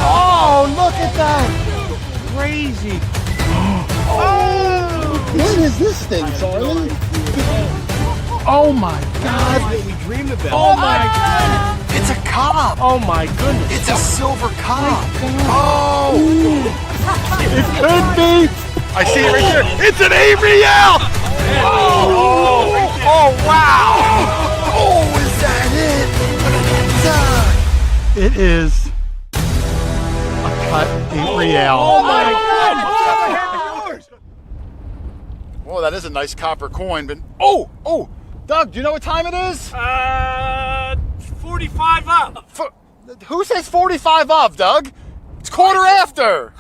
Oh, look at that! Crazy! Oh! What is this thing, Charlie? Oh my God! What we dreamed about. Oh my God! It's a cob. Oh my goodness! It's a silver cob. Oh! It could be! I see it right there. It's an Ariel. Oh! Oh! Wow! Oh! Is that it? It is a cut Ariel. Oh my God! Oh, that is a nice copper coin, but oh, Doug, do you know what time it is? 45 up. Who says 45 of, Doug? It's quarter after.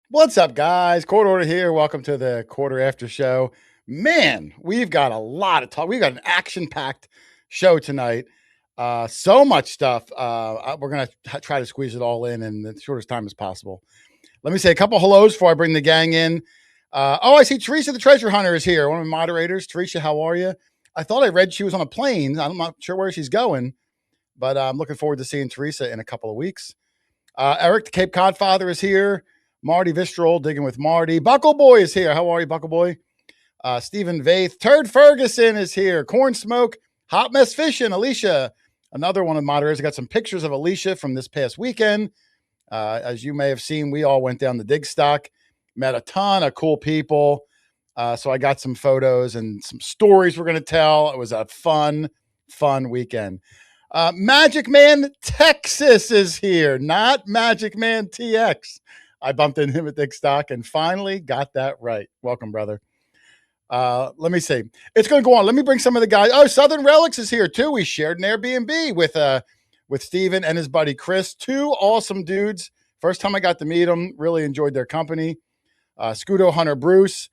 What's up, guys? Quarter Hoarder here. Welcome to the Quarter After Show. Man, we've got a lot of talk. We've got an action-packed show tonight. So much stuff. We're going to try to squeeze it all in the shortest time as possible. Let me say a couple hellos before I bring the gang in. I see Teresa the Treasure Hunter is here, one of my moderators. Teresa, how are you? I thought I read she was on a plane. I'm not sure where she's going, but I'm looking forward to seeing Teresa in a couple of weeks. Eric, the Cape Cod Father, is here. Marty Vistrol, Digging with Marty. Buckle Boy is here. How are you, Buckle Boy? Stephen Vaith. Turd Ferguson is here. Corn Smoke. Hot Mess Fishing. Alicia, another one of the moderators. I got some pictures of Alicia from this past weekend. As you may have seen, we all went down to Digstock, met a ton of cool people. So I got some photos and some stories we're going to tell. It was a fun weekend. Magic Man Texas is here, not Magic Man TX. I bumped into him at Digstock and finally got that right. Welcome, brother. Let me see. It's going to go on. Let me bring some of the guys. Oh, Southern Relics is here too. We shared an Airbnb with Steven and his buddy Chris. Two awesome dudes. First time I got to meet them. Really enjoyed their company. Scudo Hunter Bruce.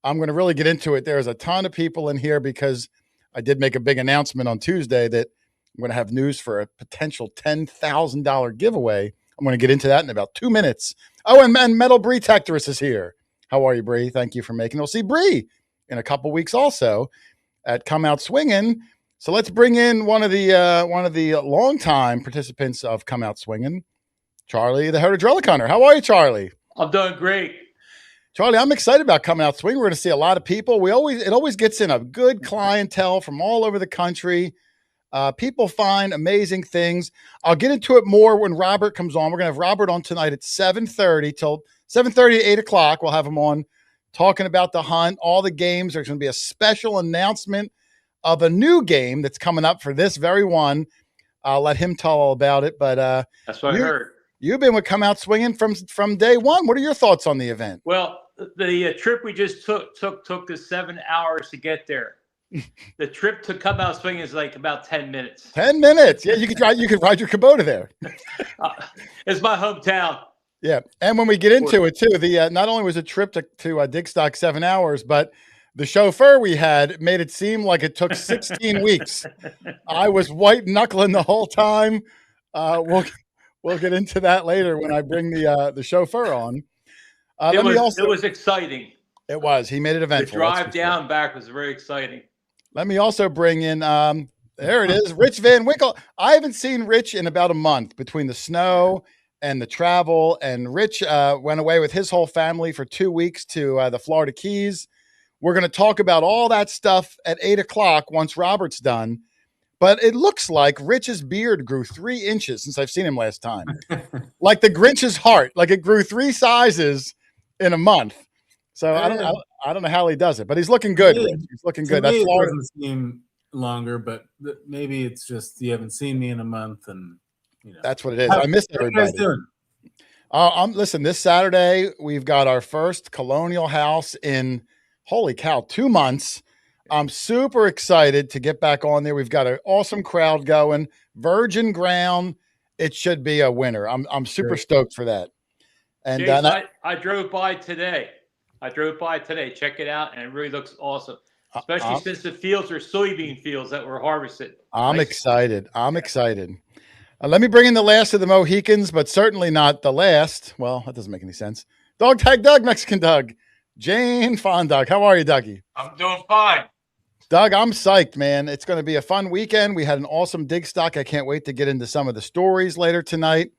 I'm going to really get into it. There's a ton of people in here because I did make a big announcement on Tuesday that I'm going to have news for a potential $10,000 giveaway. I'm going to get into that in about 2 minutes. Oh, and Metal Bree Tectorus is here. How are you, Bree? Thank you for making it. We'll see Bree in a couple weeks also at Come Out Swinging. So let's bring in one of the longtime participants of Come Out Swinging, Charlie, the Heritage Relic Hunter. How are you, Charlie? I'm doing great. Charlie, I'm excited about Coming Out Swinging. We're going to see a lot of people. It always gets in a good clientele from all over the country. People find amazing things. I'll get into it more when Robert comes on. We're going to have Robert on tonight at 7:30 till 7:30 to 8 o'clock. We'll have him on talking about the hunt, all the games. There's going to be a special announcement of a new game that's coming up for this very one. I'll let him tell all about it. But that's what I heard. You've been with Come Out Swinging from day one. What are your thoughts on the event? Well, the trip we just took us 7 hours to get there. The trip to Come Out Swinging is like about 10 minutes. 10 minutes. Yeah, you could ride your Kubota there. It's my hometown. Yeah, and when we get into it too, the not only was a trip to Digstock 7 hours, but the chauffeur we had made it seem like it took 16 weeks. I was white knuckling the whole time. We'll get into that later when I bring the chauffeur on. It was exciting. It was. He made it eventful. The drive down back was very exciting. Let me also bring in, there it is, Rich Van Winkle. I haven't seen Rich in about a month between the snow and the travel. And Rich went away with his whole family for 2 weeks to the Florida Keys. We're going to talk about all that stuff at 8 o'clock once Robert's done. But it looks like Rich's beard grew 3 inches since I've seen him last time. Like the Grinch's heart, like it grew 3 sizes in a month. So I don't know how he does it, but he's looking good. Rich. He's looking good. That's Florida. It doesn't seem longer, but maybe it's just you haven't seen me in a month, and that's what it is. I miss everybody. What are you guys doing? Listen, this Saturday we've got our first colonial house in, holy cow, 2 months. I'm super excited to get back on there. We've got an awesome crowd going, virgin ground. It should be a winner. I'm super stoked for that. And James, I drove by today. Check it out, and it really looks awesome, especially since the fields are soybean fields that were harvested. I'm excited. Let me bring in the last of the Mohicans, but certainly not the last. Well, that doesn't make any sense. Dog Tag Doug, Mexican Doug. Jane Fondog. How are you, Dougie? I'm doing fine. Doug, I'm psyched, man. It's going to be a fun weekend. We had an awesome Digstock. I can't wait to get into some of the stories later tonight.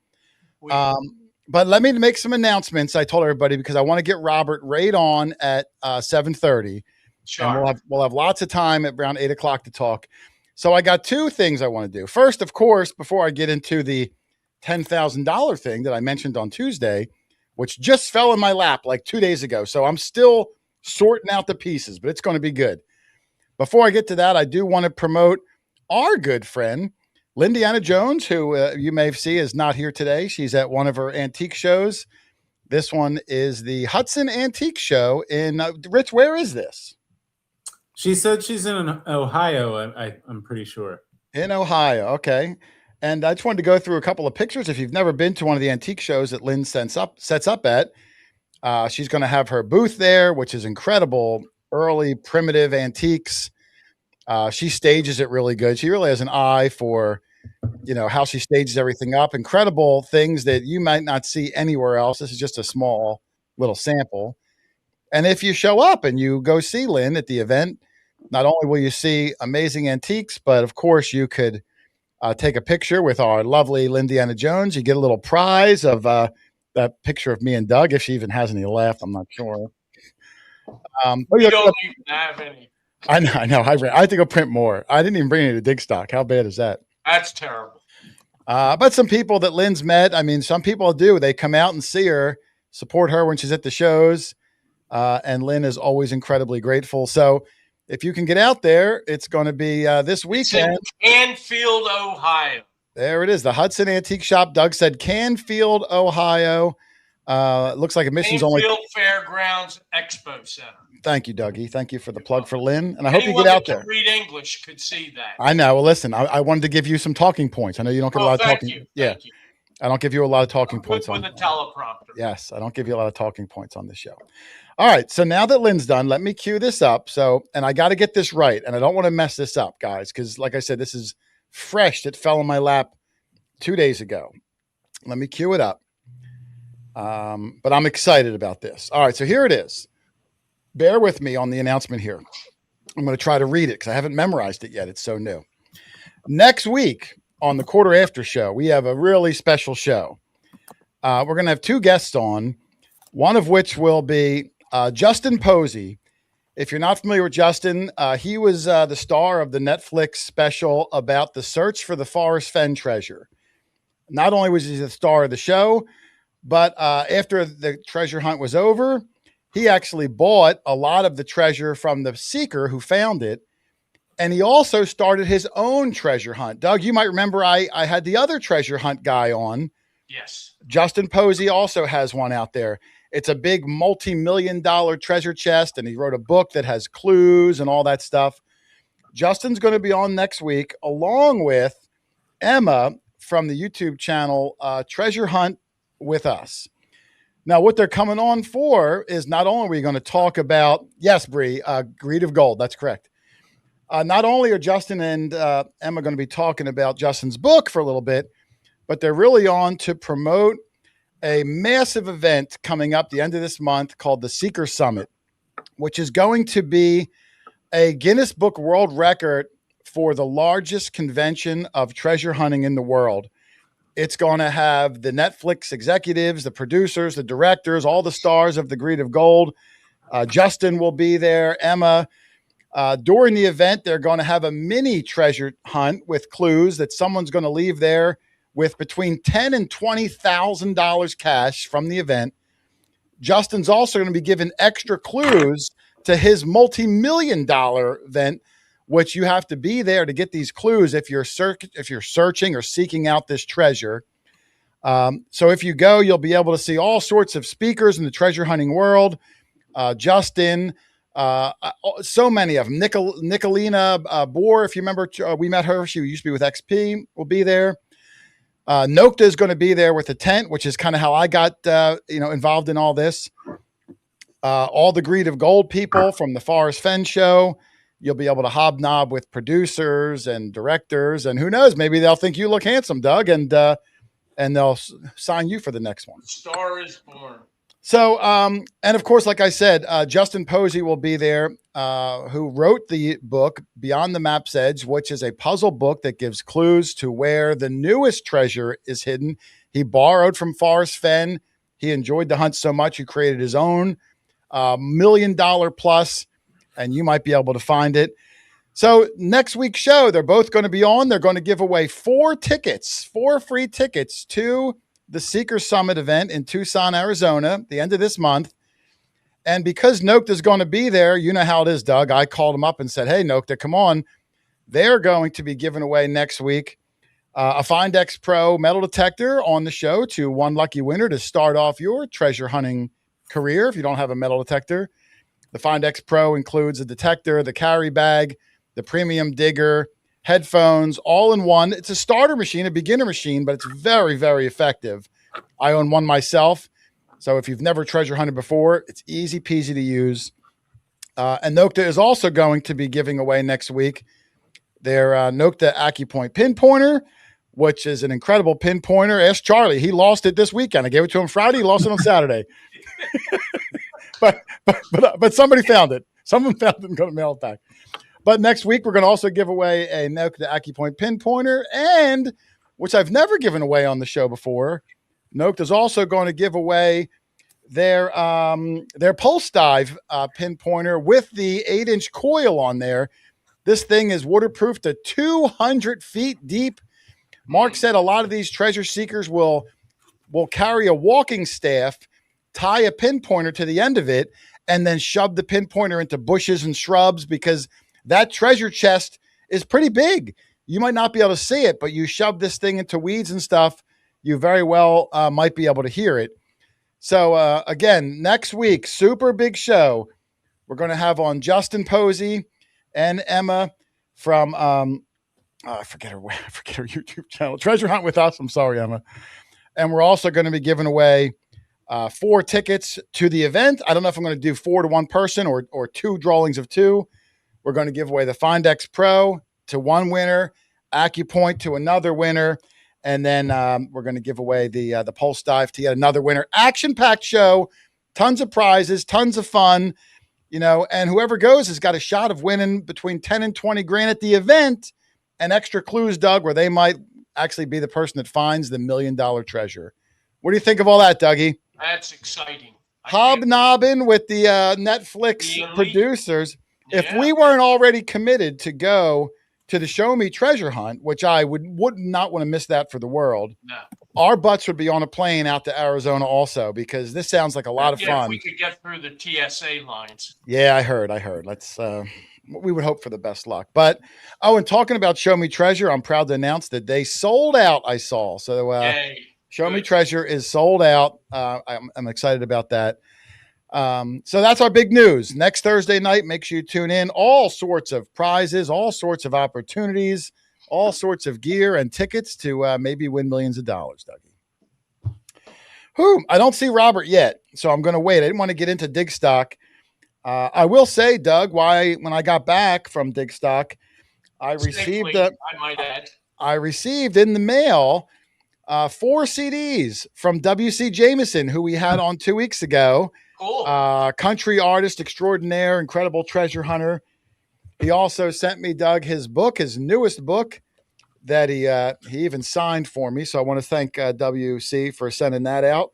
But let me make some announcements. I told everybody because I want to get Robert right on at 7:30. Sure. And we'll have lots of time at around 8 o'clock to talk. So I got two things I want to do. First, of course, before I get into the $10,000 thing that I mentioned on Tuesday, which just fell in my lap like 2 days ago. So I'm still sorting out the pieces, but it's going to be good. Before I get to that, I do want to promote our good friend, Lindiana Jones, who you may see is not here today. She's at one of her antique shows. This one is the Hudson Antique Show in Rich. Where is this? She said she's in Ohio. I'm pretty sure. In Ohio. Okay. And I just wanted to go through a couple of pictures. If you've never been to one of the antique shows that Lynn sets up at, she's going to have her booth there, which is incredible. Early primitive antiques. She stages it really good. She really has an eye for, how she stages everything up. Incredible things that you might not see anywhere else. This is just a small little sample. And if you show up and you go see Lynn at the event, not only will you see amazing antiques, but of course you could take a picture with our lovely Lindiana Jones. You get a little prize of that picture of me and Doug, if she even has any left. I'm not sure. You don't even have any. I know. I have to go print more. I didn't even bring any to Digstock. How bad is that? That's terrible. But some people that Lynn's met, I mean, some people do. They come out and see her, support her when she's at the shows. And Lynn is always incredibly grateful. So if you can get out there, it's going to be this weekend. It's in Canfield, Ohio. There it is. The Hudson Antique Shop. Doug said Canfield, Ohio. Looks like admission's Canfield only. Fairgrounds Expo Center. Thank you, Dougie. Thank you for the plug for Lynn. And I hope you get out there. Can read English could see that. I know. Well, listen, I wanted to give you some talking points. I know you don't get a lot of talking. Thank you. I don't give you a lot of talking points with on a teleprompter. Yes, I don't give you a lot of talking points on this show. All right, so now that Lynn's done, let me cue this up. And I got to get this right, and I don't want to mess this up, guys, because like I said, this is fresh. It fell in my lap 2 days ago. Let me cue it up. But I'm excited about this. All right, so here it is. Bear with me on the announcement here. I'm going to try to read it because I haven't memorized it yet. It's so new. Next week on the Quarter After Show, we have a really special show. We're going to have two guests on, one of which will be Justin Posey. If you're not familiar with Justin, he was the star of the Netflix special about the search for the Forest Fen treasure. Not only was he the star of the show, but after the treasure hunt was over, he actually bought a lot of the treasure from the seeker who found it. And he also started his own treasure hunt. Doug, you might remember I had the other treasure hunt guy on. Yes. Justin Posey also has one out there. It's a big multi-million-dollar treasure chest, and he wrote a book that has clues and all that stuff. Justin's going to be on next week, along with Emma from the YouTube channel Treasure Hunt with Us. Now, what they're coming on for is not only are we going to talk about, yes, Bree, Greed of Gold. That's correct. Not only are Justin and Emma going to be talking about Justin's book for a little bit, but they're really on to promote a massive event coming up the end of this month called the Seeker Summit, which is going to be a Guinness Book World Record for the largest convention of treasure hunting in the world. It's going to have the Netflix executives, the producers, the directors, all the stars of the Greed of Gold. Justin will be there, Emma. During the event, they're going to have a mini treasure hunt with clues that someone's going to leave there with between $10,000 and $20,000 cash from the event. Justin's also going to be given extra clues to his multi-million-dollar event, which you have to be there to get these clues if you're searching or seeking out this treasure. So if you go, you'll be able to see all sorts of speakers in the treasure hunting world. Justin, so many of them. Nicolina Bohr, if you remember, we met her. She used to be with XP, will be there. Nokta is going to be there with a tent, which is kind of how I got involved in all this. All the Greed of Gold people from the Forest Fen show. You'll be able to hobnob with producers and directors, and who knows, maybe they'll think you look handsome, Doug, and they'll sign you for the next one. Star is born. So, and of course, like I said, Justin Posey will be there, who wrote the book Beyond the Map's Edge, which is a puzzle book that gives clues to where the newest treasure is hidden. He borrowed from Forrest Fenn. He enjoyed the hunt so much, he created his own $1 million plus, and you might be able to find it. So next week's show, they're both going to be on. They're going to give away 4 free tickets to the Seeker Summit event in Tucson, Arizona, the end of this month. And because Nokta is going to be there, you know how it is, Doug. I called him up and said, hey, Nokta, come on. They're going to be giving away next week a Find X Pro metal detector on the show to one lucky winner to start off your treasure hunting career if you don't have a metal detector. The Find X Pro includes a detector, the carry bag, the premium digger, headphones, all in one. It's a starter machine, a beginner machine, but it's very, very effective. I own one myself. So if you've never treasure hunted before, it's easy peasy to use. And Nokta is also going to be giving away next week their Nokta AccuPoint pinpointer, which is an incredible pinpointer. Ask Charlie. He lost it this weekend. I gave it to him Friday. He lost it on Saturday. but somebody found it. Someone found it and got a mail it back. But next week, we're going to also give away a Nokta AccuPoint pinpointer, and which I've never given away on the show before. Nokta is also going to give away their pulse dive pinpointer with the 8-inch coil on there. This thing is waterproof to 200 feet deep. Mark said a lot of these treasure seekers will carry a walking staff, tie a pinpointer to the end of it, and then shove the pinpointer into bushes and shrubs because that treasure chest is pretty big. You might not be able to see it, but you shove this thing into weeds and stuff, you very well might be able to hear it. So again, next week, super big show. We're going to have on Justin Posey and Emma from, I forget her YouTube channel, Treasure Hunt with Us. I'm sorry, Emma. And we're also going to be giving away 4 tickets to the event. I don't know if I'm going to do 4 to one person or 2 drawings of 2. We're going to give away the Find X Pro to one winner, AccuPoint to another winner, and then we're going to give away the Pulse Dive to yet another winner. Action-packed show, tons of prizes, tons of fun, and whoever goes has got a shot of winning between 10 and 20 grand at the event, and extra clues, Doug, where they might actually be the person that finds the $1 million treasure. What do you think of all that, Dougie? That's exciting. Hobnobbing with the Netflix producers. Yeah. If we weren't already committed to go to the ShowMe Treasure Hunt, which I would not want to miss that for the world, No. our butts would be on a plane out to Arizona also, because this sounds like a lot of fun. If we could get through the TSA lines. Yeah, I heard. Let's, we would hope for the best luck. But, and talking about ShowMe Treasure, I'm proud to announce that they sold out, I saw. So ShowMe Treasure is sold out. I'm excited about that. So that's our big news. Next Thursday night, make sure you tune in. All sorts of prizes, all sorts of opportunities, all sorts of gear and tickets to maybe win millions of dollars, Dougie. I don't see Robert yet, so I'm going to wait. I didn't want to get into Digstock. I will say, Doug, when I got back from Digstock, I received in the mail 4 CDs from W.C. Jameson, who we had on 2 weeks ago. Cool. Country artist extraordinaire, incredible treasure hunter. He also sent me, Doug, his book, his newest book that he even signed for me. So I want to thank WC for sending that out.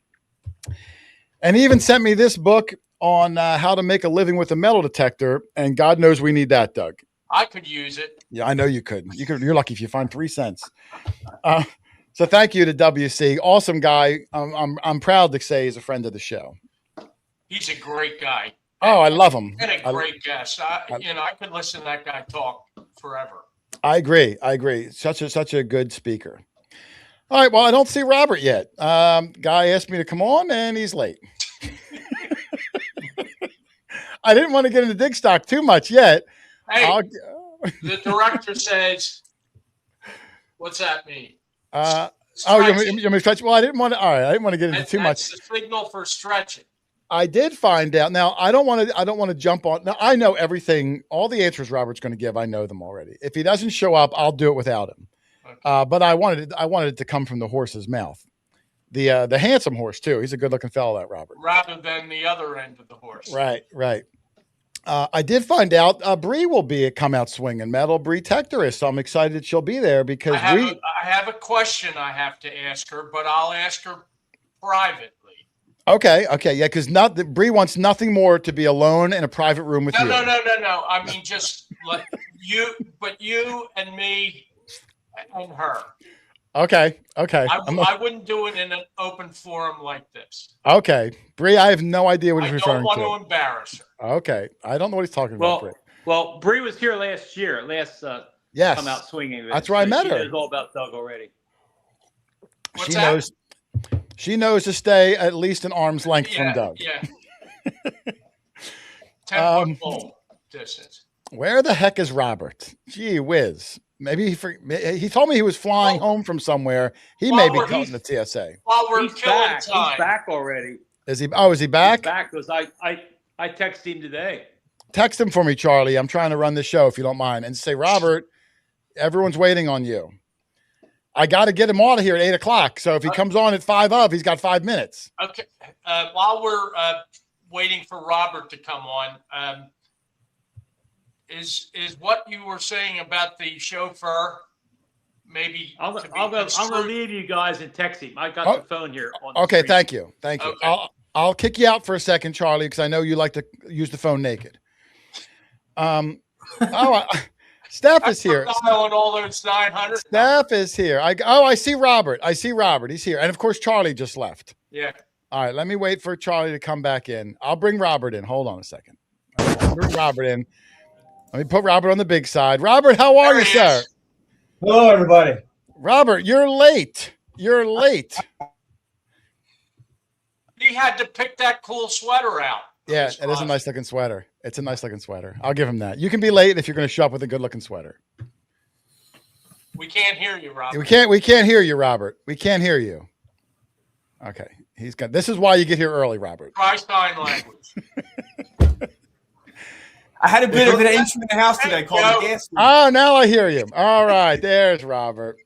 And he even sent me this book on how to make a living with a metal detector. And God knows we need that, Doug. I could use it. Yeah, I know you could. You're lucky if you find 3 cents. So thank you to WC. Awesome guy. I'm proud to say he's a friend of the show. He's a great guy. Oh, I love him. And a great guest. I could listen to that guy talk forever. I agree. Such a good speaker. All right. Well, I don't see Robert yet. Guy asked me to come on, and he's late. I didn't want to get into Digstock too much yet. Hey, the director says, "What's that mean?" You want me to stretch? Well, I didn't want to. All right, I didn't want to get into too much. That's the signal for stretching. I did find out. Now I don't want to jump on. Now I know everything, all the answers Robert's going to give. I know them already. If he doesn't show up, I'll do it without him. Okay. But I wanted it to come from the horse's mouth. The handsome horse too. He's a good looking fellow, that Robert. Rather than the other end of the horse. Right. I did find out Bree will be at Come Out Swinging. Metal Bree Tector is, so I'm excited she'll be there because I have a question I have to ask her, but I'll ask her privately. Okay, yeah, because Bree wants nothing more to be alone in a private room with you. No. I mean, just like you and me and her. Okay. I wouldn't do it in an open forum like this. Okay, Bree, I have no idea what he's referring I to. don't want to embarrass her. Okay, I don't know what he's talking about, Bree. Well, Bree was here last year. Yes, Come Out Swinging. That's where I met her. She knows all about Doug already. What's that? She knows to stay at least an arm's length from Doug. Yeah. 10-foot pole distance. Where the heck is Robert? Gee whiz. Maybe he told me he was flying home from somewhere. He may be caught in the TSA. While we're He's killing back. time. He's back already. Is he? Oh, is he back? He's back because I texted him today. Text him for me, Charlie. I'm trying to run the show if you don't mind, and say, Robert, everyone's waiting on you. I got to get him out of here at 8:00. So if he comes on at 5 he's got 5 minutes. Okay. While we're waiting for Robert to come on, is what you were saying about the chauffeur maybe? I'm gonna leave you guys and text him. I got the phone here. Okay, screen. thank you. Okay. I'll kick you out for a second, Charlie, because I know you like to use the phone naked. Steph is here. On all those 900. Steph is here. I see Robert. He's here. And of course, Charlie just left. Yeah. All right, let me wait for Charlie to come back in. I'll bring Robert in. Hold on a second. I'll bring Robert in. Let me put Robert on the big side. Robert, how are you, sir? Hello, everybody. Robert, you're late. He had to pick that cool sweater out. Yeah, it is a nice looking sweater. It's a nice looking sweater. I'll give him that. You can be late if you're going to show up with a good looking sweater. We can't hear you, Robert. We can't hear you, Robert. We can't hear you. Okay. This is why you get here early, Robert. Try sign language. I had a bit of an incident in the house today called the gas leak. Oh, now I hear you. All right. There's Robert.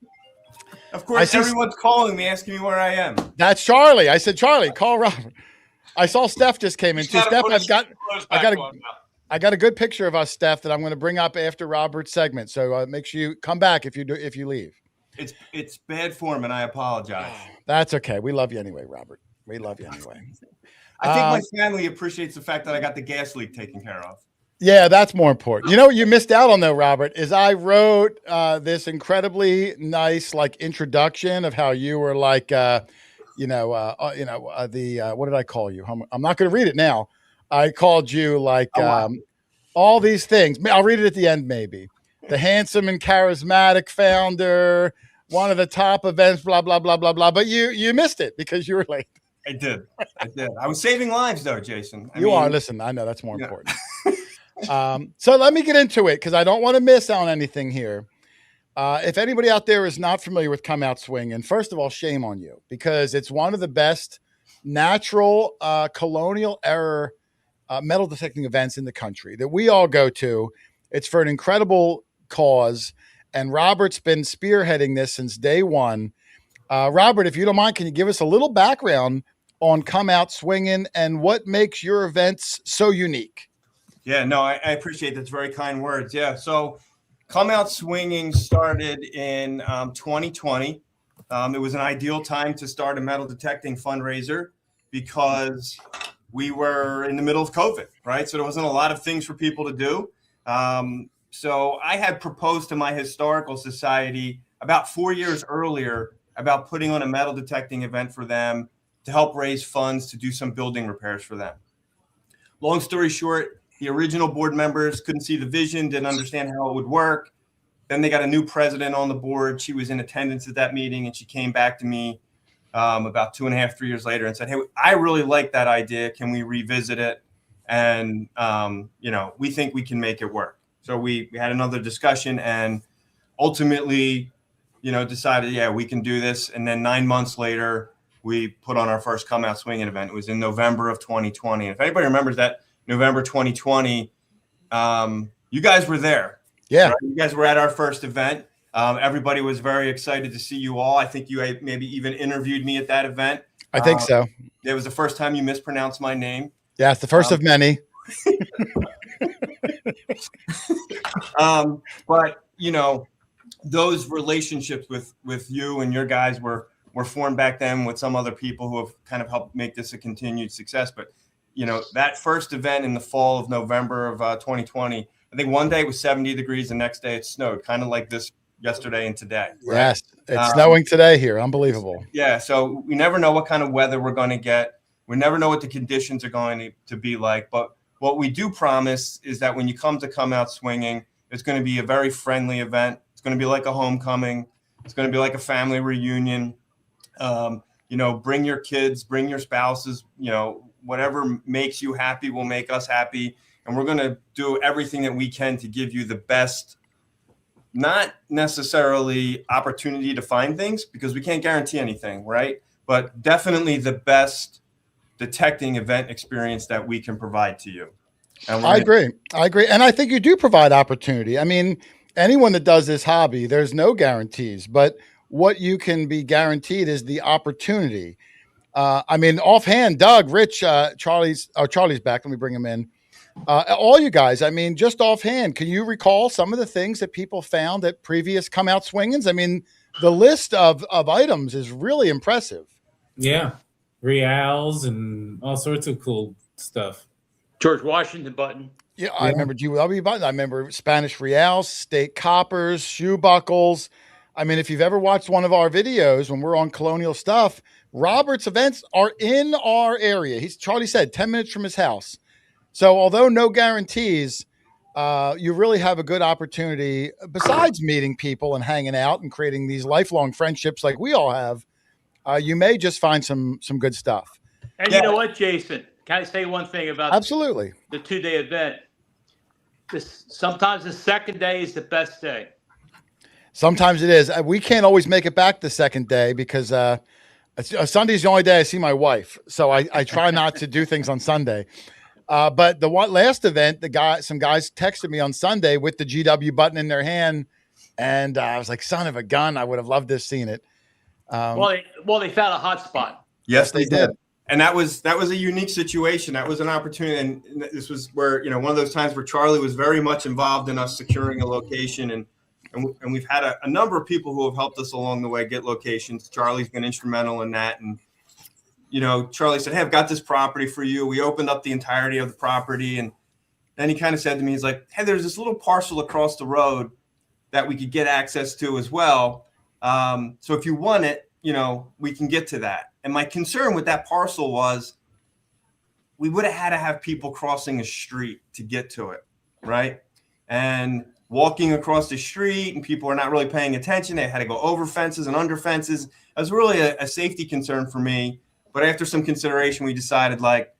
Of course, everyone's calling me, asking me where I am. That's Charlie. I said, Charlie, call Robert. I saw Steph just came in too. Steph, I got a good picture of us, Steph, that I'm going to bring up after Robert's segment. So make sure you come back if you leave. It's bad form, and I apologize. That's okay. We love you anyway, Robert. We love you anyway. I think my family appreciates the fact that I got the gas leak taken care of. Yeah, that's more important. You know what you missed out on though, Robert, is I wrote this incredibly nice introduction of how you were what did I call you? I'm not going to read it now. I called you all these things. I'll read it at the end, maybe. The handsome and charismatic founder, one of the top events, blah, blah, blah, blah, blah. But you missed it because you were late. I did. I was saving lives though, Jason. You are. Listen, I know that's more important. So let me get into it because I don't want to miss on anything here. If anybody out there is not familiar with Come Out Swinging, first of all, shame on you because it's one of the best natural colonial era metal detecting events in the country that we all go to. It's for an incredible cause, and Robert's been spearheading this since day one. Robert, if you don't mind, can you give us a little background on Come Out Swinging and what makes your events so unique? Yeah, no, I appreciate that's very kind words. Yeah, so Come Out Swinging started in 2020. It was an ideal time to start a metal detecting fundraiser because we were in the middle of COVID, right? So there wasn't a lot of things for people to do. So I had proposed to my historical society about 4 years earlier about putting on a metal detecting event for them to help raise funds to do some building repairs for them. Long story short, the original board members couldn't see the vision, didn't understand how it would work. Then they got a new president on the board. She was in attendance at that meeting, and she came back to me about 2.5, 3 years later and said, hey, I really like that idea. Can we revisit it? And, we think we can make it work. So we had another discussion and ultimately, decided, yeah, we can do this. And then 9 months later, we put on our first Come Out Swinging event. It was in November of 2020. And if anybody remembers that November 2020, you guys were there. Yeah. Right? You guys were at our first event. Everybody was very excited to see you all. I think you maybe even interviewed me at that event. I think so. It was the first time you mispronounced my name. Yeah, it's the first of many. But you know, those relationships with you and your guys were formed back then with some other people who have kind of helped make this a continued success. But you know, that first event in the fall of November of 2020, I think one day it was 70 degrees, the next day it snowed, kind of like this yesterday and today. Right? Yes, it's snowing today here. Unbelievable. Yeah, so we never know what kind of weather we're going to get. We never know what the conditions are going to be like. But what we do promise is that when you come Out Swinging, it's going to be a very friendly event. It's going to be like a homecoming. It's going to be like a family reunion. You know, bring your kids, bring your spouses, you know, whatever makes you happy will make us happy. And we're going to do everything that we can to give you the best, not necessarily opportunity to find things, because we can't guarantee anything, right? But definitely the best detecting event experience that we can provide to you. And I agree. And I think you do provide opportunity. I mean, anyone that does this hobby, there's no guarantees, but what you can be guaranteed is the opportunity. I mean, offhand, Doug, Rich, Charlie's back. Let me bring him in. All you guys, I mean, just offhand, can you recall some of the things that people found at previous Come Out Swingings? I mean, the list of items is really impressive. Yeah. Reals and all sorts of cool stuff. George Washington button. Yeah, I remember GW button. I remember Spanish reals, state coppers, shoe buckles. I mean, if you've ever watched one of our videos when we're on colonial stuff, Robert's events are in our area. Charlie said 10 minutes from his house. So although no guarantees, you really have a good opportunity besides meeting people and hanging out and creating these lifelong friendships like we all have. You may just find some good stuff. And you know what, Jason? Can I say one thing about absolutely the 2-day event? Sometimes the second day is the best day. Sometimes it is. We can't always make it back the second day because Sunday's the only day I see my wife. So I try not to do things on Sunday. But the last event, some guys texted me on Sunday with the GW button in their hand. And I was like, son of a gun. I would have loved to have seen it. Well, they found a hot spot. Yes, they did. And that was a unique situation. That was an opportunity. And this was where, you know, one of those times where Charlie was very much involved in us securing a location. And we've had a number of people who have helped us along the way get locations. Charlie's been instrumental in that. And, you know, Charlie said, hey, I've got this property for you. We opened up the entirety of the property. And then he kind of said to me, he's like, hey, there's this little parcel across the road that we could get access to as well. So if you want it, you know, we can get to that. And my concern with that parcel was we would have had to have people crossing a street to get to it, right? And walking across the street and people are not really paying attention. They had to go over fences and under fences. It was really a safety concern for me. But after some consideration, we decided like,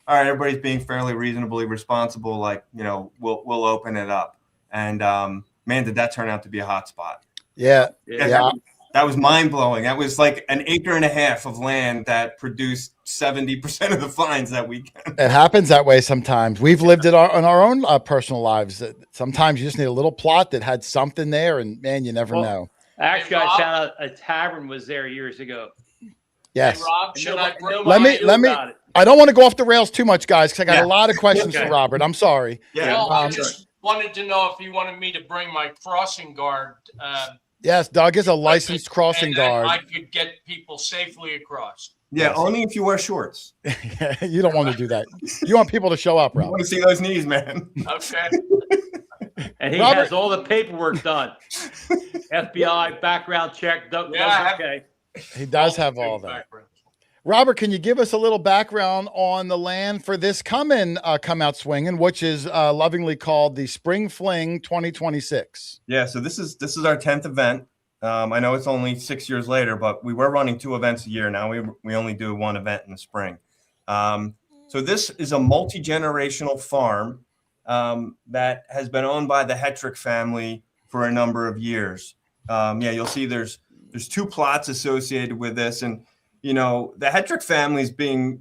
all right, everybody's being fairly reasonably responsible. Like, you know, we'll open it up. And man, did that turn out to be a hot spot. Yeah. That was mind blowing. That was like an acre and a half of land that produced 70% of the finds that weekend. It happens that way sometimes. We've lived it on our own personal lives. Sometimes you just need a little plot that had something there, and man, you never know. Actually, I found out a tavern was there years ago. Yes. Hey, Rob, should I bring let me. I don't want to go off the rails too much, guys, because I got a lot of questions for Robert. I'm sorry. Yeah. Well, I just wanted to know if you wanted me to bring my crossing guard. Yes, Doug is a licensed crossing guard. I could get people safely across. Yeah, yes. Only if you wear shorts. You don't want to do that. You want people to show up, Rob. I want to see those knees, man. Okay. And he has all the paperwork done. FBI background check. Okay. He does have all that. Robert, can you give us a little background on the land for this Come Out Swinging, which is lovingly called the Spring Fling 2026? Yeah, so this is our 10th event. I know it's only 6 years later, but we were running 2 events a year. Now we only do 1 event in the spring. So this is a multi-generational farm that has been owned by the Hetrick family for a number of years. You'll see there's 2 plots associated with this, and the Hetrick family's being,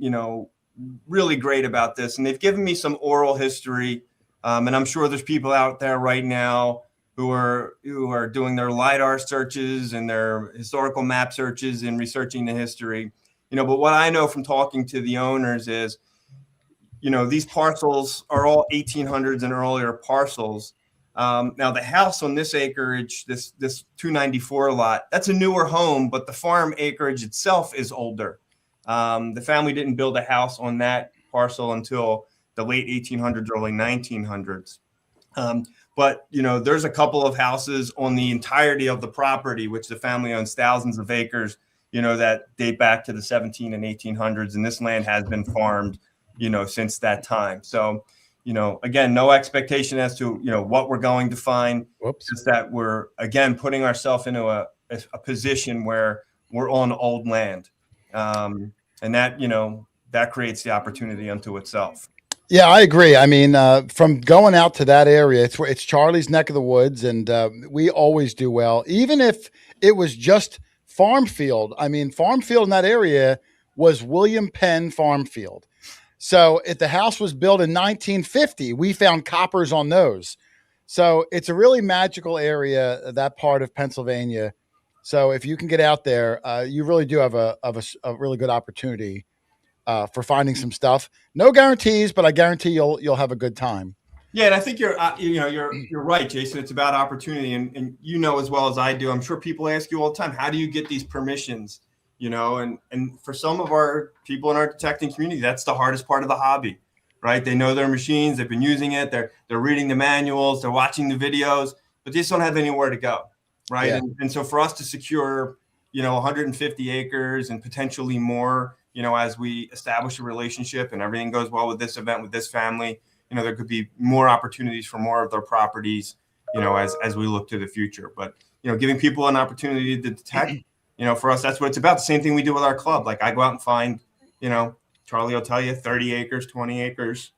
really great about this. And they've given me some oral history. And I'm sure there's people out there right now who are doing their LiDAR searches and their historical map searches and researching the history. But what I know from talking to the owners is, these parcels are all 1800s and earlier parcels. Now the house on this acreage, this 294 lot, that's a newer home, but the farm acreage itself is older. The family didn't build a house on that parcel until the late 1800s, early 1900s. But there's a couple of houses on the entirety of the property, which the family owns thousands of acres, that date back to the 17 and 1800s. And this land has been farmed, since that time. So, again, no expectation as to, what we're going to find. Whoops. Just that we're, again, putting ourselves into a position where we're on old land. And that, that creates the opportunity unto itself. Yeah, I agree. I mean, from going out to that area, it's Charlie's neck of the woods, and we always do well, even if it was just farm field. I mean, farm field in that area was William Penn farm field. So if the house was built in 1950, we found coppers on those. So it's a really magical area, that part of Pennsylvania. So if you can get out there, you really do have a really good opportunity for finding some stuff. No guarantees, but I guarantee you'll have a good time. Yeah, and I think you're right, Jason. It's about opportunity, and as well as I do. I'm sure people ask you all the time, how do you get these permissions? And for some of our people in our detecting community, that's the hardest part of the hobby, right? They know their machines, they've been using it, they're reading the manuals, they're watching the videos, but they just don't have anywhere to go, right? Yeah. And so for us to secure, 150 acres and potentially more, as we establish a relationship and everything goes well with this event, with this family, there could be more opportunities for more of their properties, as we look to the future. But, giving people an opportunity to detect, for us, that's what it's about. The same thing we do with our club. Like I go out and find, Charlie will tell you 30 acres, 20 acres,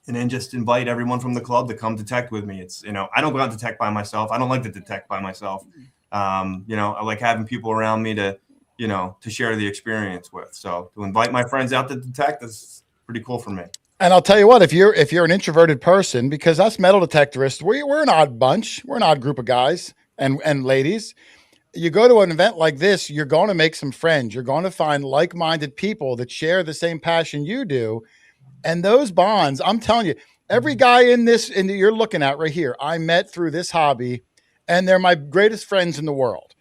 and then just invite everyone from the club to come detect with me. It's, I don't go out and detect by myself. I don't like to detect by myself. I like having people around me to share the experience with. So to invite my friends out to detect is pretty cool for me. And I'll tell you what, if you're an introverted person, because us metal detectorists, we're an odd bunch. We're an odd group of guys and ladies. You go to an event like this, you're going to make some friends. You're going to find like-minded people that share the same passion you do. And those bonds, I'm telling you, every guy in you're looking at right here, I met through this hobby, and they're my greatest friends in the world.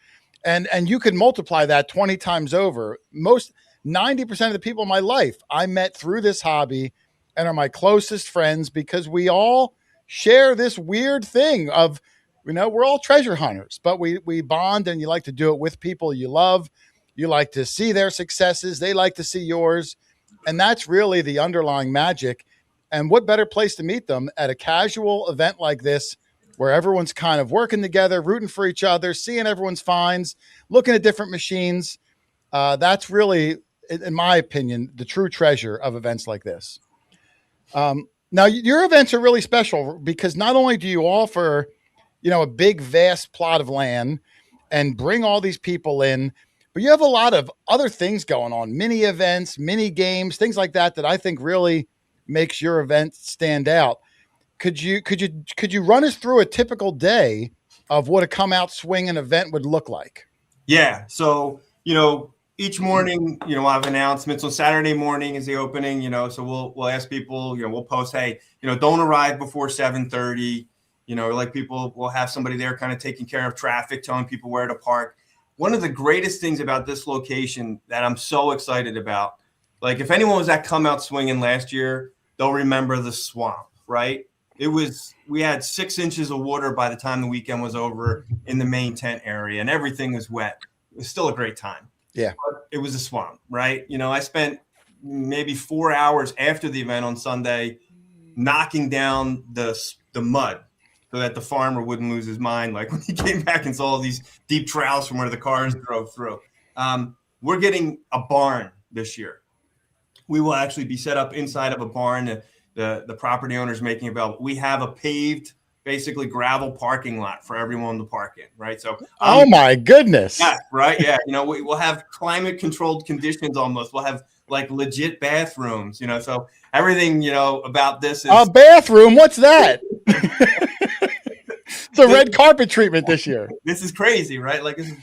And you could multiply that 20 times over. 90% of the people in my life I met through this hobby and are my closest friends because we all share this weird thing of, we're all treasure hunters, but we bond, and you like to do it with people you love. You like to see their successes. They like to see yours. And that's really the underlying magic. And what better place to meet them at a casual event like this, where everyone's kind of working together, rooting for each other, seeing everyone's finds, looking at different machines. That's really, in my opinion, the true treasure of events like this. Now, your events are really special because not only do you offer, a big, vast plot of land and bring all these people in, but you have a lot of other things going on, mini events, mini games, things like that I think really makes your event stand out. Could you run us through a typical day of what a come out swinging event would look like? Yeah. So, each morning, we'll have announcements. On Saturday morning is the opening, so we'll ask people, we'll post, hey, don't arrive before 7:30. We'll have somebody there kind of taking care of traffic, telling people where to park. One of the greatest things about this location that I'm so excited about, like if anyone was at Come Out Swinging last year, they'll remember the swamp, right? We had 6 inches of water by the time the weekend was over in the main tent area, and everything was wet. It was still a great time. Yeah. But it was a swamp, right? I spent maybe 4 hours after the event on Sunday knocking down the mud so that the farmer wouldn't lose his mind. Like when he came back and saw all these deep trails from where the cars drove through. We're getting a barn this year. We will actually be set up inside of a barn. The property owner's making available. We have a paved basically gravel parking lot for everyone to park in, right? So, Oh my goodness. yeah, right. Yeah. We'll have climate controlled conditions almost. We'll have like legit bathrooms, so everything, about this is A bathroom? What's that? It's a red carpet treatment this year. this is crazy, right? Like this is,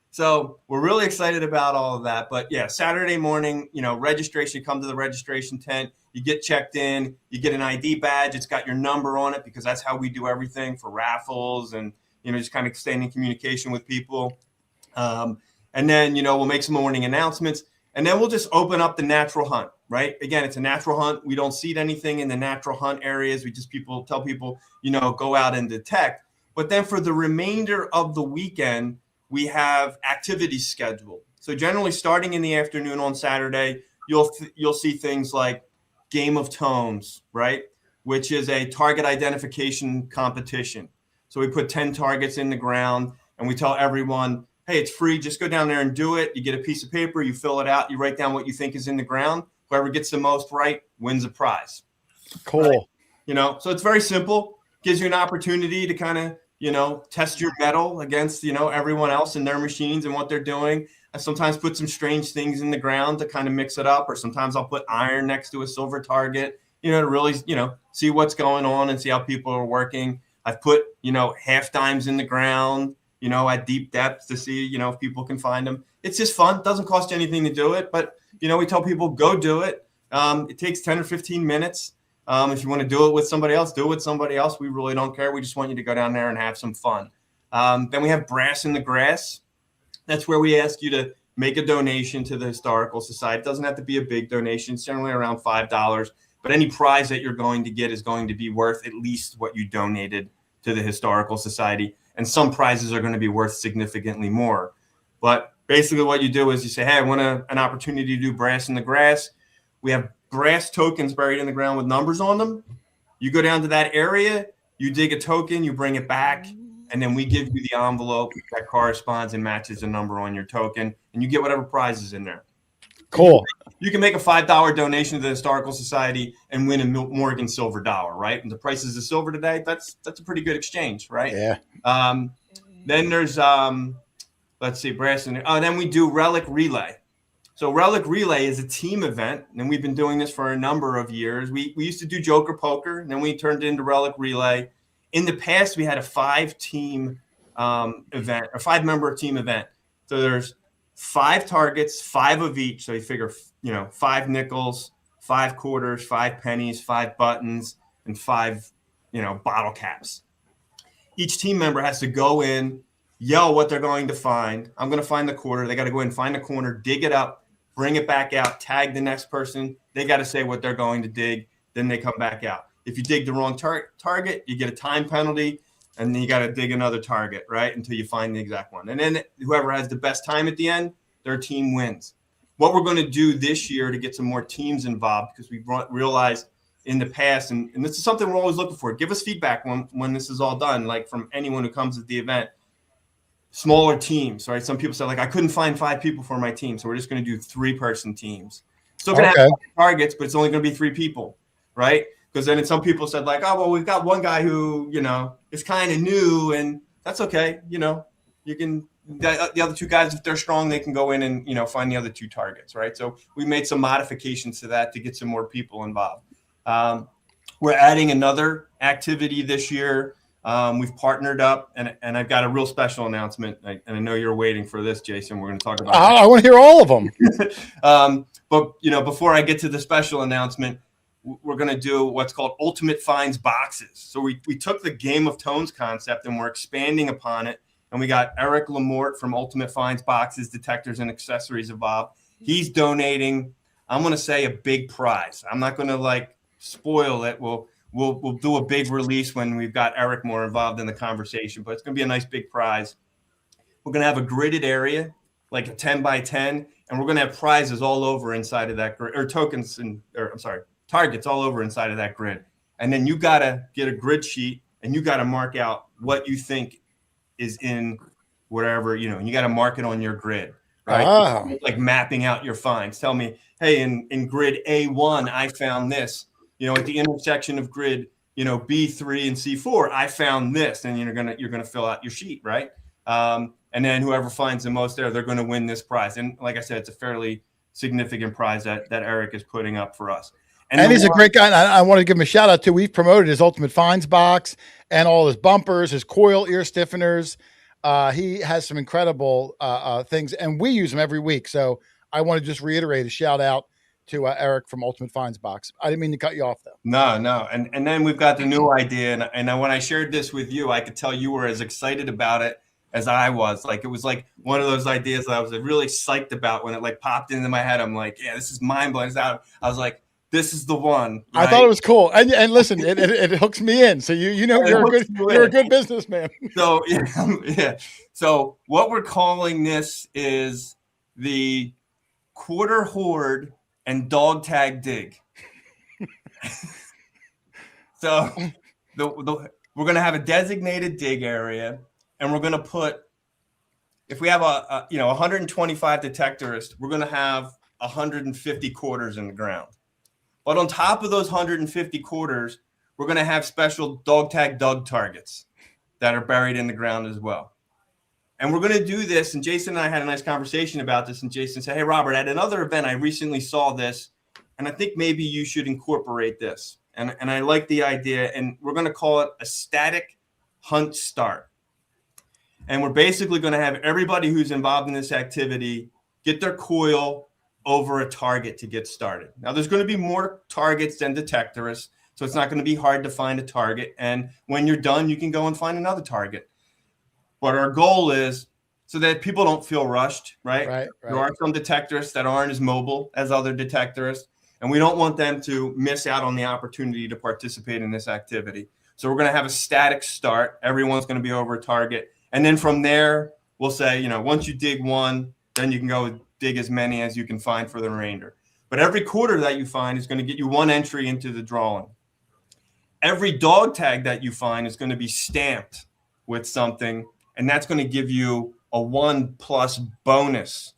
so we're really excited about all of that. But yeah, Saturday morning, registration, come to the registration tent, you get checked in, you get an ID badge. It's got your number on it because that's how we do everything for raffles and, just kind of staying in communication with people. And then, we'll make some morning announcements and then we'll just open up the natural hunt, right? Again, it's a natural hunt. We don't seed anything in the natural hunt areas. We just tell people, go out and detect. But then for the remainder of the weekend, we have activities scheduled. So generally starting in the afternoon on Saturday, you'll see things like Game of Tones, right? Which is a target identification competition. So we put 10 targets in the ground and we tell everyone, hey, it's free. Just go down there and do it. You get a piece of paper, you fill it out, you write down what you think is in the ground. Whoever gets the most right wins a prize. Cool. Right? So it's very simple. Gives you an opportunity to kind of, test your mettle against, everyone else and their machines and what they're doing. I sometimes put some strange things in the ground to kind of mix it up, or sometimes I'll put iron next to a silver target, to really, see what's going on and see how people are working. I've put, half dimes in the ground, at deep depths to see, if people can find them. It's just fun. It doesn't cost you anything to do it, but, we tell people go do it. It takes 10 or 15 minutes. If you want to do it with somebody else, do it with somebody else. We really don't care. We just want you to go down there and have some fun. Then we have Brass in the Grass. That's where we ask you to make a donation to the Historical Society. It doesn't have to be a big donation. It's generally around $5. But any prize that you're going to get is going to be worth at least what you donated to the Historical Society. And some prizes are going to be worth significantly more. But basically what you do is you say, hey, I want an opportunity to do Brass in the Grass. We have brass tokens buried in the ground with numbers on them. You go down to that area, you dig a token, you bring it back, and then we give you the envelope that corresponds and matches the number on your token, and you get whatever prize is in there. Cool. You can make a $5 donation to the Historical Society and win a Morgan silver dollar, right? And the prices of silver today, that's a pretty good exchange, right? Yeah. Then there's let's see, brass and then we do Relic Relay. So Relic Relay is a team event, and we've been doing this for a number of years. We used to do Joker Poker, and then we turned it into Relic Relay. In the past, we had a 5-team event, a 5-member team event. So there's 5 targets, 5 of each. So you figure, 5 nickels, 5 quarters, 5 pennies, 5 buttons, and 5, bottle caps. Each team member has to go in, yell what they're going to find. I'm going to find the quarter. They got to go in, find the corner, dig it up, bring it back out, tag the next person. They got to say what they're going to dig. Then they come back out. If you dig the wrong target, you get a time penalty, and then you got to dig another target, right, until you find the exact one. And then whoever has the best time at the end, their team wins. What we're going to do this year to get some more teams involved, because we realized in the past, and this is something we're always looking for, give us feedback when this is all done, like from anyone who comes to the event. Smaller teams, right? Some people said, I couldn't find 5 people for my team, so we're just going to do 3-person teams. Still going to have targets, but it's only going to be 3 people, right? Because then some people said, we've got one guy who, is kind of new, and that's okay. You can the other 2 guys, if they're strong, they can go in and find the other 2 targets, right? So we made some modifications to that to get some more people involved. We're adding another activity this year. We've partnered up, and I've got a real special announcement. And I know you're waiting for this, Jason. We're going to talk about I want to hear all of them. But before I get to the special announcement, we're going to do what's called Ultimate Finds boxes. So we took the Game of Tones concept and we're expanding upon it. And we got Eric Lamort from Ultimate Finds Boxes, Detectors, and Accessories Evolved. He's donating, I'm going to say, a big prize. I'm not going to spoil it. We'll do a big release when we've got Eric more involved in the conversation, but it's going to be a nice big prize. We're going to have a gridded area, like a 10 by 10, and we're going to have prizes all over inside of that grid, or targets all over inside of that grid. And then you got to get a grid sheet and you got to mark out what you think is in whatever, you got to mark it on your grid, right? Oh. Like mapping out your finds. Tell me, hey, in grid A1, I found this. At the intersection of grid B3 and C4. I found this, and you're gonna fill out your sheet, right? And then whoever finds the most there, they're going to win this prize. And like I said, it's a fairly significant prize that Eric is putting up for us. And he's a great guy. And I want to give him a shout out too. We've promoted his Ultimate Finds box and all his bumpers, his coil ear stiffeners. He has some incredible things, and we use them every week. So I want to just reiterate a shout out to Eric from Ultimate Finds box. I didn't mean to cut you off though. No. And then we've got the new idea. And when I shared this with you, I could tell you were as excited about it as I was. Like, it was like one of those ideas that I was really psyched about when it like popped into my head. I'm like, yeah, this is mind blowing. I was like, this is the one. Right? I thought it was cool. And listen, it hooks me in. So you're a good businessman. So yeah. So what we're calling this is the Quarter Hoard and Dog Tag Dig. So we're going to have a designated dig area, and we're going to put, if we have a 125 detectorists, we're going to have 150 quarters in the ground. But on top of those 150 quarters, we're going to have special dog tag dug targets that are buried in the ground as well. And we're going to do this. And Jason and I had a nice conversation about this. And Jason said, hey, Robert, at another event, I recently saw this, and I think maybe you should incorporate this. And I like the idea. And we're going to call it a static hunt start. And we're basically going to have everybody who's involved in this activity get their coil over a target to get started. Now, there's going to be more targets than detectorists, so it's not going to be hard to find a target. And when you're done, you can go and find another target. But our goal is so that people don't feel rushed, right? Right. There are some detectorists that aren't as mobile as other detectorists, and we don't want them to miss out on the opportunity to participate in this activity. So we're going to have a static start. Everyone's going to be over a target. And then from there, we'll say, once you dig one, then you can go dig as many as you can find for the remainder. But every quarter that you find is going to get you one entry into the drawing. Every dog tag that you find is going to be stamped with something, and that's going to give you a 1+ bonus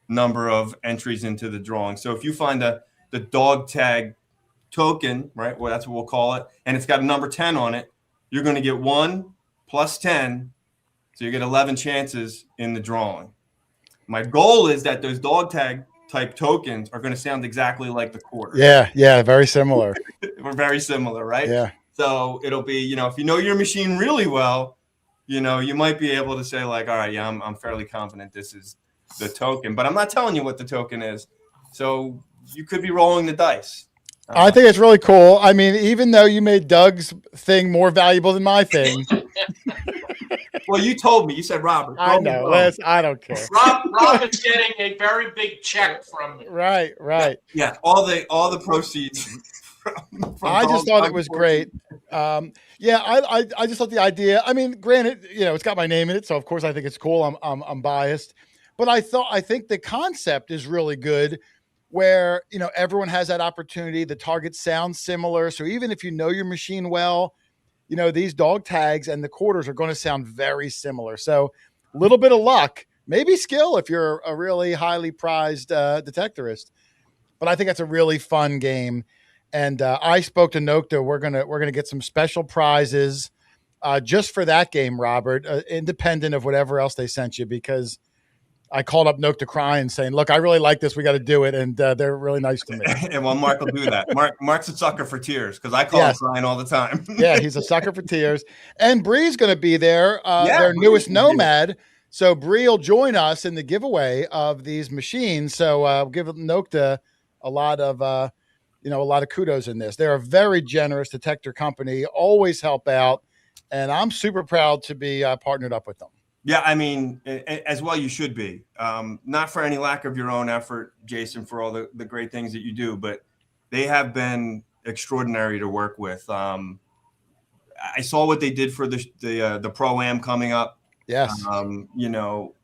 number of entries into the drawing. So if you find the dog tag token, right, well, that's what we'll call it, and it's got a number 10 on it, you're going to get 1 + 10, so you get 11 chances in the drawing. My goal is that those dog tag type tokens are going to sound exactly like the quarter. Yeah, very similar. We're very similar, right? Yeah. So it'll be, if you know your machine really well, you might be able to say like, all right, yeah, I'm fairly confident this is the token, but I'm not telling you what the token is. So you could be rolling the dice. I think it's really cool. I mean, even though you made Doug's thing more valuable than my thing. Well, you told me. You said, Robert. I know. Les, I don't care. Rob is getting a very big check from me. Right. Yeah, all the proceeds. From I just thought it was great. I just thought the idea. I mean, granted, it's got my name in it, so of course I think it's cool. I'm biased, but I think the concept is really good, where everyone has that opportunity. The targets sound similar, so even if you know your machine well, these dog tags and the quarters are going to sound very similar. So a little bit of luck, maybe skill if you're a really highly prized detectorist. But I think that's a really fun game. And I spoke to Nokta. We're gonna get some special prizes just for that game, Robert, independent of whatever else they sent you, because I called up Nokta crying, saying, "Look, I really like this. We got to do it." And they're really nice to me. And well, Mark will do that. Mark's a sucker for tears because I call him crying all the time. Yeah, he's a sucker for tears. And Bree's going to be there, their newest Nomad. So Bree will join us in the giveaway of these machines. So give Nokta a lot of kudos in this. They're a very generous detector company, always help out, and I'm super proud to be partnered up with them. Yeah, I mean, as well you should be. Not for any lack of your own effort, Jason, for all the great things that you do, but they have been extraordinary to work with. I saw what they did for the Pro-Am coming up. Yes.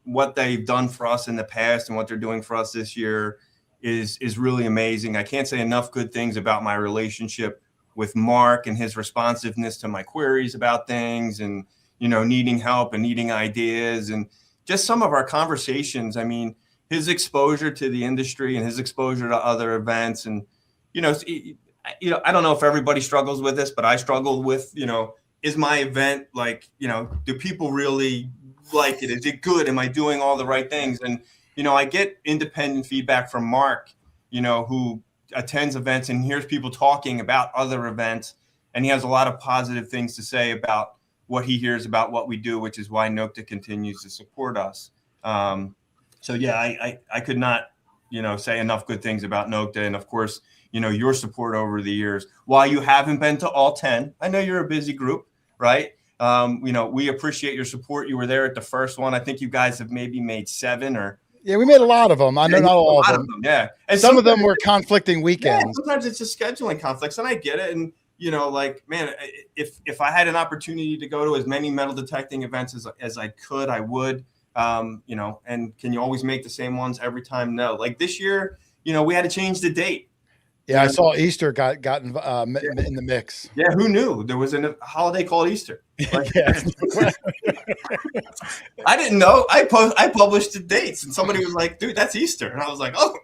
What they've done for us in the past and what they're doing for us this year is really amazing. I can't say enough good things about my relationship with Mark and his responsiveness to my queries about things and, needing help and needing ideas and just some of our conversations. I mean, his exposure to the industry and his exposure to other events. And, I don't know if everybody struggles with this, but I struggled with, is my event like, do people really like it? Is it good? Am I doing all the right things? And, I get independent feedback from Mark, who attends events and hears people talking about other events. And he has a lot of positive things to say about what he hears about what we do, which is why Nokta continues to support us. So yeah, I could not, say enough good things about Nokta. And of course, your support over the years. While you haven't been to all 10, I know you're a busy group, right? We appreciate your support. You were there at the first one. I think you guys have maybe made 7 or. Yeah, we made a lot of them. I know not all of them. Yeah. And some of them were conflicting weekends. Yeah, sometimes it's just scheduling conflicts, and I get it. And, man, if I had an opportunity to go to as many metal detecting events as I could, I would. And can you always make the same ones every time? No. Like this year, we had to change the date. Yeah, I saw Easter got in the mix. Yeah, who knew there was a holiday called Easter? Like, I didn't know. I published the dates, and somebody was like, "Dude, that's Easter," and I was like, "Oh,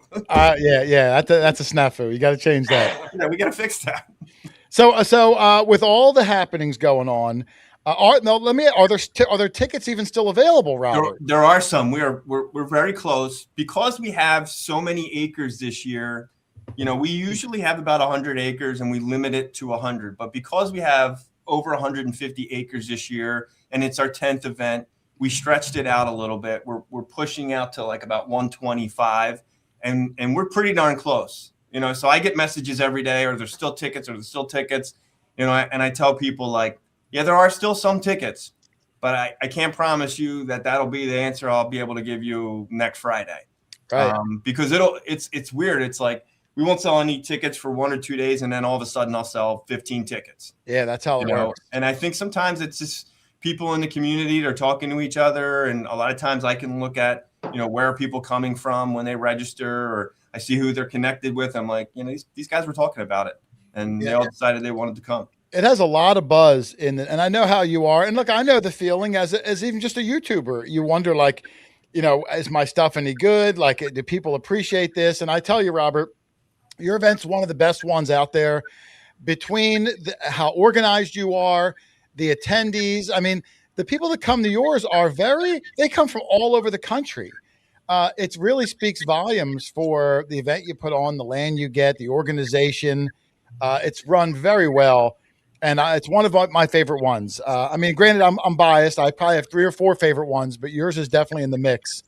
yeah, that's a snafu. You got to change that. Yeah, we got to fix that." So with all the happenings going on, are there tickets even still available, Robert? There are some. We're very close because we have so many acres this year. We usually have about 100 acres and we limit it to 100. But because we have over 150 acres this year and it's our 10th event, we stretched it out a little bit. We're pushing out to like about 125 and we're pretty darn close. So I get messages every day, or there's still tickets, and I tell people like, yeah, there are still some tickets, but I can't promise you that that'll be the answer I'll be able to give you next Friday. Right. Because it's weird. It's like, we won't sell any tickets for 1 or 2 days, and then all of a sudden I'll sell 15 tickets. Yeah, that's how it works. And I think sometimes it's just people in the community, they're talking to each other, and a lot of times I can look at, where are people coming from when they register, or I see who they're connected with. I'm like, these guys were talking about it, and they all decided they wanted to come. It has a lot of buzz and I know how you are. And look, I know the feeling as even just a YouTuber. You wonder, like, is my stuff any good? Like, do people appreciate this? And I tell you, Robert, your event's one of the best ones out there. Between how organized you are, the attendees. I mean, the people that come to yours they come from all over the country. It really speaks volumes for the event you put on, the land you get, the organization. It's run very well. And it's one of my favorite ones. I mean, granted, I'm biased. I probably have 3 or 4 favorite ones, but yours is definitely in the mix.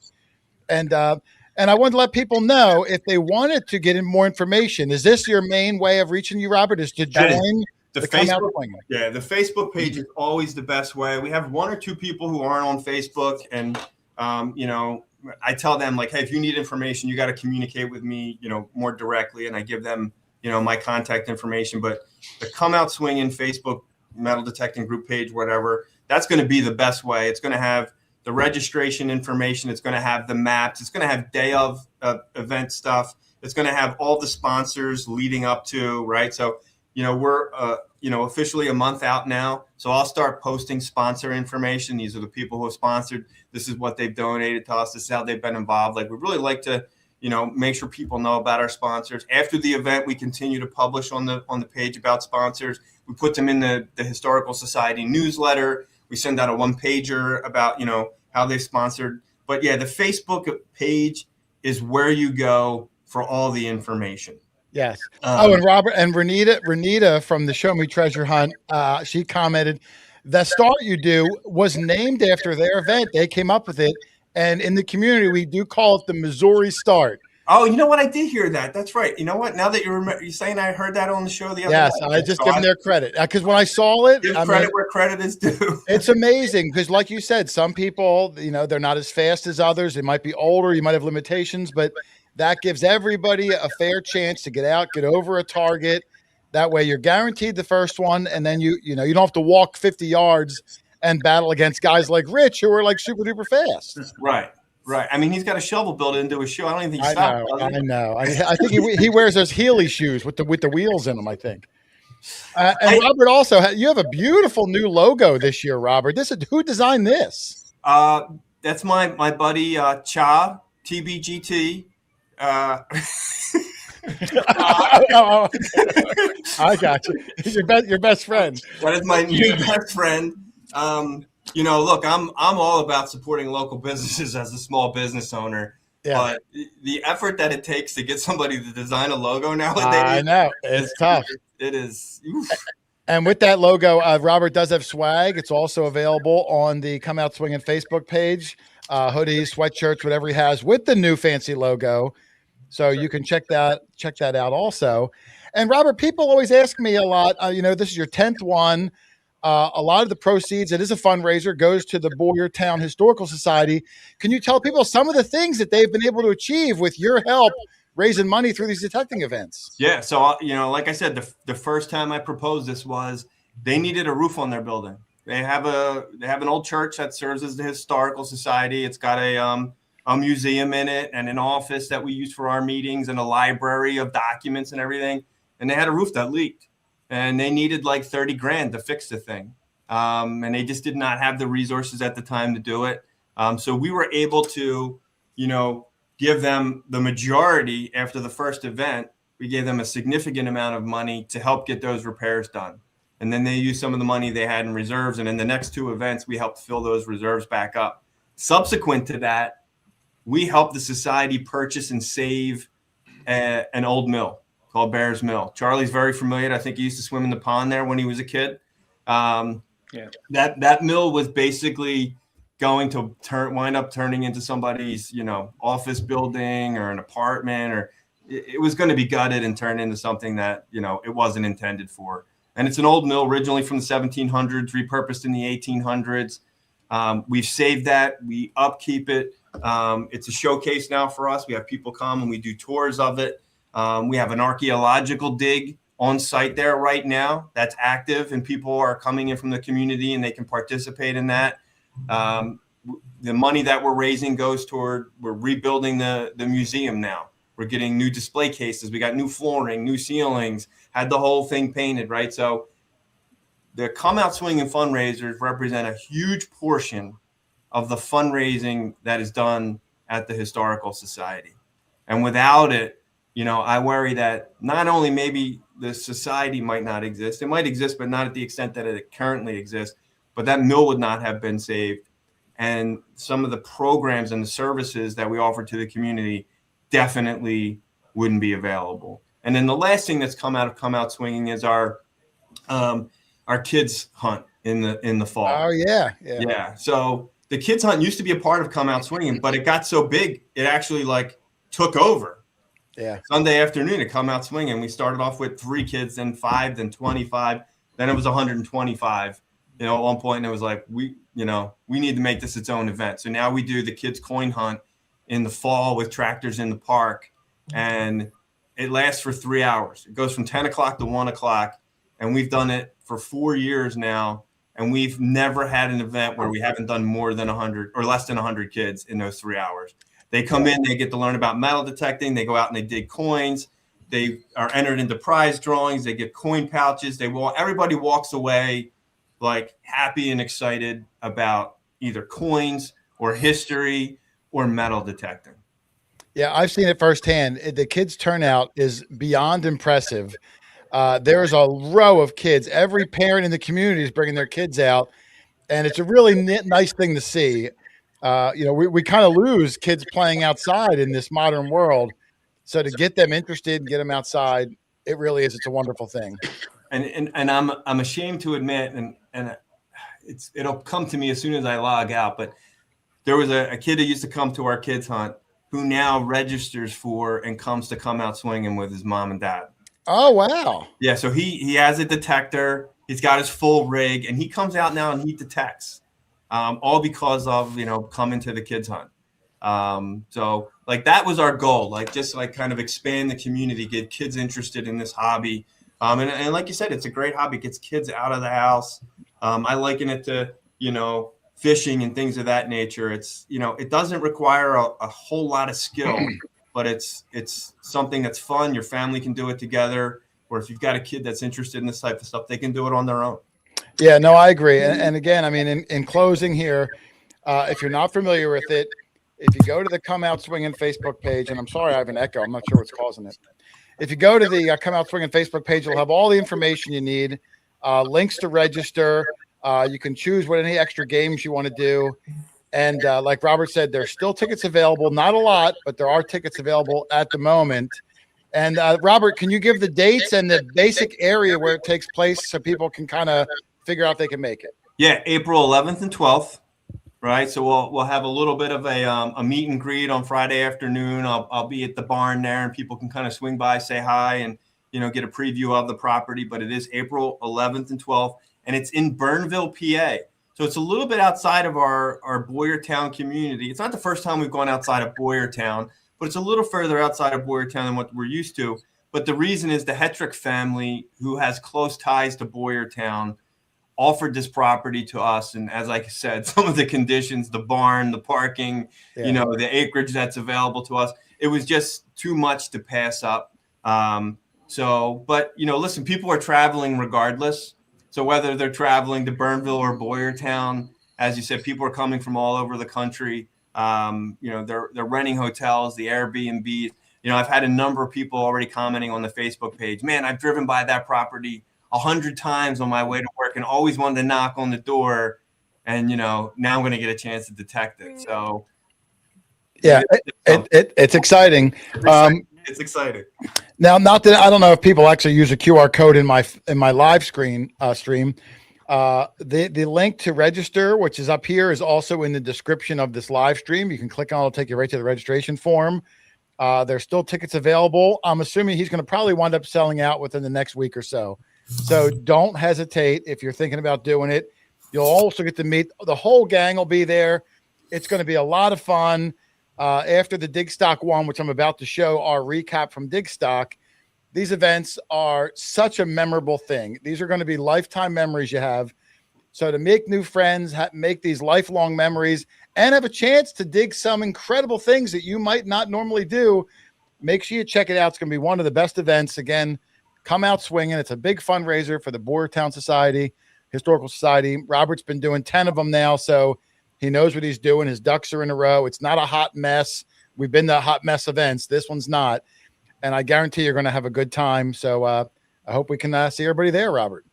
And I wanted to let people know, if they wanted to get in more information, is this your main way of reaching you, Robert, is to join the Facebook? Yeah, the Facebook page is always the best way. We have 1 or 2 people who aren't on Facebook, and I tell them, like, hey, if you need information, you got to communicate with me, more directly, and I give them, my contact information. But the Come Out Swinging Facebook metal detecting group page, whatever, that's going to be the best way. It's going to have the registration information. It's going to have the maps. It's going to have day of event stuff. It's going to have all the sponsors leading up to, right? So, we're, officially a month out now. So I'll start posting sponsor information. These are the people who have sponsored. This is what they've donated to us. This is how they've been involved. Like, we really like to, make sure people know about our sponsors. After the event, we continue to publish on the page about sponsors. We put them in the Historical Society newsletter. We send out a 1-pager about, how they sponsored. But yeah, the Facebook page is where you go for all the information. Yes. And Robert and Renita from the ShowMe Treasure Hunt, she commented, the start you do was named after their event. They came up with it. And in the community, we do call it the Missouri Start. Oh, you know what? I did hear that. That's right. You know what? Now that you're saying, I heard that on the show the other night. Yes, I just give them their credit. Because when I saw it, give credit where credit is due. It's amazing because, like you said, some people, they're not as fast as others. They might be older. You might have limitations, but that gives everybody a fair chance to get out, get over a target. That way you're guaranteed the first one, and then you don't have to walk 50 yards and battle against guys like Rich who are like super duper fast. Right. I mean, he's got a shovel built into his shoe. I don't even think he stopped. I know. I think he wears those Healy shoes with the wheels in them, I think. Robert, also, you have a beautiful new logo this year, Robert. Who designed this? That's my buddy Cha, TBGT. Oh, I got you. Your best friend. That is my new best friend. Look, I'm all about supporting local businesses as a small business owner. Yeah. But the effort that it takes to get somebody to design a logo nowadays, I know it's tough. It is. Oof. And with that logo, Robert does have swag. It's also available on the Come Out Swinging Facebook page, hoodies, sweatshirts, whatever he has with the new fancy logo. So you can check that out also. And Robert, people always ask me a lot, this is your 10th one. A lot of the proceeds, it is a fundraiser, goes to the Boyertown Historical Society. Can you tell people some of the things that they've been able to achieve with your help raising money through these detecting events? Yeah. So, like I said, the first time I proposed this was they needed a roof on their building. They have an old church that serves as the Historical Society. It's got a museum in it and an office that we use for our meetings and a library of documents and everything. And they had a roof that leaked. And they needed like 30 grand to fix the thing. And they just did not have the resources at the time to do it. So we were able to, give them the majority after the first event. We gave them a significant amount of money to help get those repairs done. And then they used some of the money they had in reserves. And in the next two events, we helped fill those reserves back up. Subsequent to that, we helped the society purchase and save an old mill called Bears Mill. Charlie's very familiar. I think he used to swim in the pond there when he was a kid. That mill was basically going to wind up turning into somebody's, office building or an apartment, or it was going to be gutted and turned into something that, it wasn't intended for. And it's an old mill originally from the 1700s, repurposed in the 1800s. We've saved that. We upkeep it. It's a showcase now for us. We have people come and we do tours of it. We have an archaeological dig on site there right now that's active, and people are coming in from the community and they can participate in that. The money that we're raising goes toward, we're rebuilding the museum now. We're getting new display cases. We got new flooring, new ceilings, had the whole thing painted, right? So the Come Out Swinging fundraisers represent a huge portion of the fundraising that is done at the Historical Society. And without it, I worry that not only maybe the society might not exist, it might exist, but not at the extent that it currently exists, but that mill would not have been saved. And some of the programs and the services that we offer to the community definitely wouldn't be available. And then the last thing that's come out swinging is our kids hunt in the fall. Oh yeah. So the kids hunt used to be a part of Come Out Swinging, but it got so big, it actually took over. Yeah. Sunday afternoon to Come Out Swinging. We started off with 3 kids, then 5, then 25, then it was 125. At one point, and it was like, we need to make this its own event. So now we do the kids coin hunt in the fall with tractors in the park, and it lasts for 3 hours. It goes from 10 o'clock to 1 o'clock, and we've done it for 4 years now, and we've never had an event where we haven't done more than 100 or less than 100 kids in those 3 hours. They come in, they get to learn about metal detecting. They go out and they dig coins. They are entered into prize drawings. They get coin pouches. Everybody walks away happy and excited about either coins or history or metal detecting. Yeah, I've seen it firsthand. The kids' turnout is beyond impressive. There's a row of kids. Every parent in the community is bringing their kids out, and it's a really nice thing to see. We kind of lose kids playing outside in this modern world. So to get them interested and get them outside, it really is. It's a wonderful thing. And I'm ashamed to admit, and it'll come to me as soon as I log out, but there was a kid who used to come to our kids hunt who now registers for and comes to Come Out Swinging with his mom and dad. Oh, wow. Yeah. So he has a detector. He's got his full rig, and he comes out now and he detects. All because of, coming to the kids hunt. So that was our goal, kind of expand the community, get kids interested in this hobby. And like you said, it's a great hobby. It gets kids out of the house. I liken it to, fishing and things of that nature. It's, it doesn't require a whole lot of skill, but it's something that's fun. Your family can do it together. Or if you've got a kid that's interested in this type of stuff, they can do it on their own. Yeah, no, I agree. And again, I mean, in closing here, if you're not familiar with it, if you go to the Come Out Swinging Facebook page, and I'm sorry I have an echo, I'm not sure what's causing it. if you go to the Come Out Swinging Facebook page, you'll have all the information you need, links to register. You can choose what any extra games you want to do. And like Robert said, there's still tickets available. Not a lot, but there are tickets available at the moment. And Robert, can you give the dates and the basic area where it takes place so people can kind of figure out if they can make it? Yeah, April 11th and 12th, right? So we'll have a little bit of a meet and greet on Friday afternoon. I'll be at the barn there, and people can kind of swing by, say hi, and get a preview of the property. But it is April 11th and 12th, and it's in Burnville, PA. So it's a little bit outside of our Boyertown community. It's not the first time we've gone outside of Boyertown, but it's a little further outside of Boyertown than what we're used to. But the reason is the Hetrick family, who has close ties to Boyertown, offered this property to us. And as I said, some of the conditions, the barn, the parking, the acreage that's available to us, it was just too much to pass up. But listen, people are traveling regardless. So whether they're traveling to Burnville or Boyertown, as you said, people are coming from all over the country. They're renting hotels, the Airbnb. I've had a number of people already commenting on the Facebook page. Man, I've driven by that property 100 times on my way to work and always wanted to knock on the door. And, now I'm going to get a chance to detect it. So, yeah, it's exciting. It's exciting. Now, not that I don't know if people actually use a QR code in my live stream. The link to register, which is up here, is also in the description of this live stream. You can click on it, it'll take you right to the registration form. There's still tickets available. I'm assuming he's going to probably wind up selling out within the next week or so. So don't hesitate if you're thinking about doing it. You'll also get to meet the whole gang will be there. It's going to be a lot of fun. After the Digstock one, which I'm about to show our recap from Digstock, these events are such a memorable thing. These are going to be lifetime memories you have. So to make new friends, make these lifelong memories, and have a chance to dig some incredible things that you might not normally do, make sure you check it out. It's going to be one of the best events. Again, Come Out Swinging. It's a big fundraiser for the Boyertown Historical Society. Robert's been doing 10 of them now, so he knows what he's doing. His ducks are in a row. It's not a hot mess. We've been to hot mess events. This one's not. And I guarantee you're going to have a good time. So I hope we can see everybody there, Robert.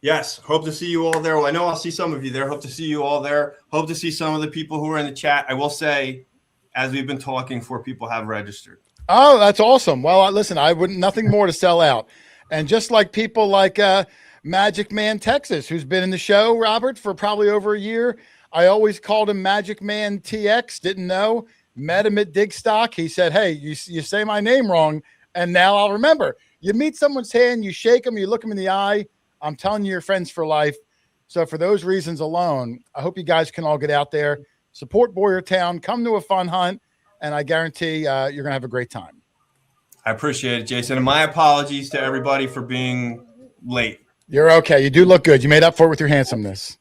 Yes. Hope to see you all there. Well, I know I'll see some of you there. Hope to see you all there. Hope to see some of the people who are in the chat. I will say, as we've been talking, 4 people have registered. Oh, that's awesome. Well, listen, I wouldn't, nothing more to sell out. And just like people like Magic Man Texas, who's been in the show, Robert, for probably over a year. I always called him Magic Man TX, didn't know. Met him at Digstock. He said, hey, you say my name wrong, and now I'll remember. You meet someone's hand, you shake them, you look them in the eye. I'm telling you, you're friends for life. So for those reasons alone, I hope you guys can all get out there, support Boyertown, come to a fun hunt, and I guarantee you're going to have a great time. I appreciate it, Jason. And my apologies to everybody for being late. You're okay. You do look good. You made up for it with your handsomeness.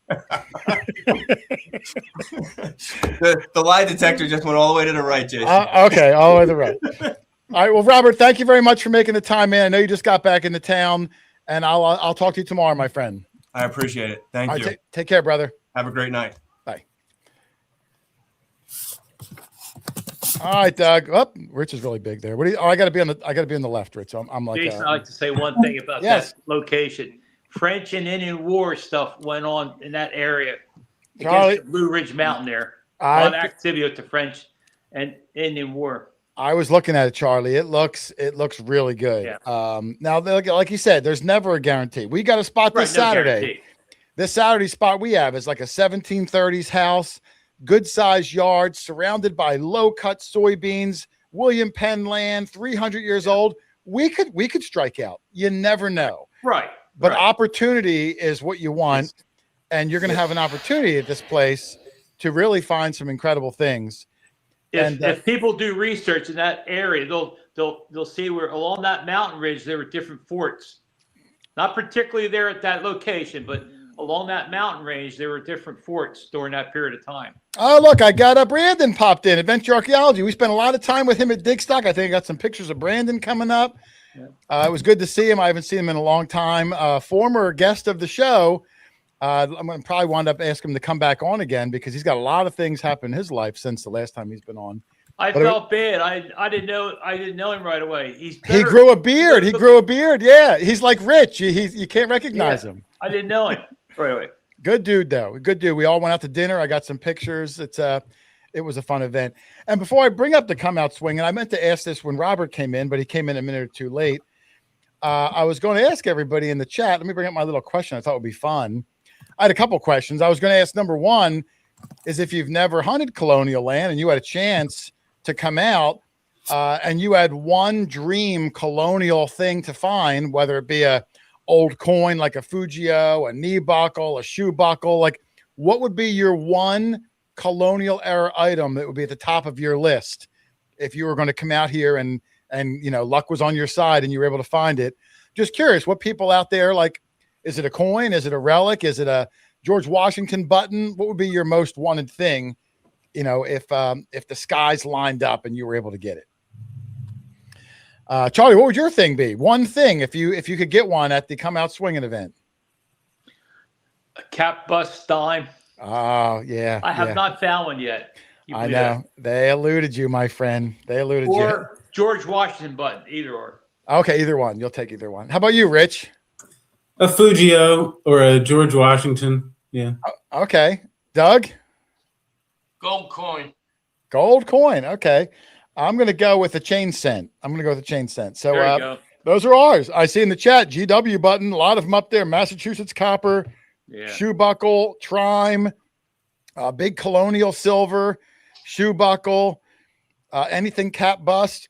The lie detector just went all the way to the right, Jason. Okay, all the way to the right. All right. Well, Robert, thank you very much for making the time, man. I know you just got back into town, and I'll talk to you tomorrow, my friend. I appreciate it. Thank all you. Right, take care, brother. Have a great night. Bye. All right, Doug. Oh, Rich is really big there. What do you? Oh, I got to be on the left, Rich. So I'm like. Jason, I'd like to say one thing about yes. that location. French and Indian War stuff went on in that area Charlie, against the Blue Ridge Mountain there. On activity with the French and Indian War. I was looking at it, Charlie. It looks really good. Yeah. Now, like you said, there's never a guarantee. We got a spot this Saturday. Guarantee. This Saturday spot we have is like a 1730s house, good sized yard, surrounded by low cut soybeans, William Penn land, 300 years old. We could strike out. You never know. Right. But opportunity is what you want, and you're going to have an opportunity at this place to really find some incredible things. If people do research in that area, they'll see where along that mountain ridge there were different forts. Not particularly there at that location, but along that mountain range there were different forts during that period of time. Oh, look, I got Brandon popped in, Adventure Archaeology. We spent a lot of time with him at Digstock. I think I got some pictures of Brandon coming up. Yeah. It was good to see him. I haven't seen him in a long time. Former guest of the show. I'm going to probably wind up asking him to come back on again because he's got a lot of things happen in his life since the last time he's been on. I But felt bad. I didn't know him right away. He's he better. grew a beard. He grew a beard. Yeah, he's like Rich. You can't recognize him. I didn't know him right away. Good dude, though. Good dude. We all went out to dinner. I got some pictures. It was a fun event. And before I bring up the come out swing, and I meant to ask this when Robert came in, but he came in a minute or two late. I was going to ask everybody in the chat. Let me bring up my little question I thought would be fun. I had a couple questions. I was going to ask number one is if you've never hunted colonial land and you had a chance to come out and you had one dream colonial thing to find, whether it be a old coin like a Fujio, a knee buckle, a shoe buckle, like what would be your one colonial era item that would be at the top of your list if you were going to come out here and luck was on your side and you were able to find it? Just curious what people out there like. Is it a coin? Is it a relic? Is it a George Washington button? What would be your most wanted thing, if the skies lined up and you were able to get it? Charlie, what would your thing be? One thing, if you could get one at the Come Out Swinging event. A cap bust dime. Oh, yeah. I have not found one yet. I know. They eluded you, my friend. They eluded you. Or George Washington button, either or. Okay, either one. You'll take either one. How about you, Rich? A Fujio or a George Washington. Yeah. Okay. Doug? Gold coin. Gold coin. Okay. I'm going to go with a chain cent. So There you go. those are ours. I see in the chat, GW button, a lot of them up there. Massachusetts copper, shoe buckle, Trime, big colonial silver, shoe buckle, anything cap bust.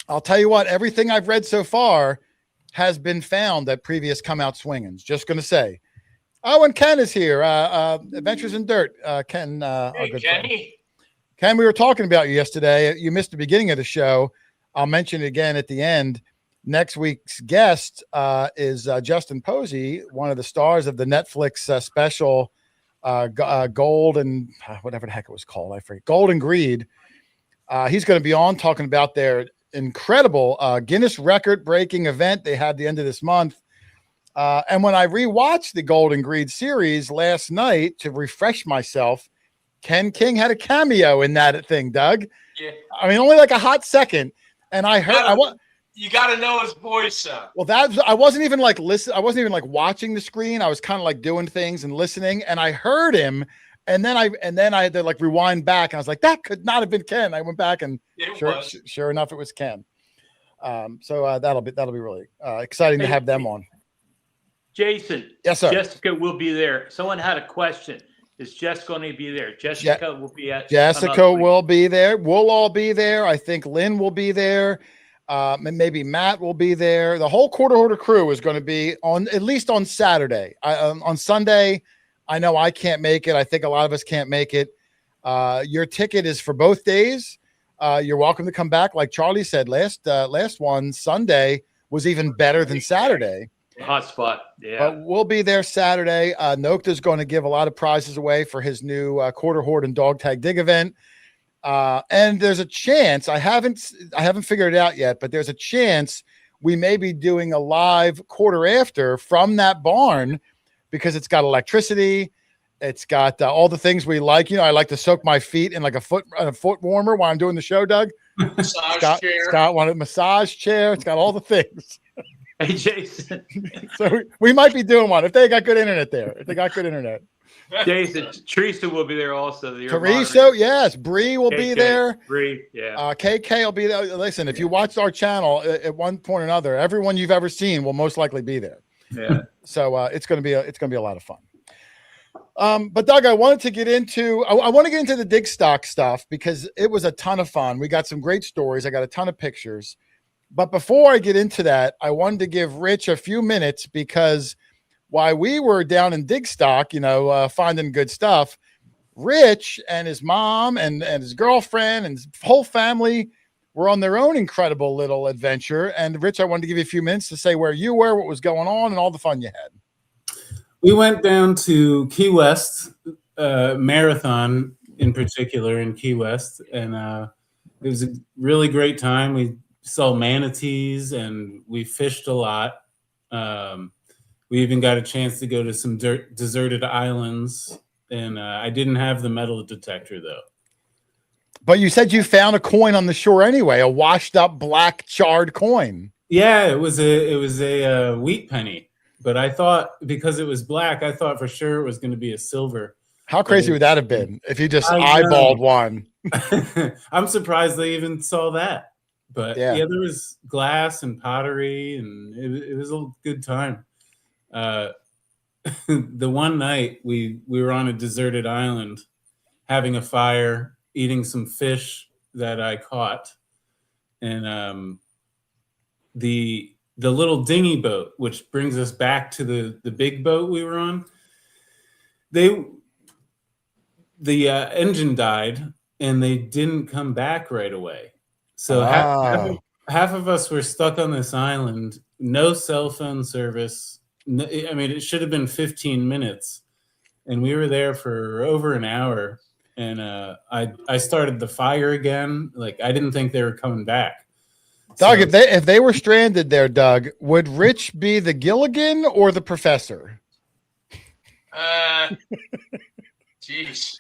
I'll tell you what, everything I've read so far has been found at previous Come Out Swingings. Just going to say. Oh, and Ken is here. Adventures in Dirt. Ken, our good friend. Ken, we were talking about you yesterday. You missed the beginning of the show. I'll mention it again at the end. Next week's guest is Justin Posey, one of the stars of the Netflix special Gold and whatever the heck it was called. I forget. Gold and Greed. He's going to be on talking about their incredible Guinness record-breaking event they had the end of this month. And when I rewatched the Gold and Greed series last night to refresh myself, Ken King had a cameo in that thing, Doug. Yeah. I mean, only like a hot second. And I heard you got to know his voice. Well, I wasn't even like I wasn't even like watching the screen. I was kind of like doing things and listening, and I heard him. And then I had to like rewind back, and I was like, that could not have been Ken. I went back and sure enough, it was Ken. So that'll be really exciting to have them on. Jason. Yes, sir. Jessica will be there. Someone had a question. Is Jess going to be there? Jessica will be at. Jessica will be there. We'll all be there. I think Lynn will be there. Maybe Matt will be there. The whole Quarter Hoarder crew is going to be on, at least on Saturday. On Sunday, I know I can't make it. I think a lot of us can't make it. Your ticket is for both days. You're welcome to come back. Like Charlie said, last one, Sunday, was even better than Saturday. Hot spot. Yeah. But we'll be there Saturday. Nokta is going to give a lot of prizes away for his new Quarter Hoarder and Dog Tag Dig event. And there's a chance, I haven't figured it out yet, but there's a chance we may be doing a live quarter after from that barn because it's got electricity. It's got all the things we like. I like to soak my feet in like a foot warmer while I'm doing the show, Doug. Massage chair. It's got one massage chair. It's got all the things. Hey, Jason. So we might be doing one if they got good internet there. If they got good internet. Jason, Teresa will be there also. Teresa, yes. Bree will be there. Bree, yeah. KK will be there. Listen, if you watched our channel at one point or another, everyone you've ever seen will most likely be there. Yeah. So it's gonna be a lot of fun. But Doug, I want to get into the Digstock stuff because it was a ton of fun. We got some great stories. I got a ton of pictures. But before I get into that, I wanted to give Rich a few minutes because while we were down in Digstock, finding good stuff, Rich and his mom and his girlfriend and his whole family were on their own incredible little adventure. And Rich, I wanted to give you a few minutes to say where you were, what was going on, and all the fun you had. We went down to Key West, Marathon in particular in Key West, and it was a really great time. We saw manatees and we fished a lot. We even got a chance to go to some deserted islands, and I didn't have the metal detector though. But you said you found a coin on the shore anyway, a washed up black charred coin. Yeah, it was a wheat penny, but I thought because it was black, I thought for sure it was going to be a silver. How crazy would that have been if you just I know. eyeballed one? I'm surprised they even saw that. But Yeah. yeah, there was glass and pottery, and it was a good time. The one night we were on a deserted island, having a fire, eating some fish that I caught, and the little dinghy boat, which brings us back to the big boat we were on. The engine died, and they didn't come back right away. So half of us were stuck on this island, no cell phone service. I mean, it should have been 15 minutes, and we were there for over an hour. And I started the fire again. Like, I didn't think they were coming back. Doug, if they were stranded there, Doug, would Rich be the Gilligan or the professor? Jeez.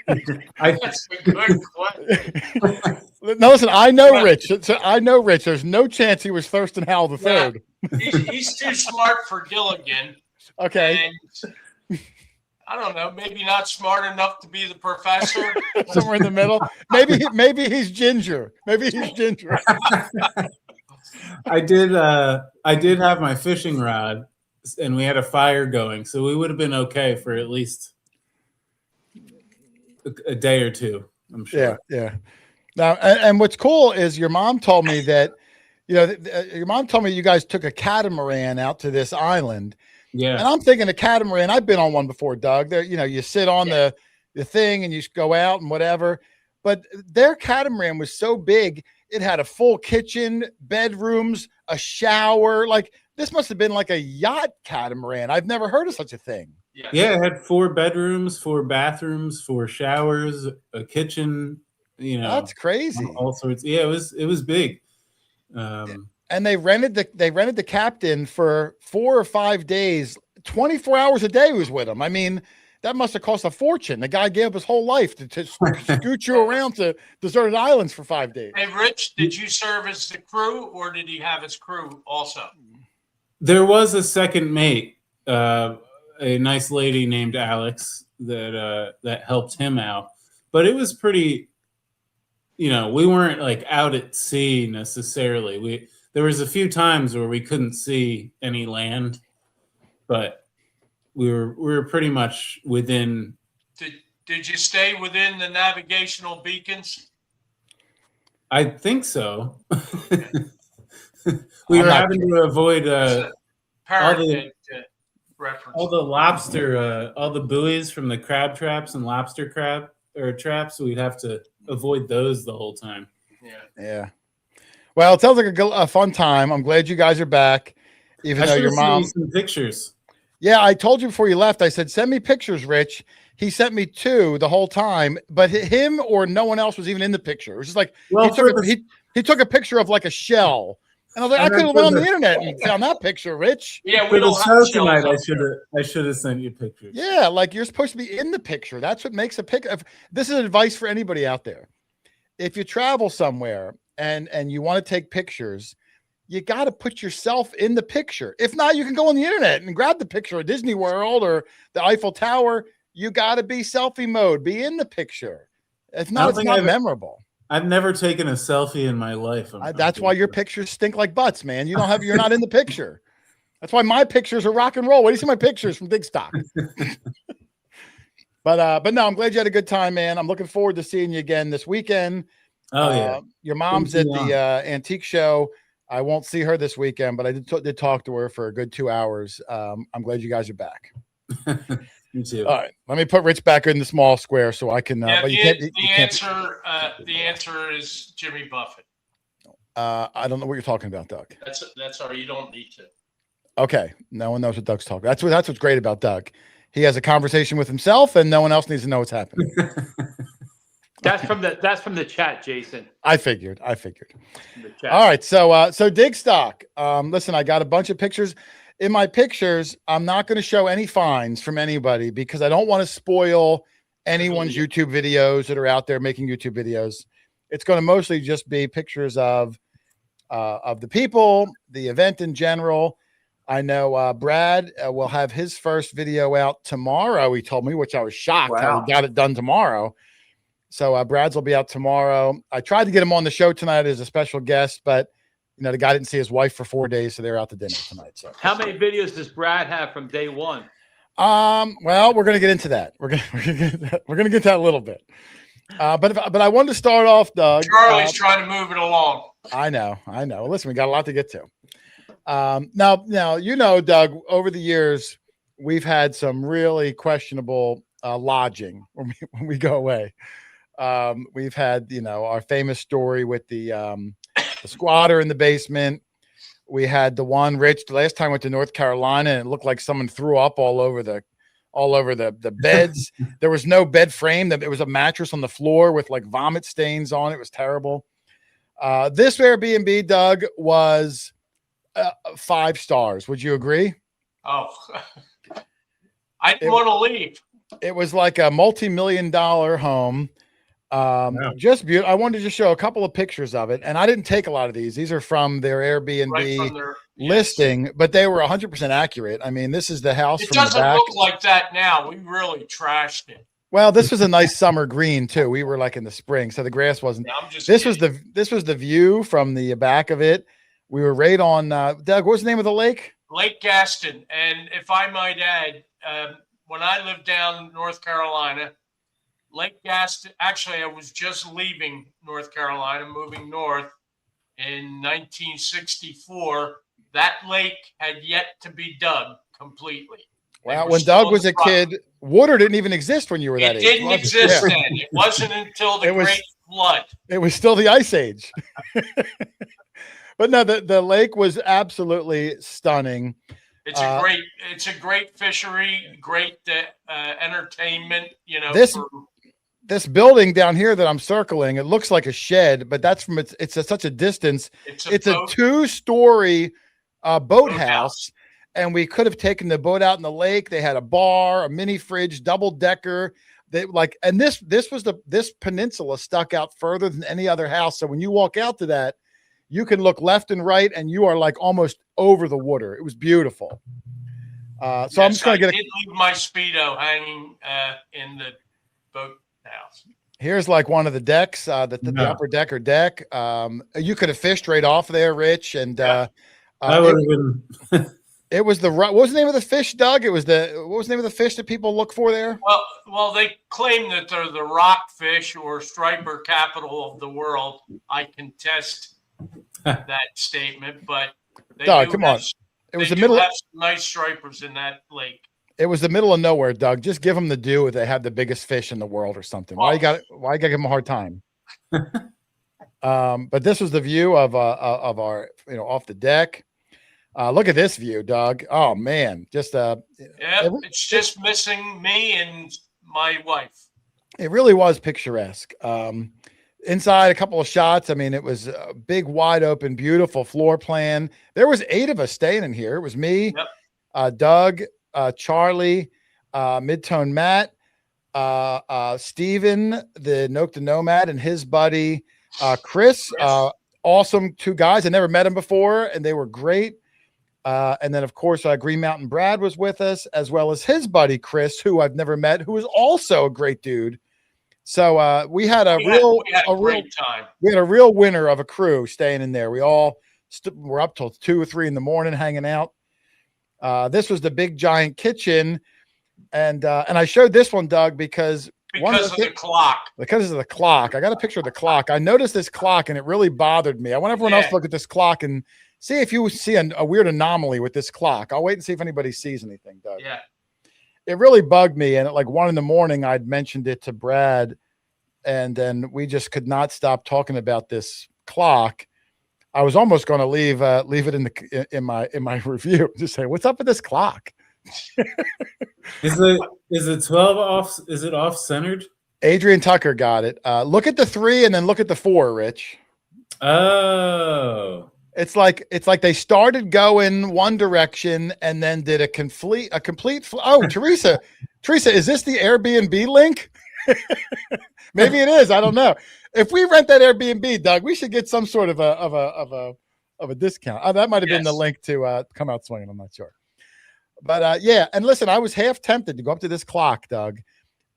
That's a good question. No, listen, I know Rich. So I know Rich. There's no chance he was Thurston Howell the third. He's too smart for Gilligan. Okay. And I don't know, maybe not smart enough to be the professor. Somewhere in the middle. Maybe he's Ginger. Maybe he's Ginger. I did have my fishing rod, and we had a fire going, so we would have been okay for at least a day or two, I'm sure. Yeah. Now, and what's cool is your mom told me that, your mom told me you guys took a catamaran out to this island. Yeah. And I'm thinking a catamaran, I've been on one before, Doug. There, you sit on the thing and you go out and whatever. But their catamaran was so big, it had a full kitchen, bedrooms, a shower. Like, this must have been like a yacht catamaran. I've never heard of such a thing. Yeah, it had 4 bedrooms, 4 bathrooms, 4 showers, a kitchen, That's crazy. All sorts. Yeah, it was big. And they rented the captain for 4 or 5 days, 24 hours a day was with him. I mean, that must have cost a fortune. The guy gave up his whole life to scoot you around to deserted islands for 5 days. Hey, Rich, did you serve as the crew, or did he have his crew also? There was a second mate, a nice lady named Alex that helped him out, but it was pretty. We weren't like out at sea necessarily. There was a few times where we couldn't see any land, but we were pretty much within. Did you stay within the navigational beacons? I think so. We were having to avoid all the lobster, all the buoys from the crab traps and lobster traps. We'd have to avoid those the whole time. Yeah. Well, it sounds like a fun time. I'm glad you guys are back, even though your mom. Some pictures. Yeah, I told you before you left. I said, send me pictures, Rich. He sent me 2 the whole time, but him or no one else was even in the picture. It was just like he took a picture of like a shell. And I was like, I could have went on the internet and found that picture, Rich. Yeah, we don't have tonight. I should have sent you pictures. Yeah, like you're supposed to be in the picture. That's what makes a picture. This is advice for anybody out there. If you travel somewhere and you want to take pictures, you got to put yourself in the picture. If not, you can go on the internet and grab the picture of Disney World or the Eiffel Tower. You got to be selfie mode. Be in the picture. If not, it's not memorable. I've never taken a selfie in my life. That's why your pictures stink like butts, man. You're not in the picture. That's why my pictures are rock and roll. What do you see my pictures from Digstock? But no, I'm glad you had a good time, man. I'm looking forward to seeing you again this weekend. Oh yeah. Your mom's at the antique show. I won't see her this weekend, but I did talk to her for a good 2 hours. I'm glad you guys are back. Me too. All right, let me put Rich back in the small square so I can. Yeah, but the answer is Jimmy Buffett. I don't know what you're talking about, Doug. That's all. You don't need to. Okay, no one knows what Doug's talking. That's what's great about Doug. He has a conversation with himself, and no one else needs to know what's happening. That's from the chat, Jason. I figured. All right, so Digstock. Listen, I got a bunch of pictures. In my pictures, I'm not going to show any finds from anybody because I don't want to spoil anyone's YouTube videos that are out there making YouTube videos. It's going to mostly just be pictures of the people, the event in general. I know Brad will have his first video out tomorrow. He told me, which I was shocked how he got it done tomorrow. So Brad's will be out tomorrow. I tried to get him on the show tonight as a special guest, but the guy didn't see his wife for 4 days, so they're out to dinner tonight. So how many videos does Brad have from day one? Well, we're gonna get into that. We're gonna get that a little bit. But I wanted to start off, Doug. Charlie's trying to move it along. I know. Well, listen, we got a lot to get to. Now, Doug, over the years, we've had some really questionable lodging when we go away. We've had, our famous story with the squatter in the basement. We had the one, Rich, the last time I went to North Carolina, and it looked like someone threw up all over the beds. There was no bed frame. It was a mattress on the floor with like vomit stains on it. It was terrible. This Airbnb, Doug, was 5 stars. Would you agree? Oh, I didn't want to leave. It was like a multi-million-dollar home. Just beautiful. I wanted to just show a couple of pictures of it, and I didn't take a lot of these. These are from their Airbnb listing, but they were 100% accurate. I mean, this is the house. It from doesn't the back. look like that now. We really trashed it. Well, this was a nice summer green too. We were like in the spring, so the grass wasn't. This was the view from the back of it. We were right on. Doug, what was the name of the lake? Lake Gaston. And if I might add, when I lived down in North Carolina, Lake Gaston, actually, I was just leaving North Carolina, moving north in 1964. That lake had yet to be dug completely. Wow, when Doug was a kid, water didn't even exist when you were that age. It didn't exist then. It wasn't until the Great Flood. It was still the Ice Age. But no, the lake was absolutely stunning. It's a great fishery, great entertainment. This building down here that I'm circling, it looks like a shed, but that's from it's at such a distance. It's a 2-story boathouse, and we could have taken the boat out in the lake. They had a bar, a mini fridge, double decker. And this peninsula stuck out further than any other house. So when you walk out to that, you can look left and right, and you are like almost over the water. It was beautiful. I'm just going to get. I did leave my Speedo hanging in the boat house. Here's like one of the decks, the upper decker deck. You could have fished right off there, Rich, and that would have been. It was what was the name of the fish, Doug? What was the name of the fish that people look for there? Well, they claim that they're the rockfish or striper capital of the world. I contest that statement, but Doug, come on. It was the middle. Have some nice stripers in that lake. It was the middle of nowhere, Doug. Just give them the due if they have the biggest fish in the world or something. Why you got to give them a hard time? But this was the view of our off the deck. Look at this view, Doug. Oh man, just it's just missing me and my wife. It really was picturesque. Inside, a couple of shots. I mean, it was a big, wide open, beautiful floor plan. There was 8 of us staying in here. It was me, Doug, Charlie, Midtone Matt, Steven, the Nook the Nomad, and his buddy, Chris. Awesome 2 guys. I never met them before, and they were great. And then, of course, Green Mountain Brad was with us, as well as his buddy, Chris, who I've never met, who was also a great dude. So we had a real time. We had a real winner of a crew staying in there. We all were up till 2 or 3 in the morning hanging out. This was the big giant kitchen, and I showed this one, Doug, because of the clock. Because of the clock. I got a picture of the clock. I noticed this clock, and it really bothered me. I want everyone else to look at this clock and see if you see a weird anomaly with this clock. I'll wait and see if anybody sees anything, Doug. Yeah. It really bugged me. And at like 1 in, I'd mentioned it to Brad, and then we just could not stop talking about this clock. I was almost going to leave it in my review. Just say, what's up with this clock? Is it 12 off? Is it off centered? Adrian Tucker got it. Look at the 3 and then look at the 4, Rich. Oh. It's like they started going one direction and then did a complete. Oh, Teresa, is this the Airbnb link? Maybe it is. I don't know. If we rent that Airbnb, Doug, we should get some sort of a discount. That might have been the Yes. link to come out swinging. I'm not sure. But yeah, and listen, I was half tempted to go up to this clock, Doug,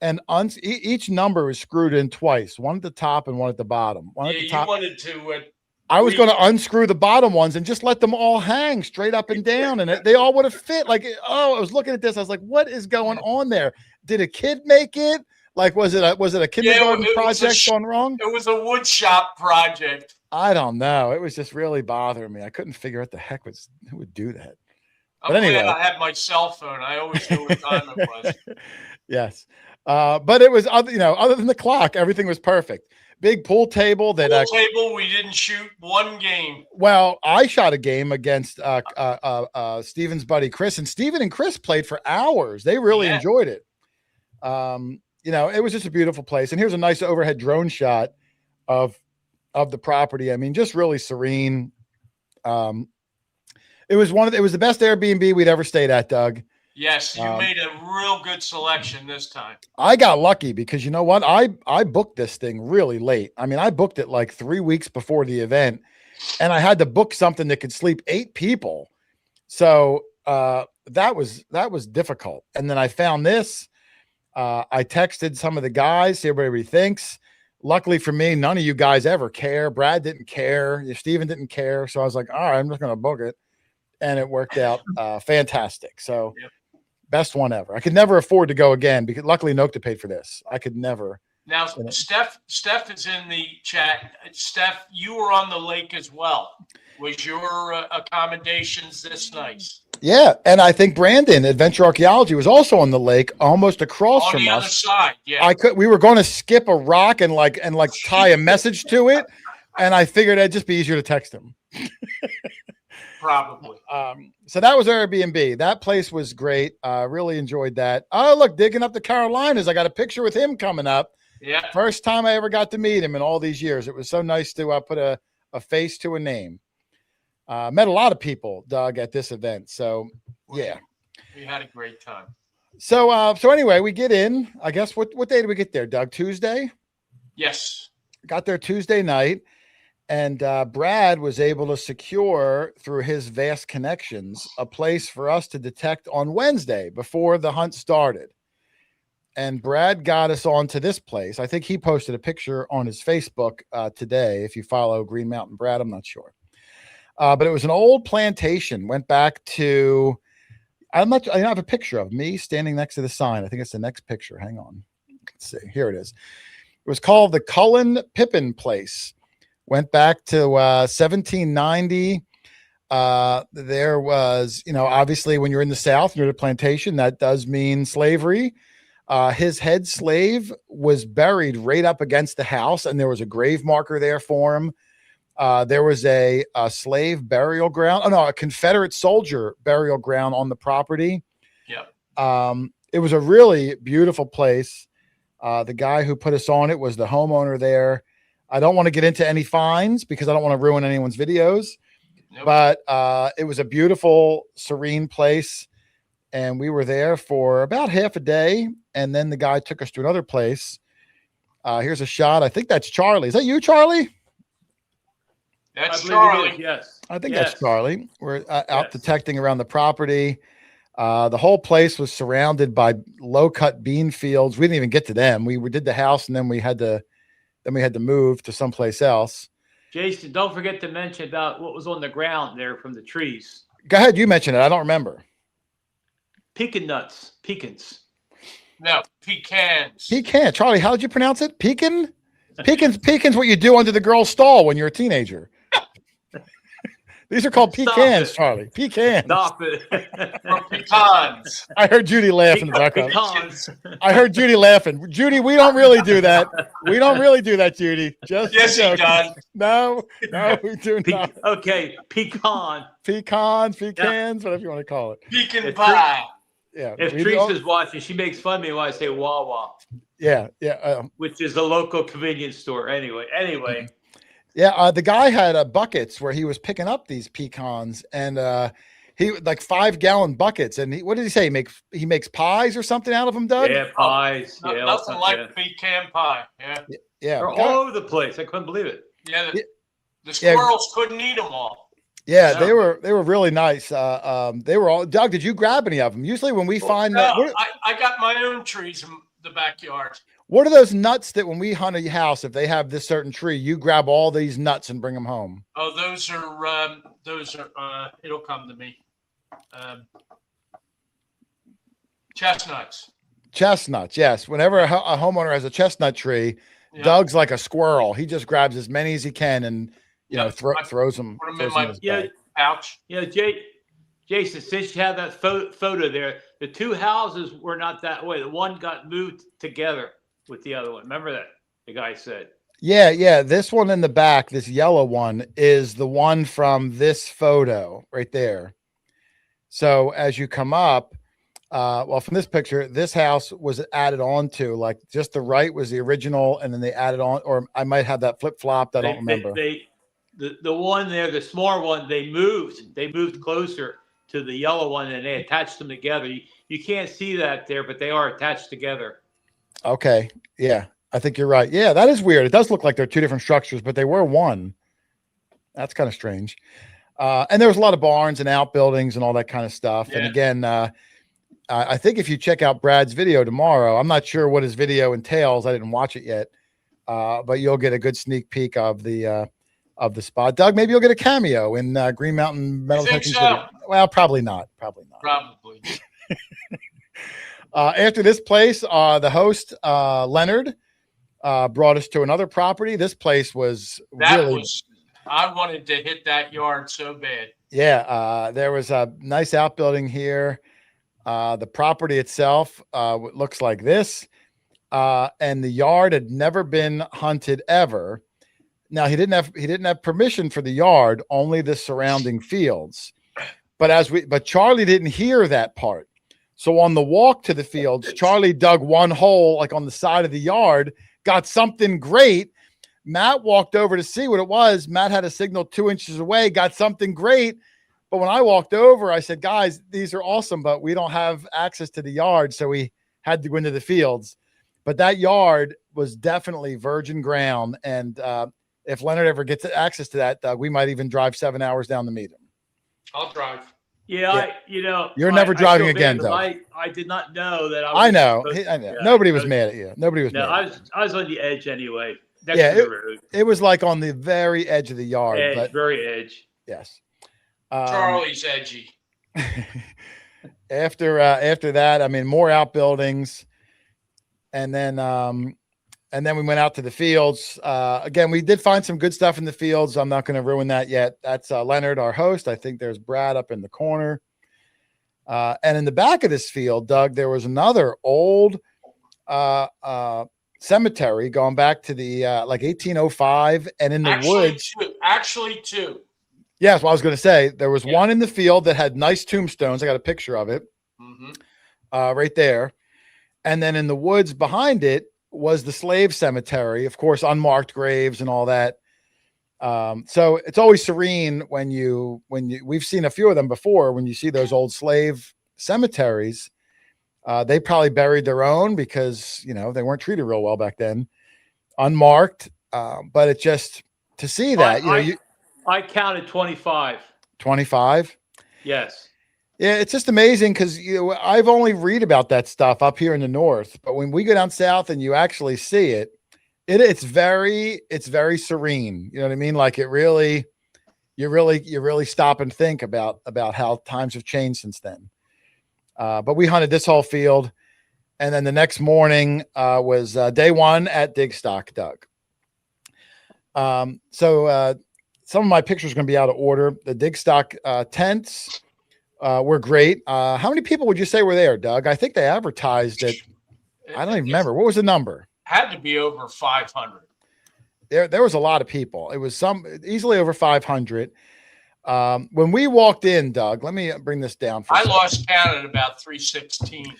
and each number was screwed in twice, one at the top and one at the bottom. One at Yeah, the you top. wanted to. I was going to unscrew the bottom ones and just let them all hang straight up and down, and they all would have fit. Like, oh, I was looking at this, I was like, what is going on there? Did a kid make it? Like, was it a kindergarten it was project gone wrong? It was a wood shop project. I don't know. It was just really bothering me. I couldn't figure out the heck who would do that. I'm But anyway. glad I had my cell phone. I always knew what time it was. Yes. But it was, other than the clock, everything was perfect. Big pool table that We didn't shoot one game. well, I shot a game against Steven's buddy Chris, and Steven and Chris played for hours. They really enjoyed it. It was just a beautiful place. And here's a nice overhead drone shot of the property. I mean, just really serene. It was the best Airbnb we'd ever stayed at, Doug. Yes, you made a real good selection this time. I got lucky because you know what? I booked this thing really late. I mean, I booked it like 3 weeks before the event, and I had to book something that could sleep 8 people. So that was difficult. And then I found this. I texted some of the guys, see what everybody thinks. Luckily for me, none of you guys ever care. Brad didn't care. Steven didn't care. So I was like, all right, I'm just going to book it. And it worked out fantastic. So best one ever. I could never afford to go again because luckily Nokta paid for this. I could never. Now, Steph is in the chat. Steph, you were on the lake as well. Was your accommodations this nice? Yeah, and I think Brandon, Adventure Archaeology, was also on the lake, almost across from us. On the other side, yeah. We were going to skip a rock and tie a message to it, and I figured it'd just be easier to text him. Probably. So that was Airbnb. That place was great. Really enjoyed that. Oh, look, digging up the Carolinas. I got a picture with him coming up. Yeah. First time I ever got to meet him in all these years. It was so nice to put a face to a name. Met a lot of people, Doug, at this event. So, yeah. We had a great time. So anyway, we get in. I guess what day did we get there, Doug? Tuesday? Yes. Got there Tuesday night. And Brad was able to secure, through his vast connections, a place for us to detect on Wednesday before the hunt started. And Brad got us onto this place. I think he posted a picture on his Facebook today. If you follow Green Mountain Brad, I'm not sure. But it was an old plantation. Went back to, I have a picture of me standing next to the sign. I think it's the next picture. Hang on. Let's see. Here it is. It was called the Cullen Pippin Place. Went back to 1790. There was, obviously when you're in the South, you're at a plantation, that does mean slavery. His head slave was buried right up against the house, and there was a grave marker there for him. There was a slave burial ground. A Confederate soldier burial ground on the property. Yeah. It was a really beautiful place. The guy who put us on it was the homeowner there. I don't want to get into any fines because I don't want to ruin anyone's videos, but it was a beautiful, serene place. And we were there for about half a day. And then the guy took us to another place. Here's a shot. I think that's Charlie. Is that you, Charlie? That's I believe Charlie. it is, yes. I think that's Charlie. We're out detecting around the property. The whole place was surrounded by low-cut bean fields. We didn't even get to them. We did the house, and then we had to move to someplace else. Jason, don't forget to mention about what was on the ground there from the trees. Go ahead. You mentioned it. I don't remember. Pecan nuts. Pecans. No, pecans. Pecan. Charlie, how did you pronounce it? Pecan? Pecan's what you do under the girl's stall when you're a teenager. These are called pecans, Charlie. Pecans. Stop it. Or pecans. I heard Judy laugh in the background. Pecans. I heard Judy laughing. Judy, we don't really do that. We don't really do that, Judy. Just Yes, he does. No, we do not. Okay, pecan. Pecans, whatever you want to call it. Pecan pie. Yeah. If we Teresa don't- is watching, she makes fun of me when I say Wawa, Yeah. which is a local convenience store. Anyway. Yeah, the guy had buckets where he was picking up these pecans, and he like 5-gallon buckets, and what did he say? He makes pies or something out of them, Doug? Yeah, pies. No- Yeah, nothing like yeah. pecan pie. Yeah. Yeah, They're all over the place. I couldn't believe it. Yeah. Yeah. The squirrels couldn't eat them all. yeah, No. they were really nice. They were all. Doug, did you grab any of them? Usually when we find No, that, I got my own trees in the backyard. what are those nuts that when we hunt a house, if they have this certain tree, you grab all these nuts and bring them home? Oh, those are it'll come to me. Chestnuts. Chestnuts, yes. Whenever a homeowner has a chestnut tree, Yeah. Doug's like a squirrel. He just grabs as many as he can and Yeah, throws them. Put them throws in my his Yeah. bag. pouch. You know, Jason, since you have that photo there, the two houses were not that way. The one got moved together with the other one. Remember that? The guy said. Yeah. This one in the back, this yellow one, is the one from this photo right there. So as you come up, well, from this picture, this house was added on to, like, just the right was the original, and then they added on, or I might have that flip flopped. I don't remember. The one there, the smaller one, they moved closer to the yellow one, and they attached them together. You can't see that there, but they are attached together. Okay. Yeah, I think you're right. Yeah, that is weird. It does look like they're two different structures, but they were one. That's kind of strange. And there was a lot of barns and outbuildings and all that kind of stuff. Yeah. And again, I think if you check out Brad's video tomorrow, I'm not sure what his video entails. I didn't watch it yet, but you'll get a good sneak peek of the spot. Doug, maybe you'll get a cameo in Green Mountain Metal You think Detecting so? video. Well, probably not. Probably not. Probably. After this place, the host, Leonard, brought us to another property. This place was I wanted to hit that yard so bad. Yeah, there was a nice outbuilding here. The property itself looks like this, and the yard had never been hunted ever. Now he didn't have permission for the yard, only the surrounding fields. But Charlie didn't hear that part. So on the walk to the fields, Charlie dug one hole like on the side of the yard, got something great. Matt walked over to see what it was. Matt had a signal 2 inches away, got something great. But when I walked over, I said, guys, these are awesome, but we don't have access to the yard. So we had to go into the fields. But that yard was definitely virgin ground. And if Leonard ever gets access to that, we might even drive 7 hours down to meet him. I'll drive. Yeah, You're never driving again, though. I did not know that. I know. Yeah, Nobody was mad at you. Nobody was No, mad. I was on the edge anyway. Next to the road. It was like on the very edge of the yard. Edge, very edge. Yes. Charlie's edgy. After that, I mean, more outbuildings, and then we went out to the fields. Again, we did find some good stuff in the fields. I'm not going to ruin that yet. That's Leonard, our host. I think there's Brad up in the corner. And in the back of this field, Doug, there was another old cemetery going back to the like 1805, and in the woods. Actually, two. Yes, well, I was going to say there was one in the field that had nice tombstones. I got a picture of it right there. And then in the woods behind it was the slave cemetery, of course, unmarked graves and all that. So it's always serene when we've seen a few of them before. When you see those old slave cemeteries, they probably buried their own because, they weren't treated real well back then, unmarked. But it just to see that, I counted 25. 25. Yes. Yeah, it's just amazing because I've only read about that stuff up here in the north, but when we go down south and you actually see it, it's very serene. You know what I mean? Like you really stop and think about how times have changed since then. But we hunted this whole field, and then the next morning was day one at Digstock, Doug. So some of my pictures are going to be out of order. The Digstock tents were great. How many people would you say were there, Doug? I think they advertised it. I don't even remember. What was the number? Had to be over 500. There was a lot of people. It was easily over 500. When we walked in, Doug, let me bring this down. I lost count at about 316.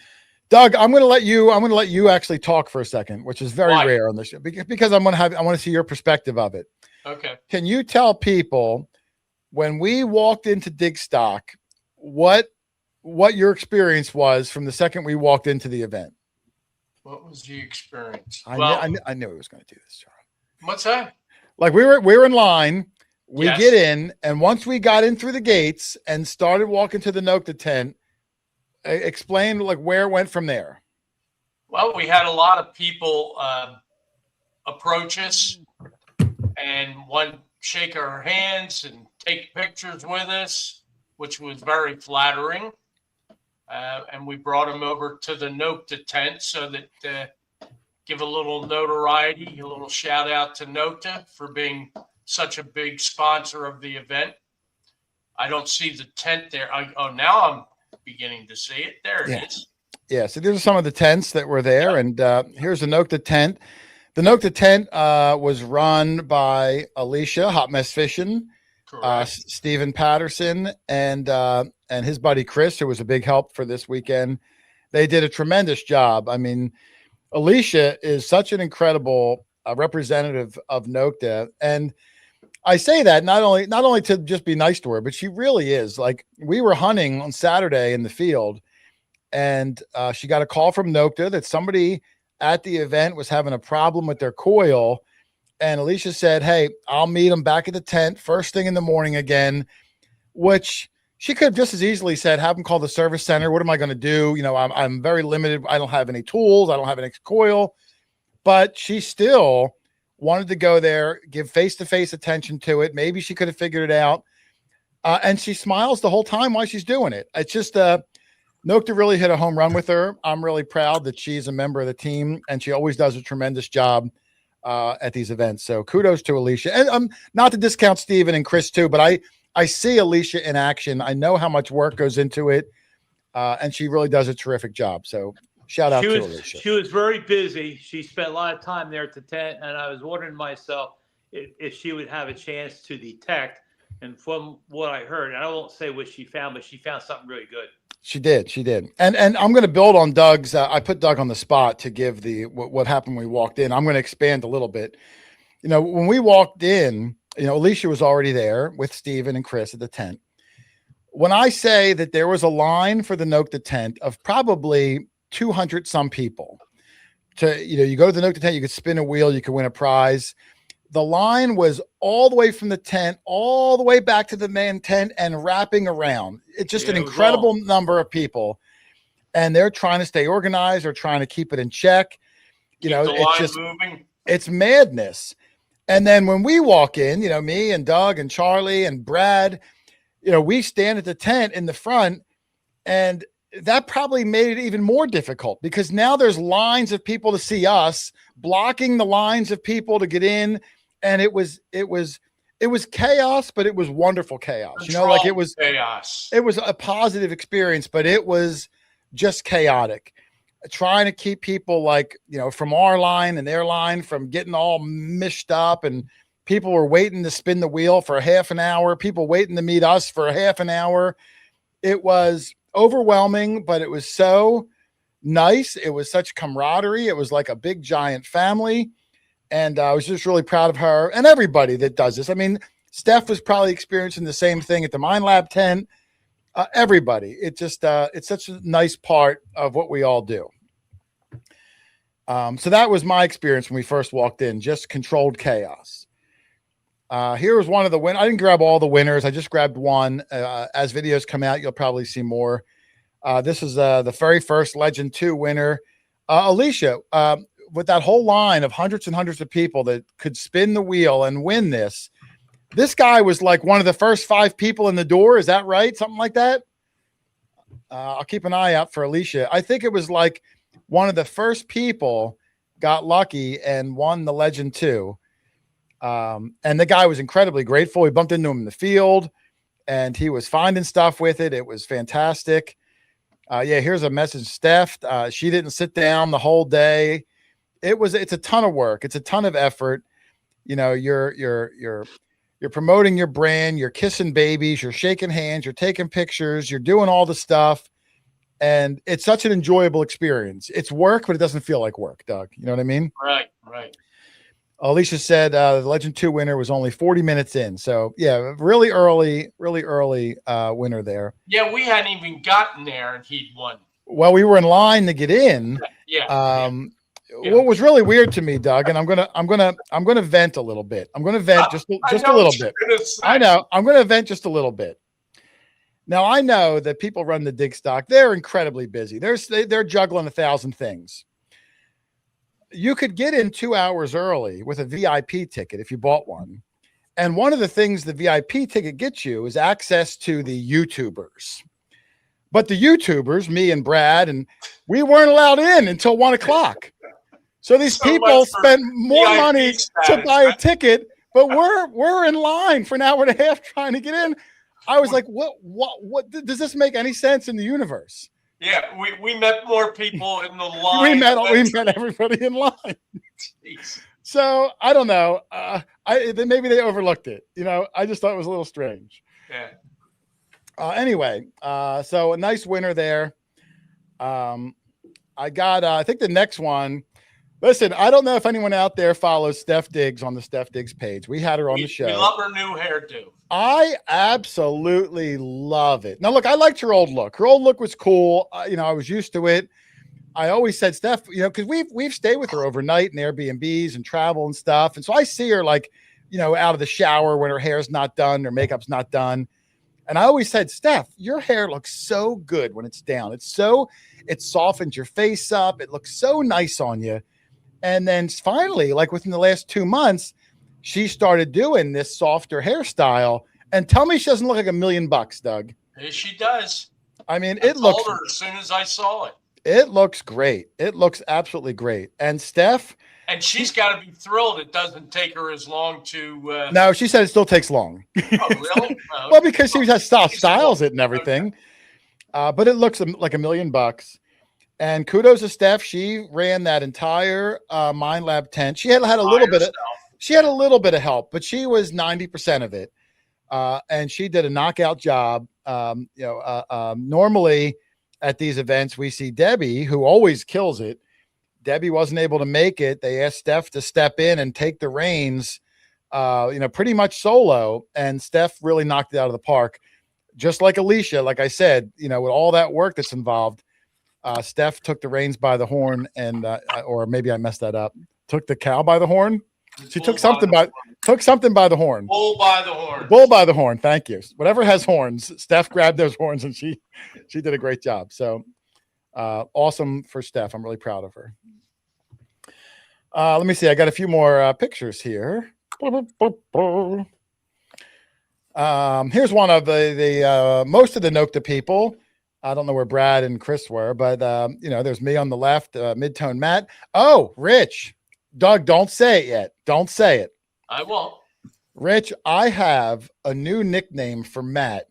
Doug, I'm going to let you actually talk for a second, which is very rare on this show because I want to see your perspective of it. Okay. Can you tell people when we walked into Digstock, what your experience was from the second we walked into the event. What was the experience? I knew he was going to do this, Charlie. What's that? Like we were in line, we Yes. get in, and once we got in through the gates and started walking to the Nokta tent, explain like where it went from there. Well, we had a lot of people approach us and shake our hands and take pictures with us, which was very flattering. And we brought them over to the Nokta tent so that give a little notoriety, a little shout out to Nokta for being such a big sponsor of the event. I don't see the tent there. Now I'm beginning to see it. There it is. Yeah, so these are some of the tents that were there, and here's the Nokta tent. The Nokta tent was run by Alicia, Hot Mess Fishing, Stephen Patterson, and his buddy Chris, who was a big help for this weekend. They did a tremendous job. I mean, Alicia is such an incredible representative of Nokta, and I say that not only to just be nice to her, but she really is. Like, we were hunting on Saturday in the field, and she got a call from Nokta that somebody at the event was having a problem with their coil. And Alicia said, hey, I'll meet them back at the tent first thing in the morning again, which she could have just as easily said, have them call the service center. What am I going to do? You know, I'm very limited. I don't have any tools. I don't have any coil. But she still wanted to go there, give face-to-face attention to it. Maybe she could have figured it out. And she smiles the whole time while she's doing it. It's just Nokta really hit a home run with her. I'm really proud that she's a member of the team, and she always does a tremendous job at these events. So kudos to Alicia. And not to discount Steven and Chris too, but I see Alicia in action. I know how much work goes into it, and she really does a terrific job. So shout out to Alicia. She was very busy. She spent a lot of time there at the tent, and I was wondering myself if she would have a chance to detect. And from what I heard, and I won't say what she found, but she found something really good. She did. And I'm going to build on Doug's. I put Doug on the spot to give what happened when we walked in. I'm going to expand a little bit. You know, when we walked in, you know, Alicia was already there with Steven and Chris at the tent. When I say that there was a line for the Nokta tent of probably 200 some people you go to the Nokta tent, you could spin a wheel, you could win a prize. The line was all the way from the tent, all the way back to the main tent and wrapping around. It's just an incredible number of people. And they're trying to stay organized. They're trying to keep it in check. You know, it's just moving. It's madness. And then when we walk in, you know, me and Doug and Charlie and Brad, you know, we stand at the tent in the front, and that probably made it even more difficult because now there's lines of people to see us blocking the lines of people to get in. And it was chaos, but it was wonderful chaos. You know, like it was chaos. It was a positive experience, but it was just chaotic. Trying to keep people, like, you know, from our line and their line from getting all mished up, and people were waiting to spin the wheel for half an hour, people waiting to meet us for half an hour. It was overwhelming, but it was so nice. It was such camaraderie. It was like a big giant family. And I was just really proud of her and everybody that does this. I mean, Steph was probably experiencing the same thing at the Mine Lab tent. Everybody. It's such a nice part of what we all do. So that was my experience when we first walked in, just controlled chaos. Here was one of the winners. I didn't grab all the winners. I just grabbed one. As videos come out, you'll probably see more. This is the very first Legend 2 winner. Alicia, with that whole line of hundreds and hundreds of people that could spin the wheel and win this guy was like one of the first 5 people in the door. Is that right? Something like that. I'll keep an eye out for Alicia. I think it was like one of the first people got lucky and won the Legend 2. And the guy was incredibly grateful. We bumped into him in the field and he was finding stuff with it. It was fantastic. Yeah, here's a message, Steph. She didn't sit down the whole day. It's a ton of work. It's a ton of effort. You know, you're promoting your brand, you're kissing babies, you're shaking hands, you're taking pictures, you're doing all the stuff. And it's such an enjoyable experience. It's work, but it doesn't feel like work, Doug. You know what I mean? Right. Alicia said the Legend 2 winner was only 40 minutes in. So, yeah, really early winner there. Yeah, we hadn't even gotten there, and he'd won. Well, we were in line to get in. Yeah. What was really weird to me, Doug, and I'm gonna vent a little bit. I'm gonna vent just a little bit. I know. I'm gonna vent just a little bit. Now I know that people run the Digstock. They're incredibly busy. They're juggling 1,000 things. You could get in 2 hours early with a VIP ticket if you bought one. And one of the things the VIP ticket gets you is access to the YouTubers. But the YouTubers, me and Brad, and we weren't allowed in until 1 o'clock. So these people spent more VIP money to buy a ticket, but we're in line for an hour and a half trying to get in. I was like, what does this make any sense in the universe? Yeah, we met more people in the line. we met everybody in line. Jeez. So I don't know. Maybe they overlooked it. I just thought it was a little strange. Yeah. Anyway, so a nice winner there. I got. I think the next one. Listen, I don't know if anyone out there follows Steph Diggs on the Steph Diggs page. We had her on the show. We love her new hairdo. I absolutely love it. Now, look, I liked her old look. Her old look was cool. I was used to it. I always said, Steph, because we've stayed with her overnight in Airbnbs and travel and stuff. And so I see her like, out of the shower when her hair's not done, her makeup's not done. And I always said, Steph, your hair looks so good when it's down. It softens your face up. It looks so nice on you. And then finally, like within the last 2 months, she started doing this softer hairstyle. And tell me she doesn't look like $1 million, Doug. Yes, she does. I mean, I told her as soon as I saw it. It looks great. It looks absolutely great. And Steph. And she's got to be thrilled it doesn't take her as long to. No, she said it still takes long. Oh, really? Oh, well, because she has styles it and everything. Okay. But it looks like $1 million. And kudos to Steph. She ran that entire Mind Lab tent. She had a little bit of. She had a little bit of help, but she was 90% of it. And she did a knockout job. Normally at these events, we see Debbie, who always kills it. Debbie wasn't able to make it. They asked Steph to step in and take the reins, pretty much solo. And Steph really knocked it out of the park. Just like Alicia, like I said, with all that work that's involved, Steph took the reins by the horn or maybe I messed that up. Took the cow by the horn. She took something by the horn. Bull by the horn. Bull by the horn. Thank you. Whatever has horns, Steph grabbed those horns and she did a great job. So awesome for Steph. I'm really proud of her. Let me see. I got a few more pictures here. Here's one of the most of the Nokta people. I don't know where Brad and Chris were, but there's me on the left, Midtone Matt. Oh, Rich. Doug, don't say it yet. Don't say it. I won't. Rich, I have a new nickname for Matt,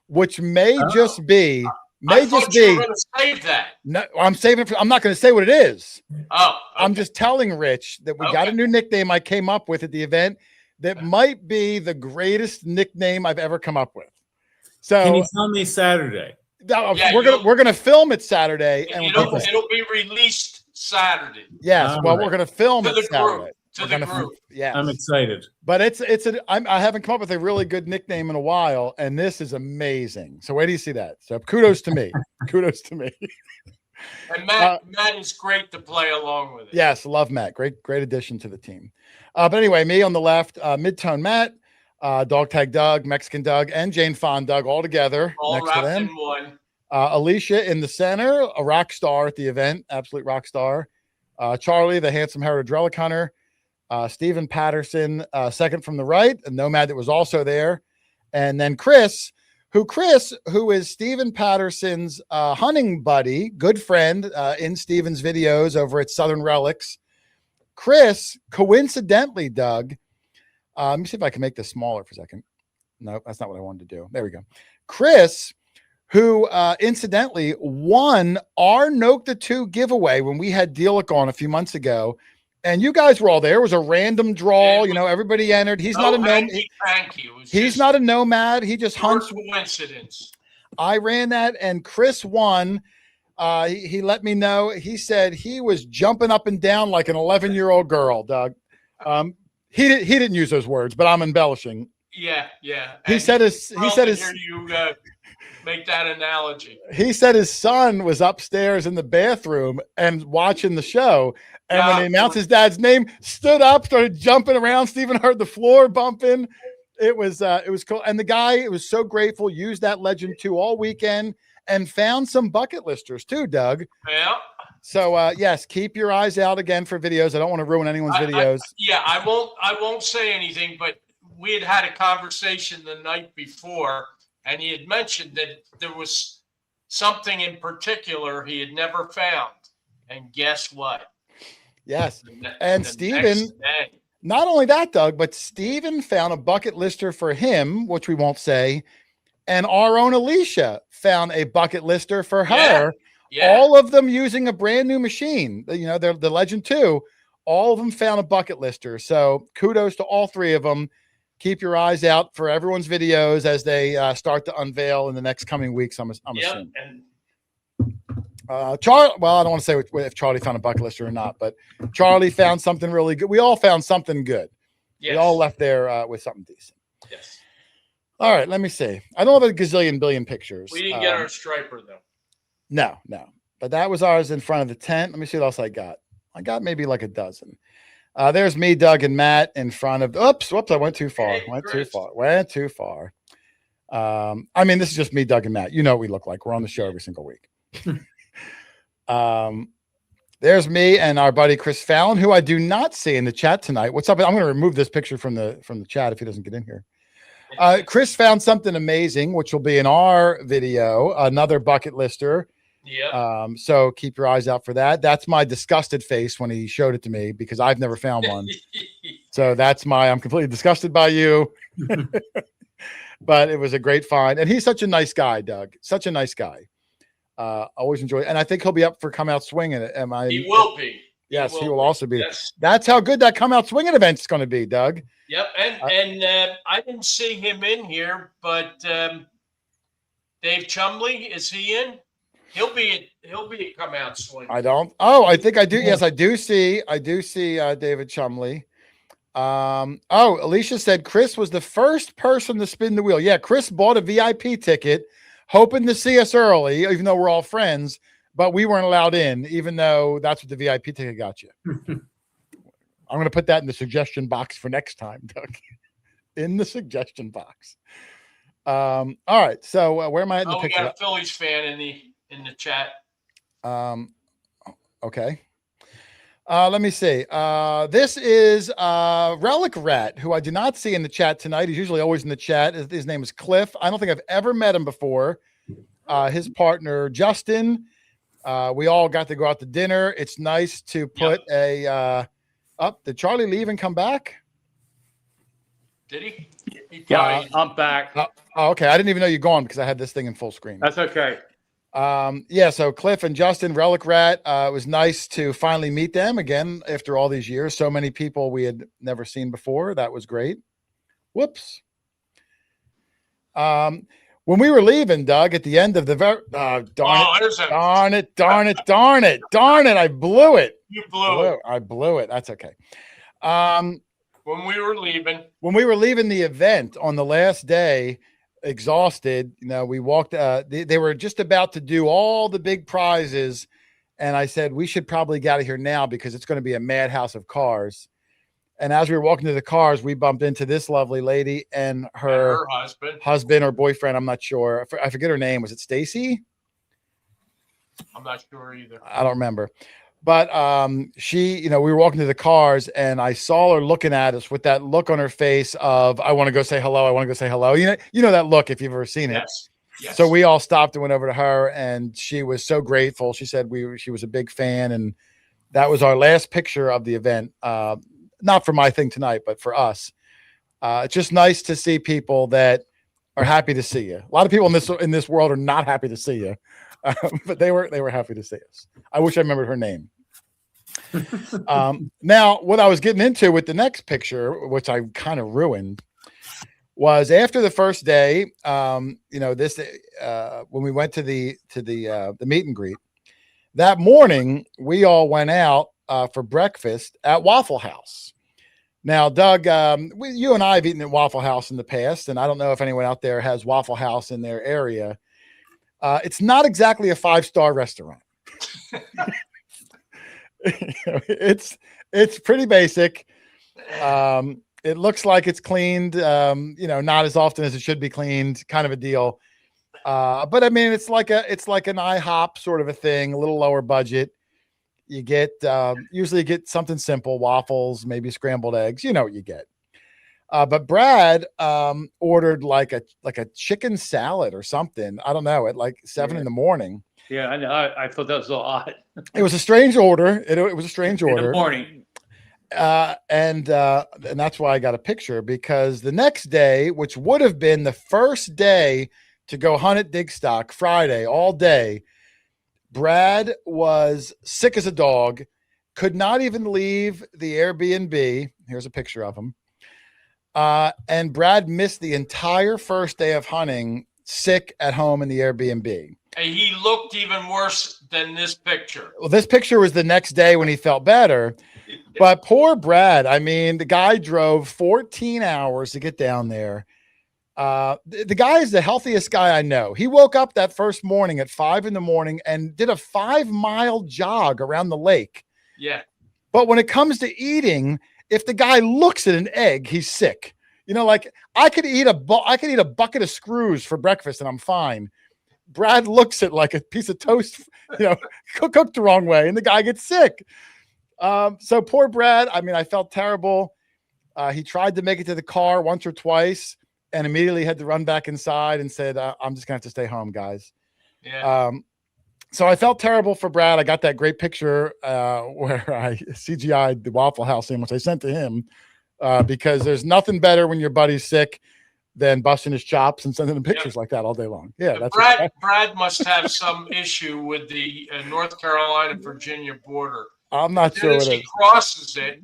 which may just be. I thought you were going to save that. No, I'm saving it. I'm not going to say what it is. Oh, okay. I'm just telling Rich that we got a new nickname I came up with at the event that might be the greatest nickname I've ever come up with. So can you tell me Saturday? We're gonna film it Saturday, and it'll be released Saturday. Yes, we're gonna film it Saturday. To the group. Yeah, I'm excited. But I haven't come up with a really good nickname in a while, and this is amazing. So wait till you see that. So kudos to me. Kudos to me. And Matt is great to play along with it. Yes, love Matt. Great addition to the team. But anyway, me on the left, Midtone Matt, Dog Tag Doug, Mexican Doug, and Jane Fawn Doug all together all next to them. In one. Alicia in the center, a rock star at the event, absolute rock star. Charlie, the handsome Herodrelic hunter. Stephen Patterson, second from the right, a nomad that was also there. And then Chris, who is Stephen Patterson's hunting buddy, good friend in Stephen's videos over at Southern Relics. Chris, coincidentally, Doug, let me see if I can make this smaller for a second. No, that's not what I wanted to do. There we go. Chris, who incidentally won our Nokta 2 giveaway when we had Dealic on a few months ago. And you guys were all there. It was a random draw. Everybody entered. He's not a nomad. He's not a nomad. He just hunts. Coincidence. I ran that, and Chris won. He let me know. He said he was jumping up and down like an 11-year-old girl, Doug. He didn't use those words, but I'm embellishing. Yeah. He And said his hear you make that analogy. he said his son was upstairs in the bathroom and watching the show. And when he announced his dad's name, stood up, started jumping around. Stephen heard the floor bumping. It was cool. And the guy was so grateful, used that Legend 2 all weekend and found some bucket listers too, Doug. Yeah. So yes, keep your eyes out again for videos. I don't want to ruin anyone's videos. I won't say anything, but we had a conversation the night before, and he had mentioned that there was something in particular he had never found. And guess what? Yes. And Stephen, not only that, Doug, but Stephen found a bucket lister for him, which we won't say. And our own Alicia found a bucket lister for her. Yeah. All of them using a brand new machine. You know, they're the Legend 2. All of them found a bucket lister. So kudos to all three of them. Keep your eyes out for everyone's videos as they start to unveil in the next coming weeks. I'm assuming. Charlie, well, I don't want to say if Charlie found a bucket lister or not, but Charlie found something really good. We all found something good. Yes. We all left there with something decent. Yes. All right, let me see. I don't have a gazillion billion pictures. We didn't get our striper though. No. But that was ours in front of the tent. Let me see what else I got. I got maybe like a dozen. There's me, Doug, and Matt in front of. Oops! I went too far. Went too far. I mean, this is just me, Doug, and Matt. You know what we look like. We're on the show every single week. There's me and our buddy Chris Fallon, who I do not see in the chat tonight. What's up? I'm going to remove this picture from the chat if he doesn't get in here. Chris found something amazing, which will be in our video. Another bucket lister. Yeah. So keep your eyes out for that. That's my disgusted face when he showed it to me because I've never found one. So I'm completely disgusted by you. But it was a great find. And he's such a nice guy, Doug. Such a nice guy. Always enjoy it. And I think he'll be up for Come Out Swinging. He will be. Yes, he will also be. Yes. That's how good that Come Out Swinging event is going to be, Doug. Yep. And I didn't see him in here, but Dave Chumley, is he in? He'll be Come Out Swinging. I don't. Oh, I think I do. Yes, I do see David Chumley. Alicia said Chris was the first person to spin the wheel. Yeah, Chris bought a VIP ticket, hoping to see us early, even though we're all friends, but we weren't allowed in, even though that's what the VIP ticket got you. I'm going to put that in the suggestion box for next time, Doug. In the suggestion box. All right. So where am I at in the picture? We got a Phillies fan in the chat. Okay. Let me see. This is Relic Rat, who I do not see in the chat tonight. He's usually always in the chat. His name is Cliff. I don't think I've ever met him before. His partner, Justin. We all got to go out to dinner. It's nice to put did Charlie leave and come back? Did he? Yeah, I'm back. Okay. I didn't even know you're gone because I had this thing in full screen. That's okay. So Cliff and Justin, Relic Rat, it was nice to finally meet them again after all these years. So many people we had never seen before. That was great. Whoops. When we were leaving, Doug, at the end of the darn it, I blew it. You blew it. I blew it. That's okay. When we were leaving the event on the last day, exhausted, we walked, they were just about to do all the big prizes. And I said, we should probably get out of here now because it's going to be a madhouse of cars. And as we were walking to the cars, we bumped into this lovely lady and her husband or boyfriend. I'm not sure. I forget her name. Was it Stacy? I'm not sure either. I don't remember. But she, we were walking to the cars and I saw her looking at us with that look on her face of, I want to go say hello. I want to go say hello. You know that look if you've ever seen it. Yes. So we all stopped and went over to her and she was so grateful. She said she was a big fan. And that was our last picture of the event. Not for my thing tonight, but for us. It's just nice to see people that are happy to see you. A lot of people in this world are not happy to see you. But they were happy to see us. I wish I remembered her name. Now, what I was getting into with the next picture, which I kind of ruined, was after the first day. When we went to the meet and greet that morning, we all went out for breakfast at Waffle House. Now, Doug, you and I have eaten at Waffle House in the past, and I don't know if anyone out there has Waffle House in their area. It's not exactly a 5-star restaurant. It's pretty basic. It looks like it's cleaned, not as often as it should be cleaned, kind of a deal. But I mean, it's like an IHOP sort of a thing, a little lower budget. You get usually you get something simple, waffles, maybe scrambled eggs. You know what you get. But Brad ordered like a chicken salad or something. I don't know, at like 7 in the morning. Yeah, I know. I thought that was a little odd. It was a strange order. It was a strange order. In the morning. And that's why I got a picture, because the next day, which would have been the first day to go hunt at Digstock, Friday, all day, Brad was sick as a dog, could not even leave the Airbnb. Here's a picture of him. And Brad missed the entire first day of hunting, sick at home in the Airbnb. And he looked even worse than this picture. Well, this picture was the next day when he felt better. But poor Brad, I mean, the guy drove 14 hours to get down there. The guy is the healthiest guy I know. He woke up that first morning at 5 in the morning and did a 5-mile jog around the lake. Yeah. But when it comes to eating, if the guy looks at an egg, he's sick. Like I could eat a bucket of screws for breakfast and I'm fine. Brad looks at like a piece of toast, cooked the wrong way, and the guy gets sick. So poor Brad. I mean, I felt terrible. He tried to make it to the car once or twice and immediately had to run back inside and said, I'm just gonna have to stay home, guys. Yeah. So I felt terrible for Brad. I got that great picture where I CGI'd the Waffle House sandwich I sent to him because there's nothing better when your buddy's sick than busting his chops and sending him pictures like that all day long. Yeah, that's Brad must have some issue with the North Carolina Virginia border. I'm not sure As what he crosses it,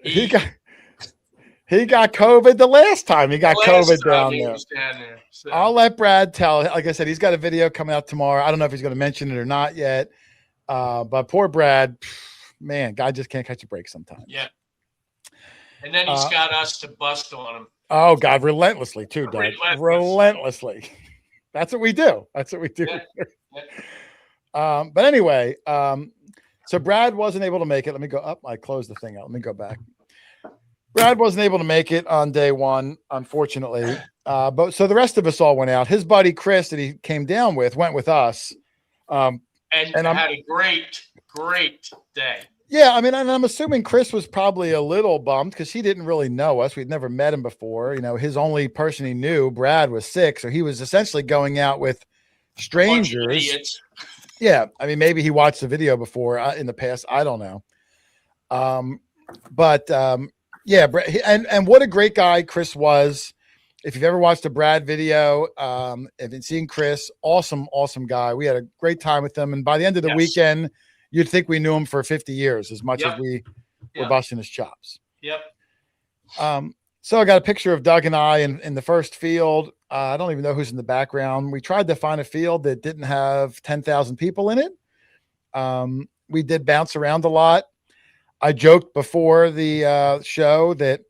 he got COVID the last time he got COVID down there. So. I'll let Brad tell. Like I said, he's got a video coming out tomorrow. I don't know if he's going to mention it or not yet. But poor Brad, man, guy just can't catch a break sometimes. Yeah. And then he's got us to bust on him. Oh God, relentlessly too, Doug. Relentlessly. That's what we do. Yeah. But anyway, so Brad wasn't able to make it. Let me go up. I closed the thing out. Let me go back. Brad wasn't able to make it on day one, unfortunately. But so the rest of us all went out. His buddy Chris that he came down with went with us. And had a great day. Yeah, I mean, and I'm assuming Chris was probably a little bummed because he didn't really know us. We'd never met him before. His only person he knew, Brad, was sick. So he was essentially going out with strangers. Yeah, I mean, maybe he watched the video before in the past. I don't know. Yeah, and what a great guy Chris was. If you've ever watched a Brad video, if you've seen Chris, awesome guy. We had a great time with him. And by the end of the weekend, you'd think we knew him for 50 years as much as we were busting his chops. Yep. So I got a picture of Doug and I in the first field. I don't even know who's in the background. We tried to find a field that didn't have 10,000 people in it. We did bounce around a lot. I joked before the show that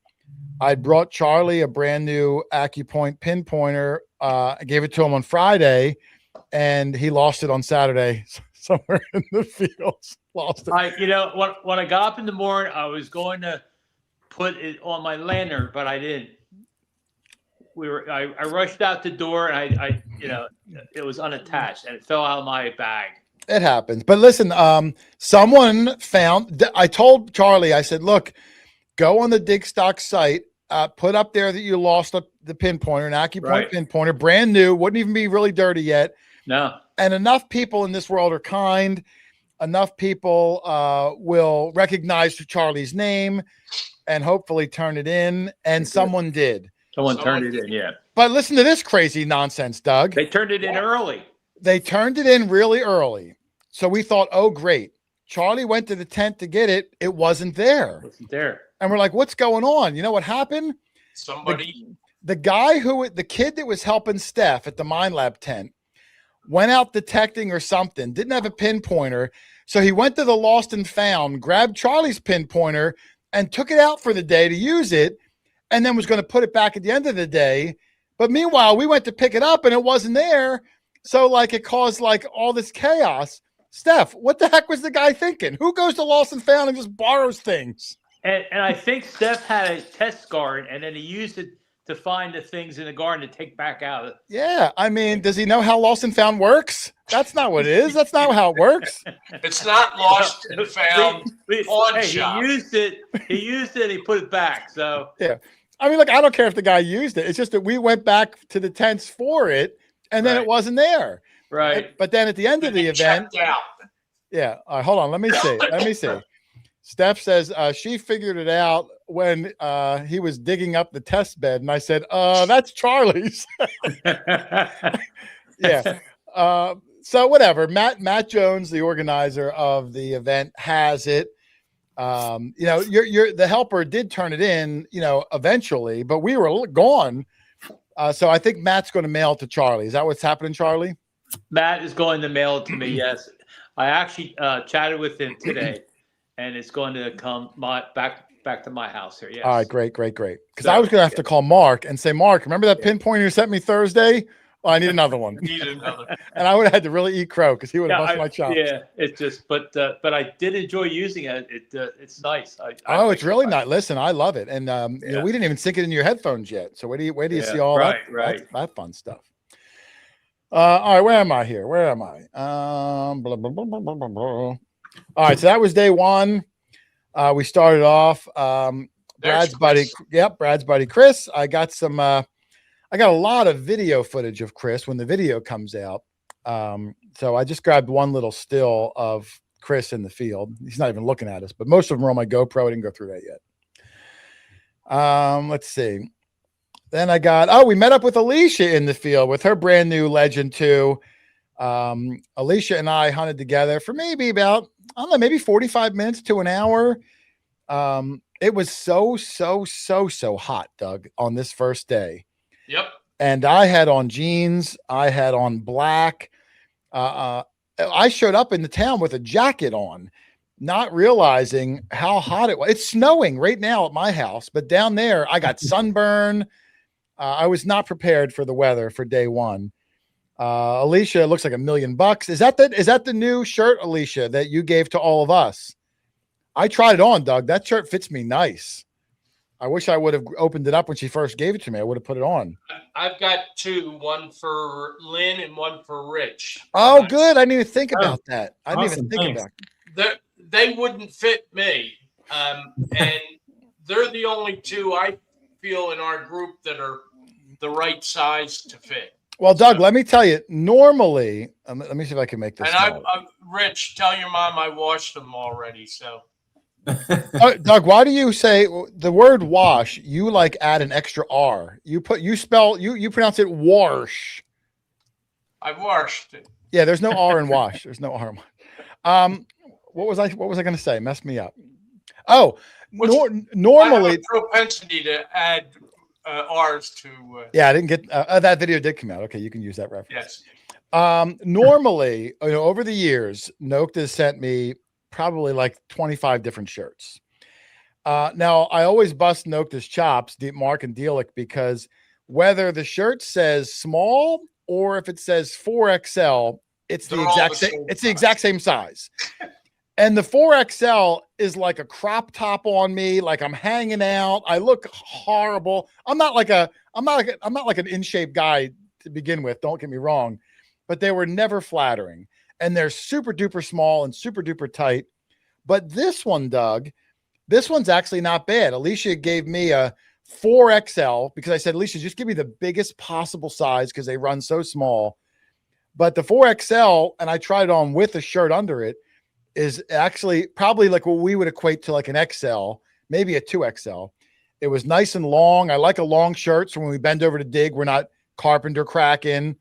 I brought Charlie a brand new AccuPoint pinpointer. I gave it to him on Friday, and he lost it on Saturday somewhere in the fields. Lost it. When I got up in the morning, I was going to put it on my lantern, but I didn't. I rushed out the door, and it was unattached, and it fell out of my bag. It happens. But listen, someone found, I told Charlie, I said, look, go on the Digstock site, put up there that you lost the pinpointer, an AccuPoint pinpointer, brand new, wouldn't even be really dirty yet. No. And enough people in this world are kind. Enough people will recognize Charlie's name and hopefully turn it in. And someone did. Someone turned it in, yeah. But listen to this crazy nonsense, Doug. They turned it in early. They turned it in really early. So we thought, oh, great. Charlie went to the tent to get it. It wasn't there. And we're like, what's going on? You know what happened? The kid that was helping Steph at the Mine Lab tent went out detecting or something, didn't have a pinpointer. So he went to the lost and found, grabbed Charlie's pinpointer and took it out for the day to use it, and then was going to put it back at the end of the day. But meanwhile, we went to pick it up and it wasn't there. So like it caused like all this chaos. Steph, what the heck was the guy thinking? Who goes to Lost and Found and just borrows things? And I think Steph had a test garden, and then he used it to find the things in the garden to take back out. Yeah, I mean, does he know how Lost and Found works? That's not what it is. That's not how it works. It's not lost and found. Pawn Hey, shop. he used it. And he put it back. So Yeah. I mean, look, I don't care if the guy used it. It's just that we went back to the tents for it, and then it Right. wasn't there. right. But then at the end of the He event, checked out. yeah. All right, hold on. Let me see. Let me see. Steph says she figured it out when he was digging up the test bed, and I said, "That's Charlie's." Yeah. So whatever. Matt Jones, the organizer of the event, has it. You know, you're the helper did turn it in, you know, eventually, but we were gone. So I think Matt's going to mail it to Charlie. Is that what's happening, Charlie? Matt is going to mail it to me. Yes, I actually chatted with him today, and it's going to come back to my house here. Yes. All right, great. Because So, I was going to have to call Mark and say, Mark, remember that pinpointer you sent me Thursday? Well, I need another one. Need another. And I would have had to really eat crow because he would have Yeah, busted my chops. yeah, it's just, but I did enjoy using it. It's nice. Oh, it's really nice. Listen, I love it. And you know, Yeah. we didn't even sink it in your headphones yet. So where do you Yeah, see all right, that, right. that fun stuff? All right, where am I here? Where am I? Blah, blah, blah, blah, blah, blah, blah. All right, so that was day one. We started off. Brad's buddy, Brad's buddy Chris. I got a lot of video footage of Chris when the video comes out. So I just grabbed one little still of Chris in the field. He's not even looking at us, but most of them are on my GoPro. I didn't go through that yet. Let's see. Then we met up with Alicia in the field with her brand new Legend 2. Alicia and I hunted together for maybe about, I don't know, maybe 45 minutes to an hour. It was so hot, Doug, on this first day. Yep. And I had on jeans. I had on black. I showed up in the town with a jacket on, not realizing how hot it was. It's snowing right now at my house, but down there I got sunburn. I was not prepared for the weather for day one. Alicia, it looks like $1 million. Is that the new shirt, Alicia, that you gave to all of us? I tried it on, Doug. That shirt fits me nice. I wish I would have opened it up when she first gave it to me. I would have put it on. I've got two, one for Lynn and one for Rich. Oh, good. I didn't even think about that. I didn't Awesome, even think thanks. about it. They wouldn't fit me. And they're the only two I feel in our group that are the right size to fit. Well, Doug, let me tell you, normally, let me see if I can make this. And I'm Rich, tell your mom I washed them already. So, Doug, why do you say the word wash? You like add an extra R. You pronounce it wash. I washed it. Yeah, there's no R in wash. There's no R in wash. What was I going to say? Messed me up. Oh, normally I have a propensity to add R's to. Yeah, I didn't get that video did come out. Okay, you can use that reference. Yes. Normally, over the years, Nokta has sent me probably like 25 different shirts. Now I always bust Nokta's chops, Mark and Dealick, because whether the shirt says small or if it says 4XL, it's They're the all exact the same. same It's the size. exact same size. And the 4XL is like a crop top on me, like I'm hanging out. I look horrible. I'm not like an in shape guy to begin with. Don't get me wrong, but they were never flattering, and they're super duper small and super duper tight. But this one, Doug, this one's actually not bad. Alicia gave me a 4XL because I said, Alicia, just give me the biggest possible size because they run so small. But the 4XL, and I tried it on with a shirt under it, is actually probably like what we would equate to like an XL, maybe a 2XL. It was nice and long. I like a long shirt, so when we bend over to dig, we're not carpenter cracking.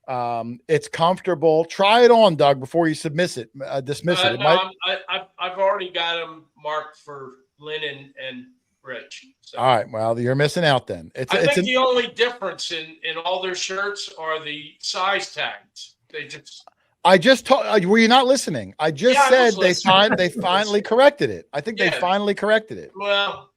It's comfortable. Try it on, Doug, before you dismiss it. I've already got them marked for Lynn and Rich. So. All right. Well, you're missing out then. I think the only difference in all their shirts are the size tags. They just I just told. Were you not listening? I just Yeah, I said was listening. they finally corrected it. I think they Yeah. finally corrected it. Well,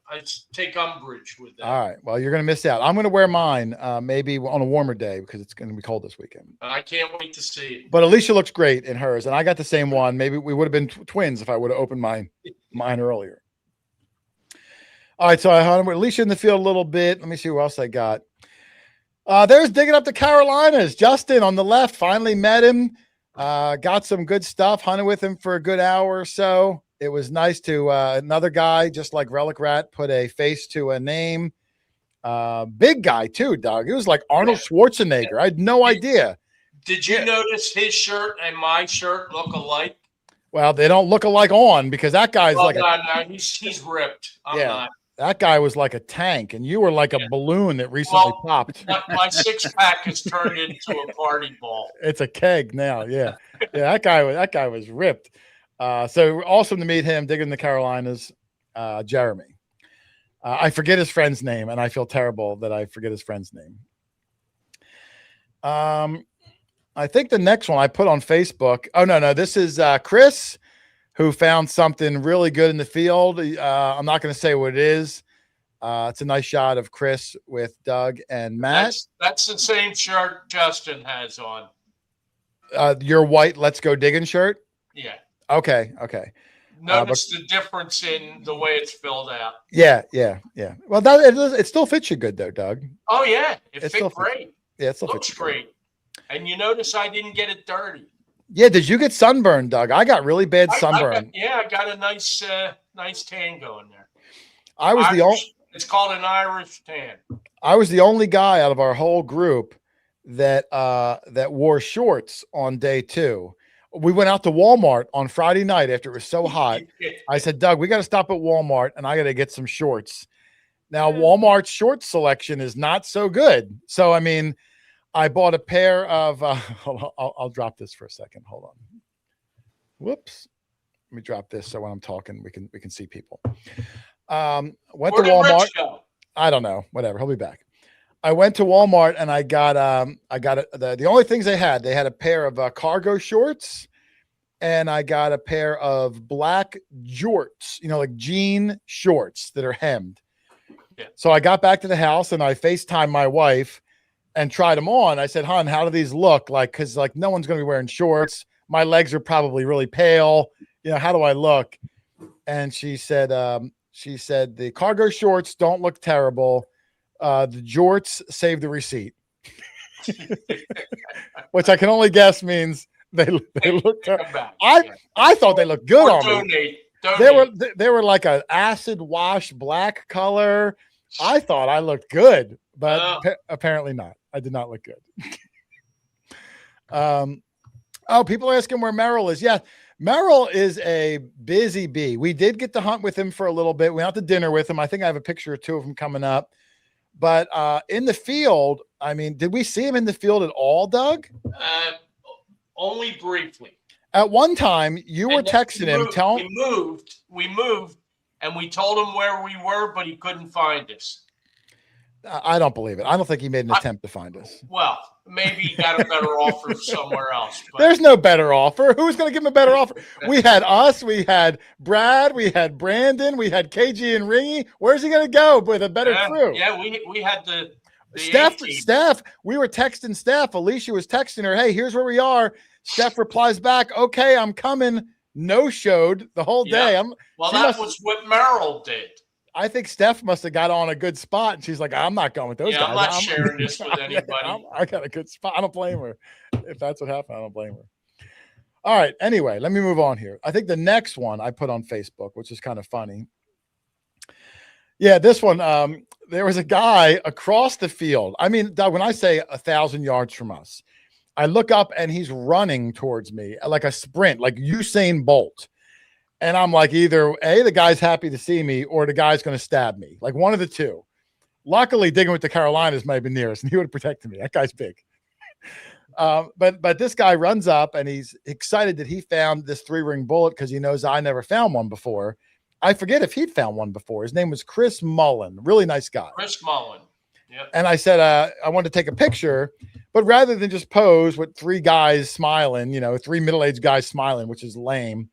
I take umbrage with that. All right. Well, you're going to miss out. I'm going to wear mine maybe on a warmer day because it's going to be cold this weekend. I can't wait to see it. But Alicia looks great in hers, and I got the same one. Maybe we would have been twins if I would have opened mine earlier. All right. So I hunted with Alicia in the field a little bit. Let me see who else I got. There's digging up the Carolinas. Justin on the left. Finally met him. Got some good stuff. Hunted with him for a good hour or so. It was nice to another guy, just like Relic Rat, put a face to a name. Big guy too, Doug. It was like Arnold Schwarzenegger. I had no idea. Did you notice his shirt and my shirt look alike? Well, they don't look alike on because that guy's like no, he's ripped. I'm not. That guy was like a tank, and you were like a balloon that recently popped. My six-pack has turned into a party ball. It's a keg now. Yeah, that guy was ripped. So awesome to meet him. Digging the Carolinas, Jeremy. I forget his friend's name, and I feel terrible that I forget his friend's name. I think the next one I put on Facebook. Oh no, this is Chris, who found something really good in the field. I'm not going to say what it is. It's a nice shot of Chris with Doug and Matt. That's the same shirt Justin has on. Your white "Let's Go Digging" shirt. Yeah. Okay. Notice the difference in the way it's filled out. Yeah. Well, it still fits you good though, Doug. Oh yeah, it still fit great. Yeah, it still looks fits great. And you notice I didn't get it dirty. Yeah, did you get sunburned, Doug? I got really bad sunburn. I got a nice tan going there. It's called an Irish tan. I was the only guy out of our whole group that wore shorts on day 2. We went out to Walmart on Friday night after it was so hot. I said, Doug, we got to stop at Walmart and I got to get some shorts. Now, Walmart's short selection is not so good. So, I mean, I bought a pair of, hold on, I'll drop this for a second. Hold on. Whoops. Let me drop this so when I'm talking, we can see people. Went to Walmart. I don't know, whatever. He'll be back. I went to Walmart and I got the only things they had a pair of cargo shorts and I got a pair of black jorts, like jean shorts that are hemmed. Yeah. So I got back to the house and I FaceTimed my wife and tried them on. I said, hon, how do these look? Cause no one's going to be wearing shorts. My legs are probably really pale. How do I look? And she said, the cargo shorts don't look terrible. The jorts save the receipt, which I can only guess means they look terrible. I thought they looked good on me. They were like an acid wash black color. I thought I looked good, but apparently not. I did not look good. People are asking where Merrill is. Yeah, Merrill is a busy bee. We did get to hunt with him for a little bit. We went out to dinner with him. I think I have a picture or two of him coming up. But in the field, I mean, did we see him in the field at all, Doug? Only briefly. At one time, you were texting him. We moved, and we told him where we were, but he couldn't find us. I don't believe it. I don't think he made an attempt to find us. Well, maybe he got a better offer somewhere else. But. There's no better offer. Who's going to give him a better offer? We had us. We had Brad. We had Brandon. We had KG and Ringy. Where's he going to go with a better crew? Yeah, we had the Steph. We were texting Steph. Alicia was texting her, hey, here's where we are. Steph replies back, okay, I'm coming. No-showed the whole day. Yeah. That was what Merrill did. I think Steph must have got on a good spot, and she's like, I'm not going with those guys. I'm not sharing this with anybody. I got a good spot. I don't blame her. If that's what happened, I don't blame her. All right. Anyway, let me move on here. I think the next one I put on Facebook, which is kind of funny. Yeah, this one, there was a guy across the field. I mean, Doug, when I say 1,000 yards from us, I look up and he's running towards me like a sprint, like Usain Bolt. And I'm like, either A, the guy's happy to see me, or the guy's going to stab me. Like one of the two. Luckily, digging with the Carolinas might have been nearest, and he would have protected me. That guy's big. But this guy runs up, and he's excited that he found this 3-ring bullet because he knows I never found one before. I forget if he'd found one before. His name was Chris Mullen. Really nice guy. Chris Mullen. Yep. And I said, I wanted to take a picture, but rather than just pose with three guys smiling, three middle-aged guys smiling, which is lame,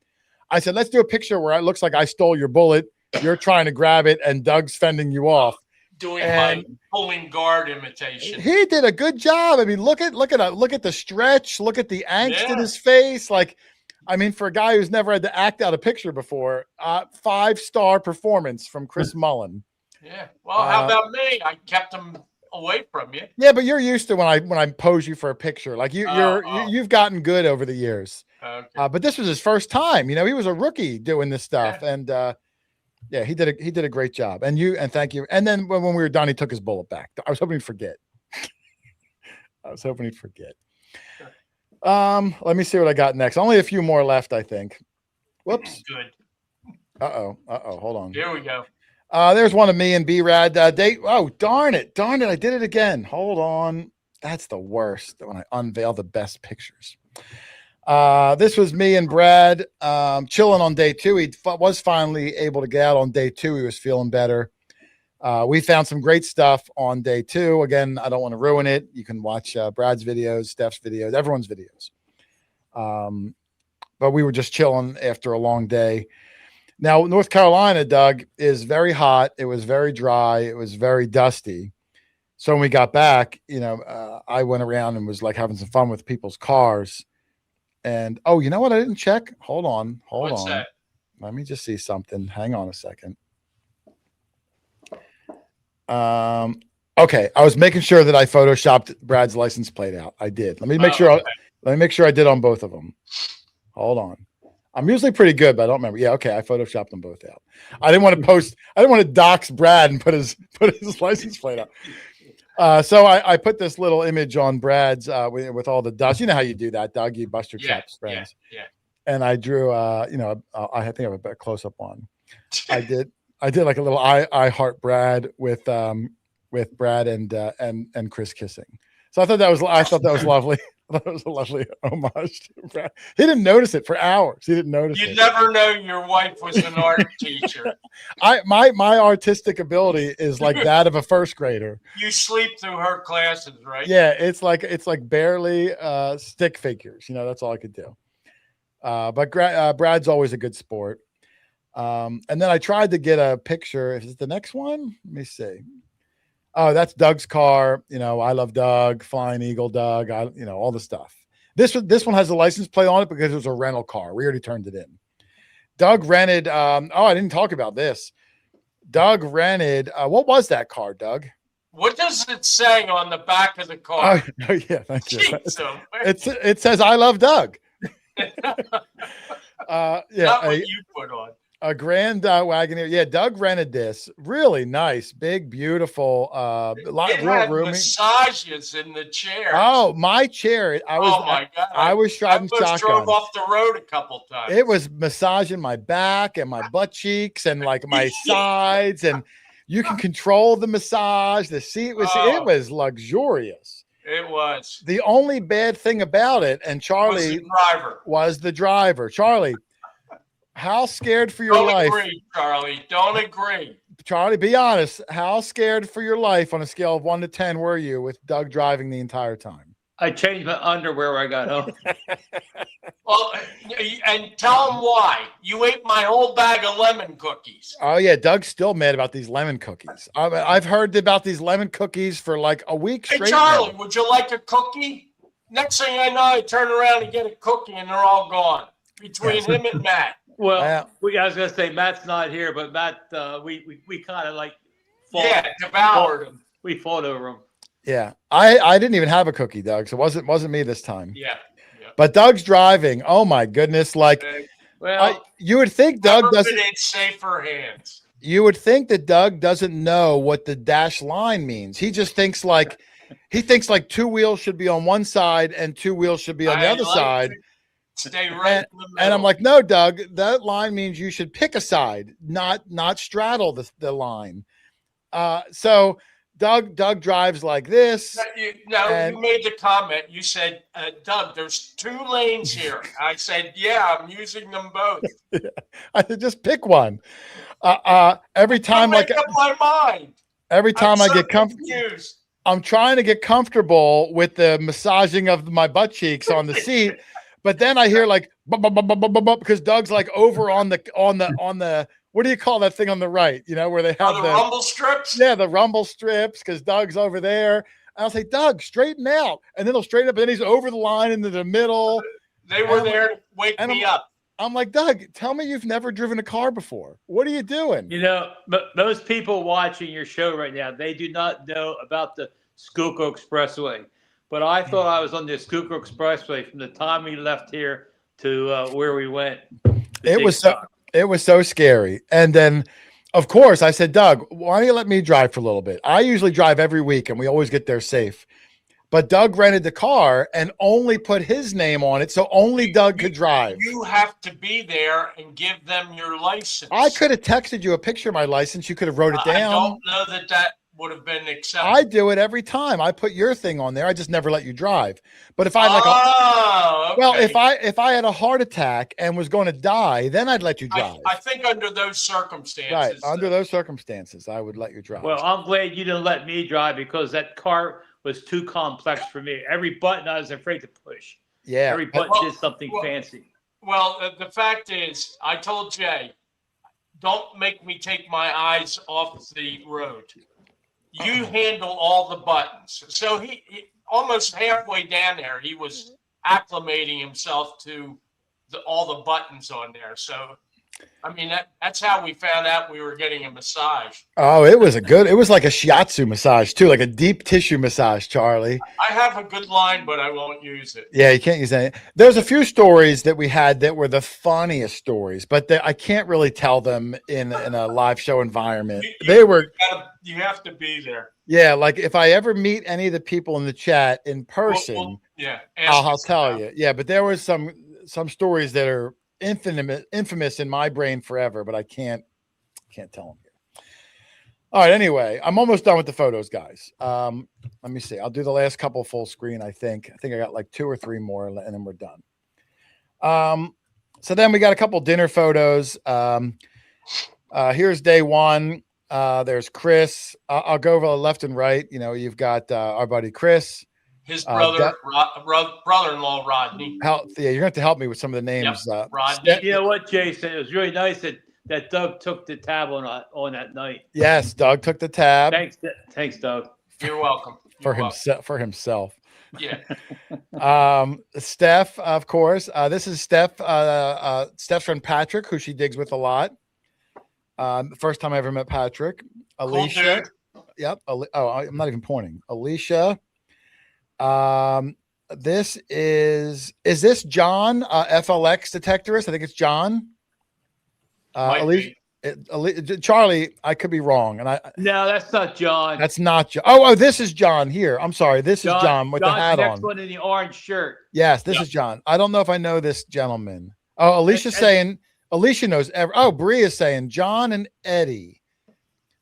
I said, let's do a picture where it looks like I stole your bullet. You're trying to grab it and Doug's fending you off. Doing my pulling guard imitation. He did a good job. I mean, look at the stretch, look at the angst in his face. Like, I mean, for a guy who's never had to act out a picture before, 5-star performance from Chris Mullen. Yeah. Well, how about me? I kept him away from you. Yeah, but you're used to when I pose you for a picture. Like you've gotten good over the years. Okay. But this was his first time. He was a rookie doing this stuff, and he did a great job. And thank you. And then when we were done, he took his bullet back. I was hoping he'd forget. Let me see what I got next. Only a few more left, I think. Whoops. Good. Uh-oh. Hold on. Here we go. There's one of me and B-Rad date. Oh, darn it. I did it again. Hold on. That's the worst when I unveil the best pictures. This was me and Brad chilling on day 2. He was finally able to get out on day 2. He was feeling better. We found some great stuff on day 2. Again, I don't want to ruin it. You can watch Brad's videos, Steph's videos, everyone's videos. But we were just chilling after a long day. Now, North Carolina, Doug, is very hot. It was very dry. It was very dusty. So when we got back, I went around and was like having some fun with people's cars. And, oh, you know what? I didn't check. Hold on. What's that? Let me just see something. Hang on a second. Okay. I was making sure that I photoshopped Brad's license plate out. I did. Let me make sure. Okay. Let me make sure I did on both of them. Hold on. I'm usually pretty good, but I don't remember. Yeah, okay. I photoshopped them both out. I didn't want to dox Brad and put his license plate out. So I put this little image on Brad's with all the dust. You know how you do that, Doug. You bust your chops, friends. Yeah. And I drew, I think I have a better close up on. I did like a little I Heart Brad with Brad and Chris kissing. So I thought that was lovely. I thought it was a lovely homage to Brad. He didn't notice it for hours. He didn't notice it. You never know your wife was an art teacher. My artistic ability is like that of a first grader. You sleep through her classes, right? Yeah, it's like barely stick figures. That's all I could do. But Brad's always a good sport. And then I tried to get a picture. Is it the next one? Let me see. Oh, that's Doug's car. I love Doug, Flying Eagle Doug, all the stuff. This one has a license plate on it because it was a rental car. We already turned it in. Doug rented, I didn't talk about this. Doug rented, what was that car, Doug? What does it say on the back of the car? Oh yeah, thank you. Jeez, It says, I love Doug. Not what you put on. A Grand Wagoneer. Yeah, Doug rented this. Really nice, big, beautiful, It real had roomy. massages in the chair. Oh, my chair. Oh my God! I was driving shotgun. shotgun. Drove off the road a couple times. It was massaging my back and my butt cheeks and like my sides, and you can control the massage. The seat was it was luxurious. It was. The only bad thing about it, and Charlie was the driver. Charlie, how scared for your life? Don't agree, Charlie. Don't agree. Charlie, be honest. How scared for your life on a scale of 1 to 10 were you with Doug driving the entire time? I changed my underwear when I got home. Well, and tell him why. You ate my whole bag of lemon cookies. Oh, yeah. Doug's still mad about these lemon cookies. I've heard about these lemon cookies for like a week straight. Hey, Charlie, would you like a cookie? Next thing I know, I turn around and get a cookie, and they're all gone between him and Matt. Well, I was gonna say Matt's not here, but Matt, we kind of like devoured him. We fought over him. Yeah, I didn't even have a cookie, Doug, so it wasn't me this time. Yeah. But Doug's driving. Oh my goodness! Like, you would think Doug doesn't. In safer hands. You would think that Doug doesn't know what the dash line means. He just thinks like 2 wheels should be on one side and 2 wheels should be on the other side. Stay right in the middle. And I'm like, no, Doug, that line means you should pick a side, not straddle the line. So Doug drives like this. You made the comment. You said, Doug, there's 2 lanes here. I said, yeah, I'm using them both. I said, just pick one. Every time, make up my mind. Every time I get comfortable, confused. I'm trying to get comfortable with the massaging of my butt cheeks on the seat, but then I hear like because Doug's like over on the what do you call that thing on the right? You know, where they have the rumble strips. Yeah, the rumble strips, because Doug's over there. I'll say, Doug, straighten out. And then he'll straighten up, and then he's over the line into the middle. They were there to wake me up. I'm like, Doug, tell me you've never driven a car before. What are you doing? You know, most people watching your show right now, they do not know about the Schuylkill Expressway. But I thought I was on the Schuylkill Expressway from the time we left here to where we went. It was so scary. And then, of course, I said, Doug, why don't you let me drive for a little bit? I usually drive every week, and we always get there safe. But Doug rented the car and only put his name on it, so only Doug could drive. You have to be there and give them your license. I could have texted you a picture of my license. You could have wrote it down. I don't know that would have been accepted. I do it every time. I put your thing on there. I just never let you drive. But if I had okay. well, if I had a heart attack and was going to die, then I'd let you drive. I think under those circumstances. Right. Under those circumstances, I would let you drive. Well, I'm glad you didn't let me drive, because that car was too complex for me. Every button I was afraid to push. Yeah. Every button did something fancy. Well, the fact is, I told Jay, don't make me take my eyes off the road. You handle all the buttons. So he almost halfway down there, he was acclimating himself to all the buttons on there. So, I mean, that's how we found out we were getting a massage. Oh, it was like a shiatsu massage too, like a deep tissue massage, Charlie. I have a good line, but I won't use it. Yeah, you can't use any. There's a few stories that we had that were the funniest stories, but I can't really tell them in a live show environment. You have to be there. Yeah, like if I ever meet any of the people in the chat in person, I'll tell you. Yeah, but there was some stories that are infamous in my brain forever, but I can't tell them here. All right, anyway, I'm almost done with the photos, guys. Let me see. I'll do the last couple full screen, I think. I got like 2 or 3 more, and then we're done. So then we got a couple dinner photos. Here's day one. There's Chris. I'll go over the left and right. You know, you've got our buddy Chris. His brother-in-law, Rodney. You're going to have to help me with some of the names. Yep, Rodney. You know what, Jason? It was really nice that Doug took the tab on that night. Yes, Doug took the tab. Thanks, Doug. You're welcome. For himself. Yeah. Steph, of course. This is Steph's friend Patrick, who she digs with a lot. First time I ever met Patrick. Alicia. Cool, yep. I'm not even pointing. Alicia. This is this John, FLX detectorist? I think it's John. Alicia, Charlie, I could be wrong. No, that's not John. That's not John. Oh, this is John here. I'm sorry. This is John with the hat the on. next one in the orange shirt. Yes, this is John. I don't know if I know this gentleman. Oh, Alicia's saying Alicia knows. Bree is saying John and Eddie.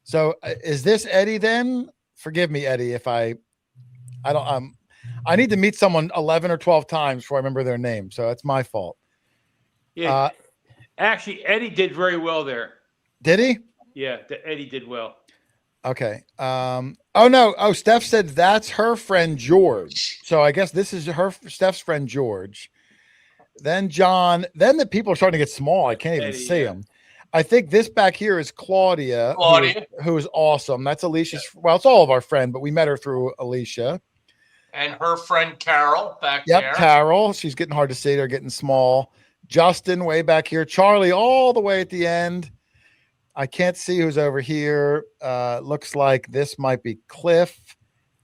So is this Eddie then? Forgive me, Eddie, if I don't. I need to meet someone 11 or 12 times before I remember their name. So that's my fault. Yeah. Actually, Eddie did very well there. Did he? Yeah, Eddie did well. Okay. Oh no. Oh, Steph said that's her friend George. So I guess this is Steph's friend George. Then John. Then the people are starting to get small. I can't even see them. I think this back here is Claudia. Who is awesome. That's Alicia's. Yeah. Well, it's all of our friend, but we met her through Alicia. And her friend Carol back there. Yep, Carol. She's getting hard to see. They're getting small. Justin way back here. Charlie all the way at the end. I can't see who's over here. Looks like this might be Cliff.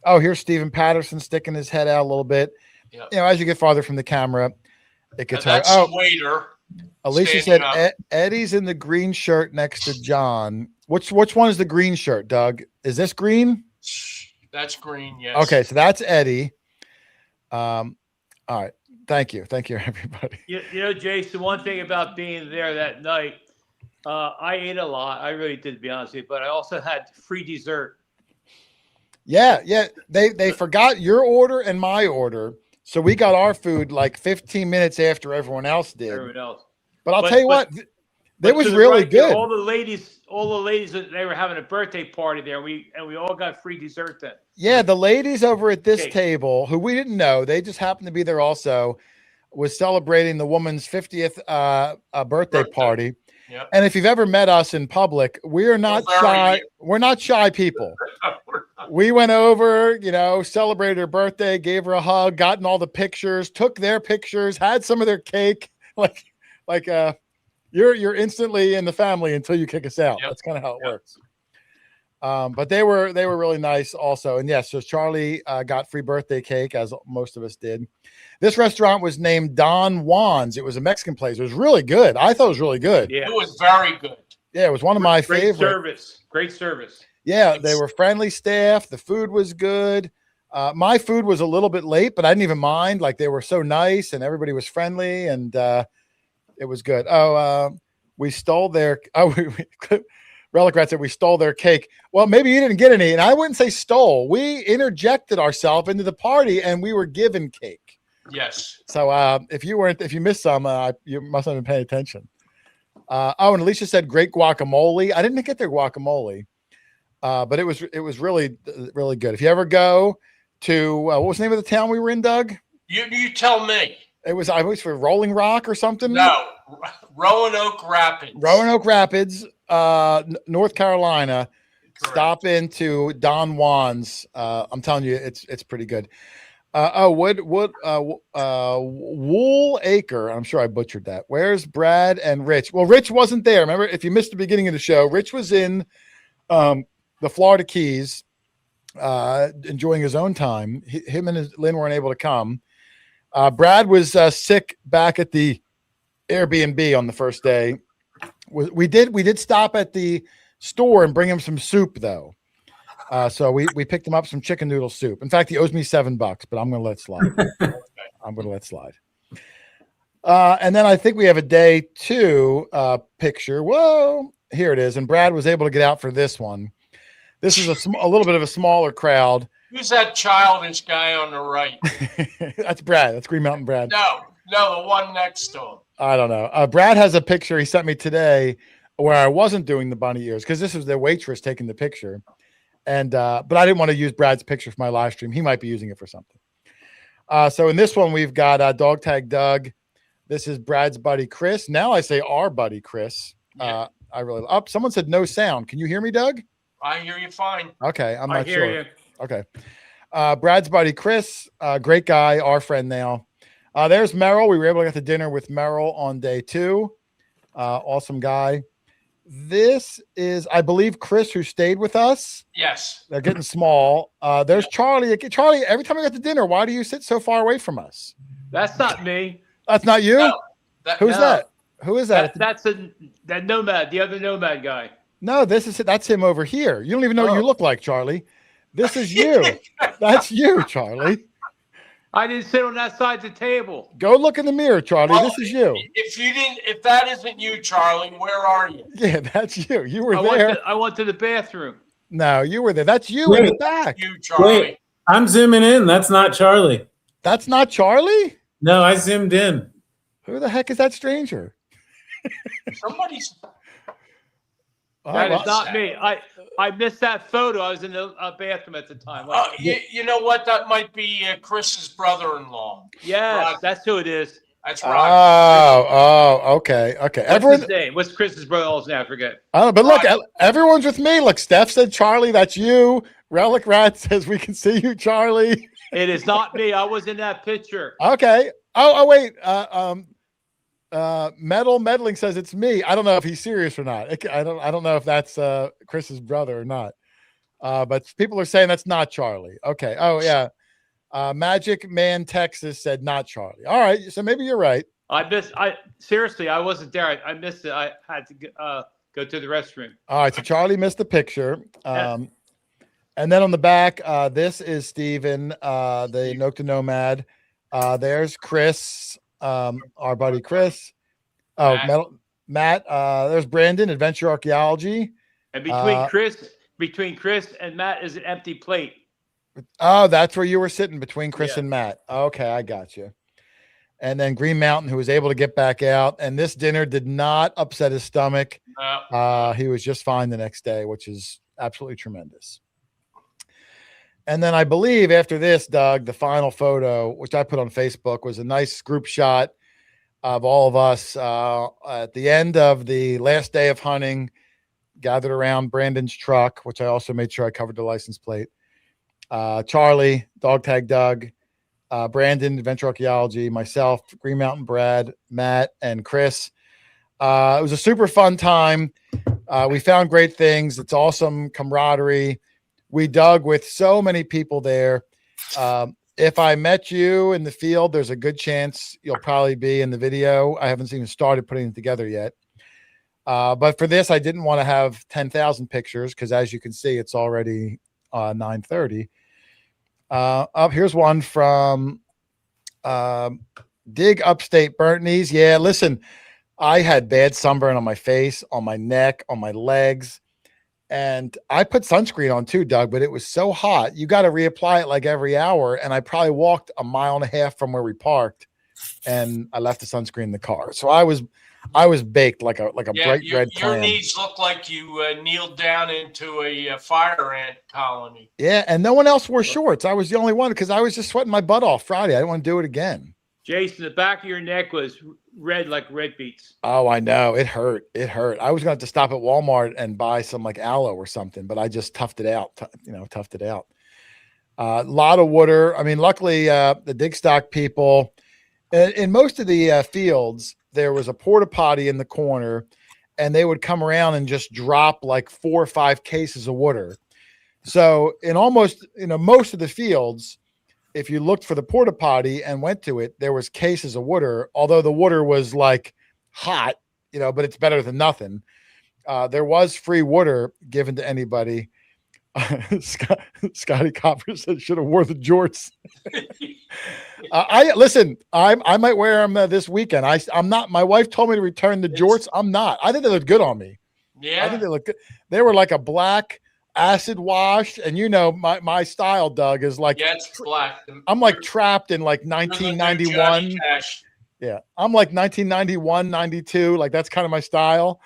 Oh, here's Stephen Patterson sticking his head out a little bit. Yep. You know, as you get farther from the camera, it gets hard. That's the waiter. Alicia said Eddie's in the green shirt next to John. Which one is the green shirt, Doug? Is this green? That's green, yes. Okay, so that's Eddie. All right. Thank you, everybody. You know, Jason, one thing about being there that night, I ate a lot. I really did, to be honest with you, but I also had free dessert. Yeah. They forgot your order and my order, so we got our food like 15 minutes after everyone else did. But I'll tell you what, It was to the really right there, good. all the ladies, they were having a birthday party there. We all got free dessert then. Yeah, the ladies over at this Cake. table, who we didn't know, they just happened to be there also, was celebrating the woman's 50th birthday party. Yep. And if you've ever met us in public, we are not Well, very shy. you. We're not shy people. We went over, celebrated her birthday, gave her a hug, gotten all the pictures, took their pictures, had some of their cake. You're instantly in the family until you kick us out. Yep. That's kind of how it works. But they were really nice also. And yes, so Charlie got free birthday cake, as most of us did. This restaurant was named Don Juan's. It was a Mexican place. It was really good. I thought it was really good. Yeah. It was very good. Yeah, it was one of my Great favorites. Great service. Yeah, they were friendly staff. The food was good. My food was a little bit late, but I didn't even mind. Like, they were so nice and everybody was friendly, and it was good. We stole their Relic Rat said we stole their cake. Well, maybe you didn't get any, and I wouldn't say stole. We interjected ourselves into the party and we were given cake. Yes. So if you missed some, you must have been paying attention. And Alicia said great guacamole. I didn't get their guacamole. But it was really, really good. If you ever go to what was the name of the town we were in, Doug? You tell me. I was for Rolling Rock or something. No, Roanoke Rapids. Roanoke Rapids, North Carolina. Correct. Stop into Don Juan's. I'm telling you, it's pretty good. Wool Acre. I'm sure I butchered that. Where's Brad and Rich? Well, Rich wasn't there. Remember, if you missed the beginning of the show, Rich was in the Florida Keys, enjoying his own time. Him and Lynn weren't able to come. Brad was sick back at the Airbnb on the first day. We did stop at the store and bring him some soup though. So we picked him up some chicken noodle soup. In fact, he owes me $7, but I'm going to let slide. I'm going to let slide. And then I think we have a day 2 picture. Whoa, here it is. And Brad was able to get out for this one. This is a little bit of a smaller crowd. Who's that childish guy on the right? That's Brad. That's Green Mountain Brad. No, the one next to him. I don't know. Brad has a picture he sent me today where I wasn't doing the bunny ears because this was the waitress taking the picture. And but I didn't want to use Brad's picture for my live stream. He might be using it for something. So in this one, we've got Dog Tag Doug. This is Brad's buddy Chris. Now I say our buddy Chris. Yeah. Someone said no sound. Can you hear me, Doug? I hear you fine. Okay, I'm not hear sure. you. Okay. Brad's buddy Chris, great guy, our friend now. There's Merrill. We were able to get to dinner with Merrill on day 2. Awesome guy. This is, I believe, Chris, who stayed with us. Yes. They're getting small. There's Charlie. Charlie, every time we get to dinner, why do you sit so far away from us? That's not me. That's not you? No, Who's no. that? Who is that? That's that nomad, the other nomad guy. No, that's him over here. You don't even know what you look like, Charlie. This is you. That's you, Charlie. I didn't sit on that side of the table. Go look in the mirror, Charlie. Well, this is you. If that isn't you, Charlie, where are you? Yeah, that's you. You were there. I went to the bathroom. No, you were there. That's you in the back. You, Charlie. Wait, I'm zooming in. That's not Charlie. That's not Charlie? No, I zoomed in. Who the heck is that stranger? Somebody's. That is not me. I missed that photo. I was in the bathroom at the time. You know what? That might be Chris's brother-in-law. Yes, Roger. that's who it is. That's right. Okay. What's his name? What's Chris's brother-in-law's name? I forget. I don't know, but look, everyone's with me. Look, Steph said Charlie, that's you. Relic Rat says we can see you, Charlie. It is not me. I was in that picture. Okay. Oh, wait. Meddling says it's me. I don't know if he's serious or not. I don't know if that's Chris's brother or not. But people are saying that's not Charlie. Okay. Oh yeah. Magic Man Texas said not Charlie. All right. So maybe you're right. Seriously, I wasn't there. I missed it. I had to go to the restroom. All right. So Charlie missed the picture. And then on the back, this is Steven, the Nocta Nomad. There's Chris. Our buddy Chris. Matt. There's Brandon, Adventure Archaeology. And between Chris and Matt is an empty plate. Oh, that's where you were sitting between Chris and Matt. Okay, I got you. and then Green Mountain, who was able to get back out. And this dinner did not upset his stomach. He was just fine the next day, which is absolutely tremendous. And then I believe after this, Doug, the final photo, which I put on Facebook, was a nice group shot of all of us at the end of the last day of hunting, gathered around Brandon's truck, which I also made sure I covered the license plate. Charlie, Dog Tag Doug, Brandon, Adventure Archaeology, myself, Green Mountain Brad, Matt, and Chris. It was a super fun time. We found great things. It's awesome camaraderie. We dug with so many people there. If I met you in the field, there's a good chance you'll probably be in the video. I haven't even started putting it together yet. But for this, I didn't want to have 10,000 pictures because, as you can see, it's already 9:30. Here's one from Dig Upstate Burnt Knees. Yeah, listen, I had bad sunburn on my face, on my neck, on my legs. And I put sunscreen on too, Doug, but it was so hot. You got to reapply it like every hour. And I probably walked a mile and a half from where we parked, and I left the sunscreen in the car. So I was baked like a bright red Your clam. knees look like you kneeled down into a fire ant colony. Yeah, and no one else wore shorts. I was the only one because I was just sweating my butt off Friday. I didn't want to do it again. Jason, the back of your neck was red like red beets. Oh, I know. It hurt. It hurt. I was going to have to stop at Walmart and buy some like aloe or something, but I just toughed it out. Toughed it out. A lot of water. I mean, luckily, the Digstock people, in most of the fields, there was a porta potty in the corner, and they would come around and just drop like 4 or 5 cases of water. So in almost, most of the fields, if you looked for the porta potty and went to it, there was cases of water, although the water was like hot, but it's better than nothing. There was free water given to anybody. Scotty Copper said should have wore the jorts. I might wear them this weekend. I'm not. My wife told me to return the jorts. I'm not. I think they look good on me. Yeah, I think they look good. They were like a black acid wash, and my style, Doug, is like it's black. I'm like trapped in like 1991. Yeah, I'm like 1991, 92. Like that's kind of my style.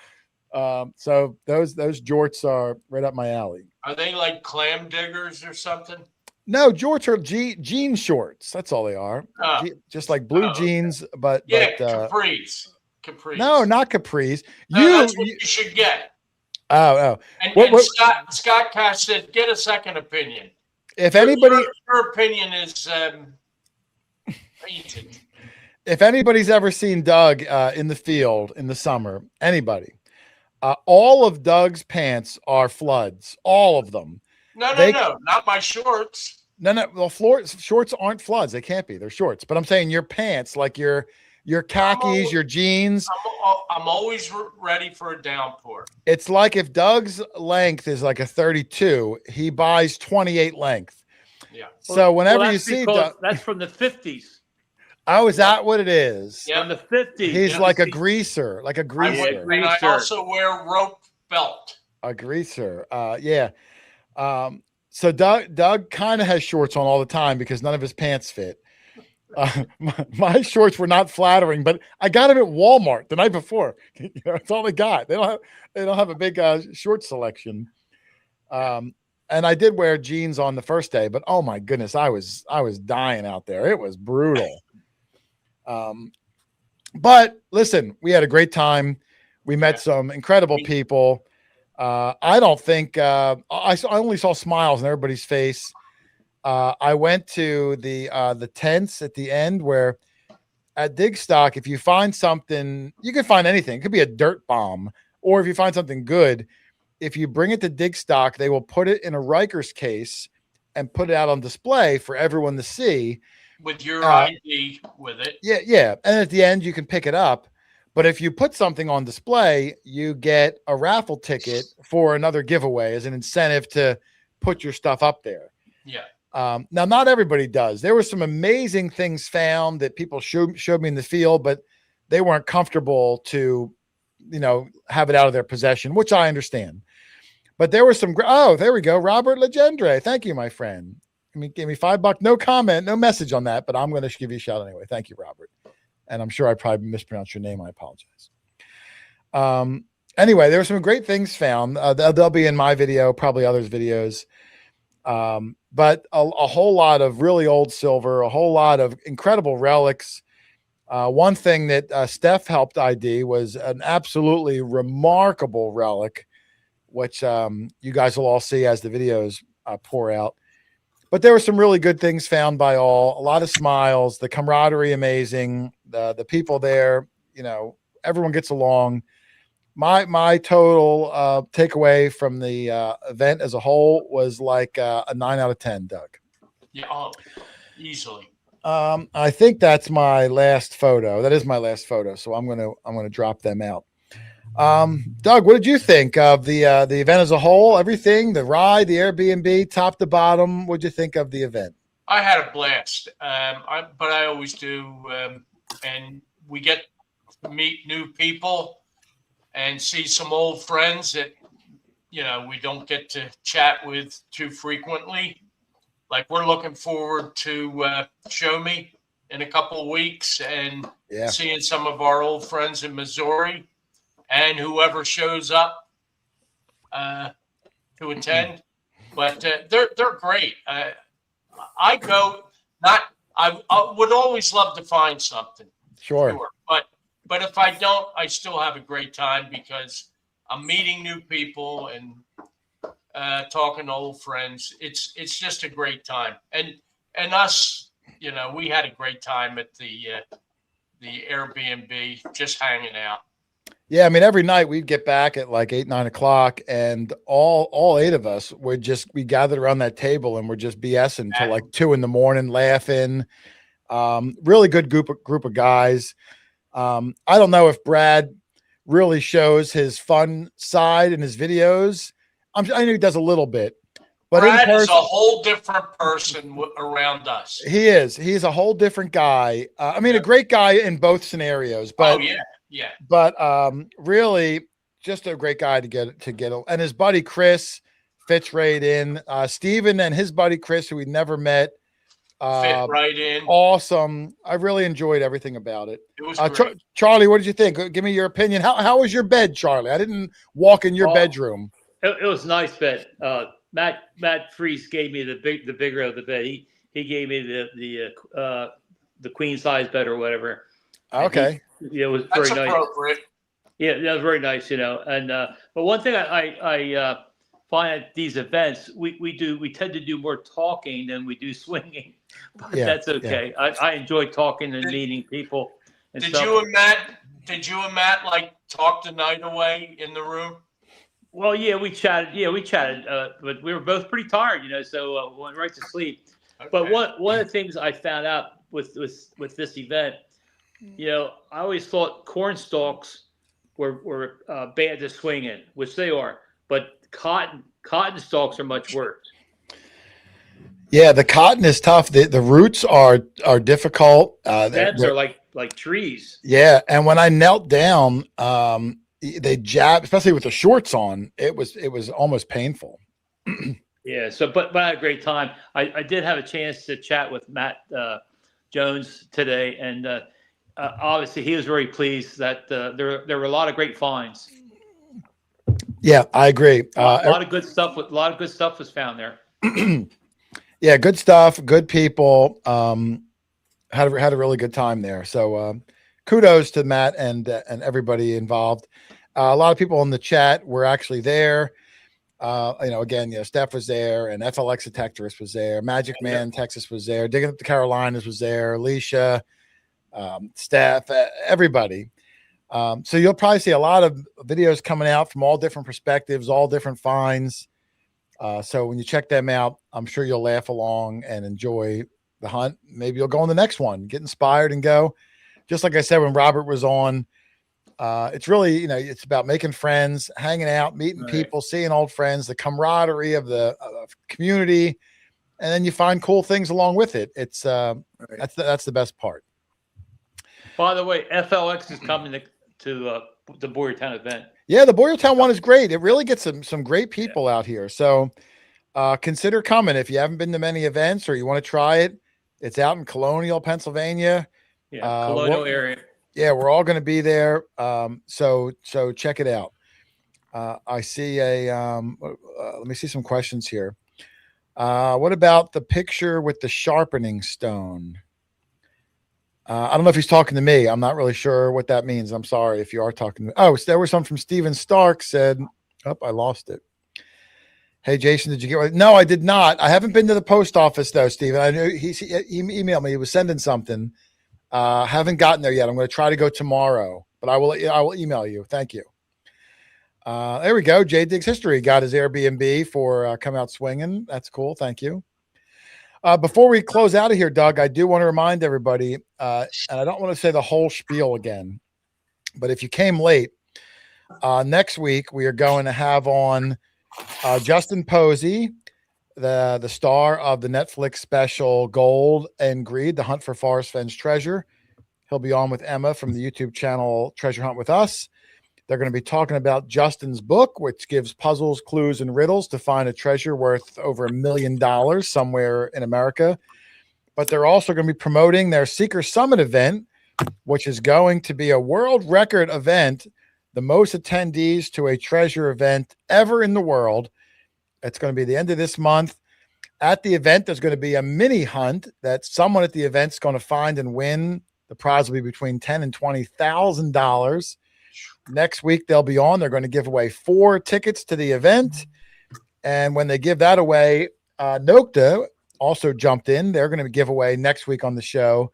So those jorts are right up my alley. Are they like clam diggers or something? No, jorts are jean shorts. That's all they are. Just like blue jeans, but capris. No, not capris. That's what you should get. Oh. And Scott Cash said, get a second opinion. If anybody, your opinion is if anybody's ever seen Doug in the field in the summer, anybody, all of Doug's pants are floods. All of them. No, not my shorts. No. Well, shorts aren't floods. They can't be. They're shorts. But I'm saying your pants, like your khakis, your jeans. I'm always ready for a downpour. It's like if Doug's length is like a 32, he buys 28 length. Yeah. So whenever you see Doug, that's from the 50s. Oh, is that what it is? Yeah, from the 50s. He's like a greaser, like a greaser. And I also wear rope belt. A greaser. Yeah. So Doug kind of has shorts on all the time because none of his pants fit. My shorts were not flattering, but I got them at Walmart the night before. That's all they got. They don't have a big short selection. And I did wear jeans on the first day, but oh my goodness, I was dying out there. It was brutal. But listen, we had a great time. We met some incredible people. I don't think I only saw smiles on everybody's face. I went to the tents at the end where at Digstock, if you find something, you can find anything. It could be a dirt bomb, or if you find something good, if you bring it to Digstock, they will put it in a Riker's case and put it out on display for everyone to see. With your ID with it. Yeah. And at the end, you can pick it up. But if you put something on display, you get a raffle ticket for another giveaway as an incentive to put your stuff up there. Yeah. Now, not everybody does. There were some amazing things found that people showed me in the field, but they weren't comfortable to, have it out of their possession, which I understand. But there were some. Oh, there we go. Robert Legendre. Thank you, my friend. Give me $5. No comment, no message on that, but I'm going to give you a shout anyway. Thank you, Robert. and I'm sure I probably mispronounced your name. I apologize. Anyway, there were some great things found. They'll be in my video, probably others' videos. But a whole lot of really old silver, a whole lot of incredible relics. One thing that Steph helped ID was an absolutely remarkable relic, which you guys will all see as the videos pour out. But there were some really good things found by all. A lot of smiles, the camaraderie amazing, the people there, you know, everyone gets along. My total takeaway from the event as a whole was like a 9 out of 10, Doug. Yeah, oh, easily. I think that's my last photo. That is my last photo. So I'm gonna drop them out. Doug, what did you think of the event as a whole? Everything, the ride, the Airbnb, top to bottom. What did you think of the event? I had a blast, but I always do, and we get to meet new people and see some old friends that, you know, we don't get to chat with too frequently. Like, we're looking forward to ShowMe in a couple of weeks and seeing some of our old friends in Missouri and whoever shows up to attend. But they're great. I go, I would always love to find something. Sure. But if I don't, I still have a great time because I'm meeting new people and talking to old friends. It's just a great time. And us, you know, we had a great time at the Airbnb, just hanging out. Yeah, I mean, every night we'd get back at like 8, 9 o'clock, and all 8 of us would we gathered around that table and we're just BSing till like 2 a.m, laughing. Really good group of guys. I don't know if Brad really shows his fun side in his videos. I know he does a little bit, but Brad is a whole different person around us. He is. He's a whole different guy. I mean, a great guy in both scenarios. But But really, just a great guy to get. And his buddy Chris fits right in. Steven and his buddy Chris, who we never met. Fit right in. Awesome. I really enjoyed everything about it. It was great. Charlie, what did you think? Give me your opinion. How was your bed, Charlie? I didn't walk in your bedroom. It was a nice bed. Matt Freese gave me the bigger of the bed. He gave me the queen size bed or whatever. Okay. It was That's very nice. Appropriate. Yeah, that was very nice, you know. And but one thing I find at these events, we tend to do more talking than we do swinging. But that's okay. Yeah. I enjoy talking and meeting people. And did you and Matt like talk the night away in the room? Well, yeah, we chatted. But we were both pretty tired, you know, so went right to sleep. Okay. But one of the things I found out with this event, you know, I always thought corn stalks were bad to swing in, which they are, but cotton stalks are much worse. Yeah, the cotton is tough. The roots are difficult. Stems are like trees. Yeah, and when I knelt down, they jabbed, especially with the shorts on. It was almost painful. Yeah. So, but I had a great time. I did have a chance to chat with Matt Jones today, and obviously he was very pleased that there were a lot of great finds. Yeah, I agree. A lot of good stuff. A lot of good stuff was found there. Yeah, good stuff. Good people. Had a really good time there. So kudos to Matt and everybody involved. A lot of people in the chat were actually there. Again, Steph was there, and FLX Detectorist was there. Magic Man Texas was there. Digging Up the Carolinas was there. Alicia, Steph, everybody. So you'll probably see a lot of videos coming out from all different perspectives, all different finds. So when you check them out, I'm sure you'll laugh along and enjoy the hunt. Maybe you'll go on the next one, get inspired and go. Just like I said, when Robert was on, it's really, it's about making friends, hanging out, meeting people, seeing old friends, the camaraderie of the community. And then you find cool things along with it. It's that's the best part. By the way, FLX is coming to the Boyertown event. Yeah, the Boyertown one is great. It really gets some great people out here. So consider coming if you haven't been to many events or you want to try it. It's out in Colonial, Pennsylvania. Yeah, colonial what- area. Yeah, we're all going to be there. So check it out. I see let me see some questions here. What about the picture with the sharpening stone? I don't know if he's talking to me. I'm not really sure what that means. I'm sorry if you are talking to me. Oh, there was some from Steven Stark said, oh, I lost it. Hey, Jason, did you get? No, I did not. I haven't been to the post office though, Steven. I knew he emailed me. He was sending something. Haven't gotten there yet. I'm going to try to go tomorrow, but I will email you. Thank you. There we go. Jay Diggs History got his Airbnb for Come Out Swinging. That's cool. Thank you. Before we close out of here, Doug, I do want to remind everybody, and I don't want to say the whole spiel again, but if you came late, next week we are going to have on Justin Posey, the star of the Netflix special Gold and Greed, The Hunt for Forest Fenn's Treasure. He'll be on with Emma from the YouTube channel Treasure Hunt with Us. They're going to be talking about Justin's book, which gives puzzles, clues, and riddles to find a treasure worth over $1 million somewhere in America. But they're also going to be promoting their Seeker Summit event, which is going to be a world record event, the most attendees to a treasure event ever in the world. It's going to be the end of this month. At the event, there's going to be a mini hunt that someone at the event is going to find and win. The prize will be between $10,000 and $20,000. Next week, they'll be on. They're going to give away 4 tickets to the event. And when they give that away, Nokta also jumped in. They're going to give away next week on the show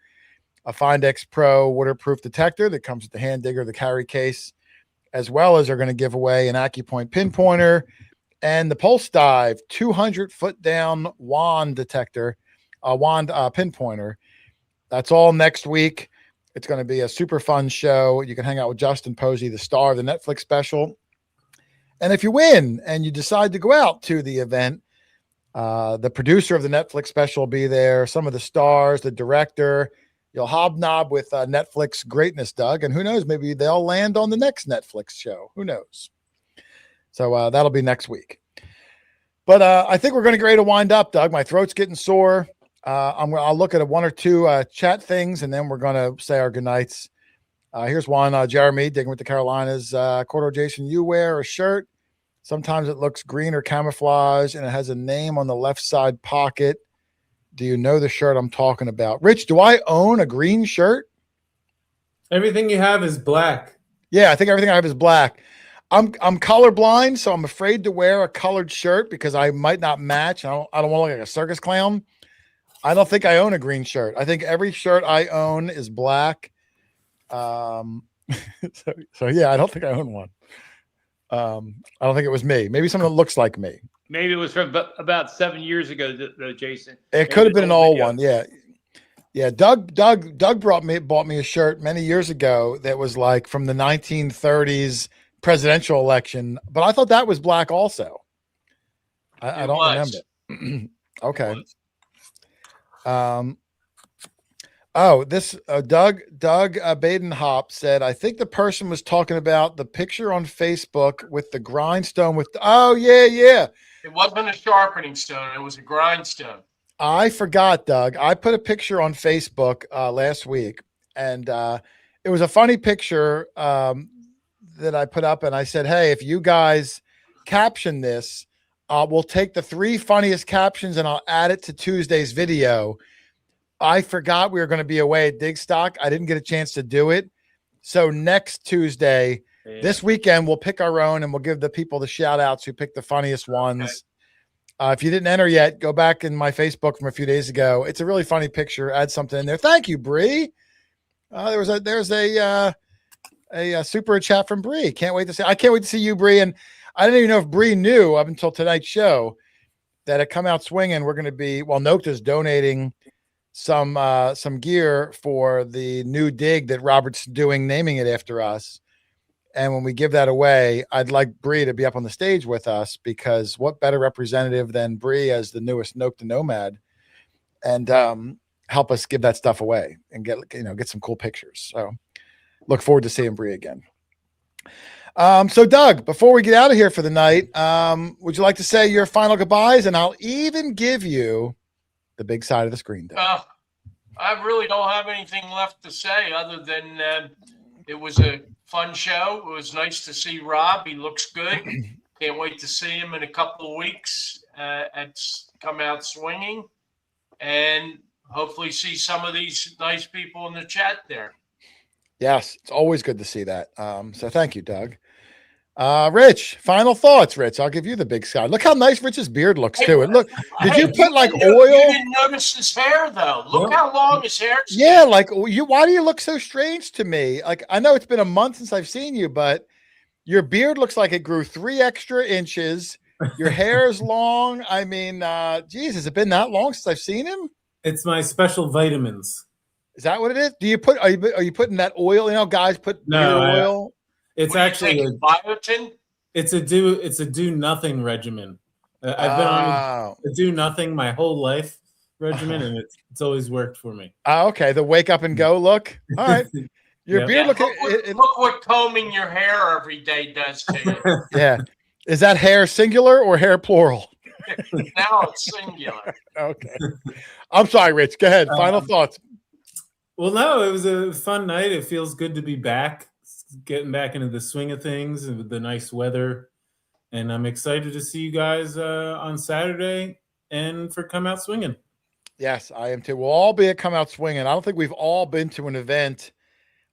a Find X Pro waterproof detector that comes with the hand digger, the carry case, as well as they're going to give away an AccuPoint pinpointer and the Pulse Dive 200-foot down wand detector, wand pinpointer. That's all next week. It's going to be a super fun show. You can hang out with Justin Posey, the star of the Netflix special. And if you win and you decide to go out to the event, the producer of the Netflix special will be there. Some of the stars, the director. You'll hobnob with Netflix greatness, Doug. And who knows, maybe they'll land on the next Netflix show. Who knows? So that'll be next week. But I think we're going to get ready to wind up, Doug. My throat's getting sore. I'll look at 1 or 2 chat things, and then we're going to say our goodnights. Here's one, Jeremy, digging with the Carolinas. Quarter Jason, you wear a shirt. Sometimes it looks green or camouflage, and it has a name on the left side pocket. Do you know the shirt I'm talking about? Rich, do I own a green shirt? Everything you have is black. Yeah, I think everything I have is black. I'm colorblind, so I'm afraid to wear a colored shirt because I might not match. I don't want to look like a circus clown. I don't think I own a green shirt. I think every shirt I own is black. So yeah, I don't think I own one. I don't think it was me. Maybe someone that looks like me. Maybe it was from about 7 years ago, though, Jason. It could have been an old one. Yeah. Yeah. Doug bought me a shirt many years ago that was like from the 1930s presidential election, but I thought that was black also. I don't remember. Okay. Doug Baden-Hop said, I think the person was talking about the picture on Facebook with the grindstone with, yeah. It wasn't a sharpening stone. It was a grindstone. I forgot, Doug. I put a picture on Facebook last week, and it was a funny picture that I put up, and I said, hey, if you guys caption this, we'll take the 3 funniest captions and I'll add it to Tuesday's video. I forgot we were going to be away at Digstock. I didn't get a chance to do it. So next Tuesday, this weekend, we'll pick our own and we'll give the people the shout outs who picked the funniest ones. Okay. If you didn't enter yet, go back in my Facebook from a few days ago. It's a really funny picture. Add something in there. Thank you, Bree. There's a super chat from Bree. I can't wait to see you, Bree. And I didn't even know if Bree knew up until tonight's show that at Come Out Swinging, we're going to be, Nokta's donating some gear for the new dig that Robert's doing, naming it after us. And when we give that away, I'd like Bree to be up on the stage with us, because what better representative than Bree as the newest Nokta Nomad, and help us give that stuff away and get some cool pictures. So look forward to seeing Bree again. So Doug, before we get out of here for the night, would you like to say your final goodbyes? And I'll even give you the big side of the screen, Doug. I really don't have anything left to say other than it was a fun show. It was nice to see Rob. He looks good. Can't wait to see him in a couple of weeks at Come Out Swinging, and hopefully see some of these nice people in the chat there. Yes, it's always good to see that. So thank you, Doug. Rich, final thoughts, Rich. I'll give you the big sky. Look how nice Rich's beard looks too. And look, did you put like You oil? didn't notice his hair though. Look how long his hair is. Yeah, like you. Why do you look so strange to me? Like I know it's been a month since I've seen you, but your beard looks like it grew 3 extra inches. Your hair is long. I mean, geez, has it been that long since I've seen him? It's my special vitamins. Is that what it is? Do you put? Are you putting that oil? You know, guys put beard oil. It's What do you actually think, biotin. it's a do nothing regimen. I've been on a do nothing my whole life regimen, and it's always worked for me. Okay, the wake up and go look. All right, your Yep. beard Look what combing your hair every day does to you. Yeah, is that hair singular or hair plural? Now it's singular. Okay, I'm sorry, Rich. Go ahead. Final thoughts. Well, no, it was a fun night. It feels good to be back, getting back into the swing of things and with the nice weather. And I'm excited to see you guys on Saturday and for Come Out Swinging. Yes, I am too. We'll all be at Come Out Swinging. I don't think we've all been to an event,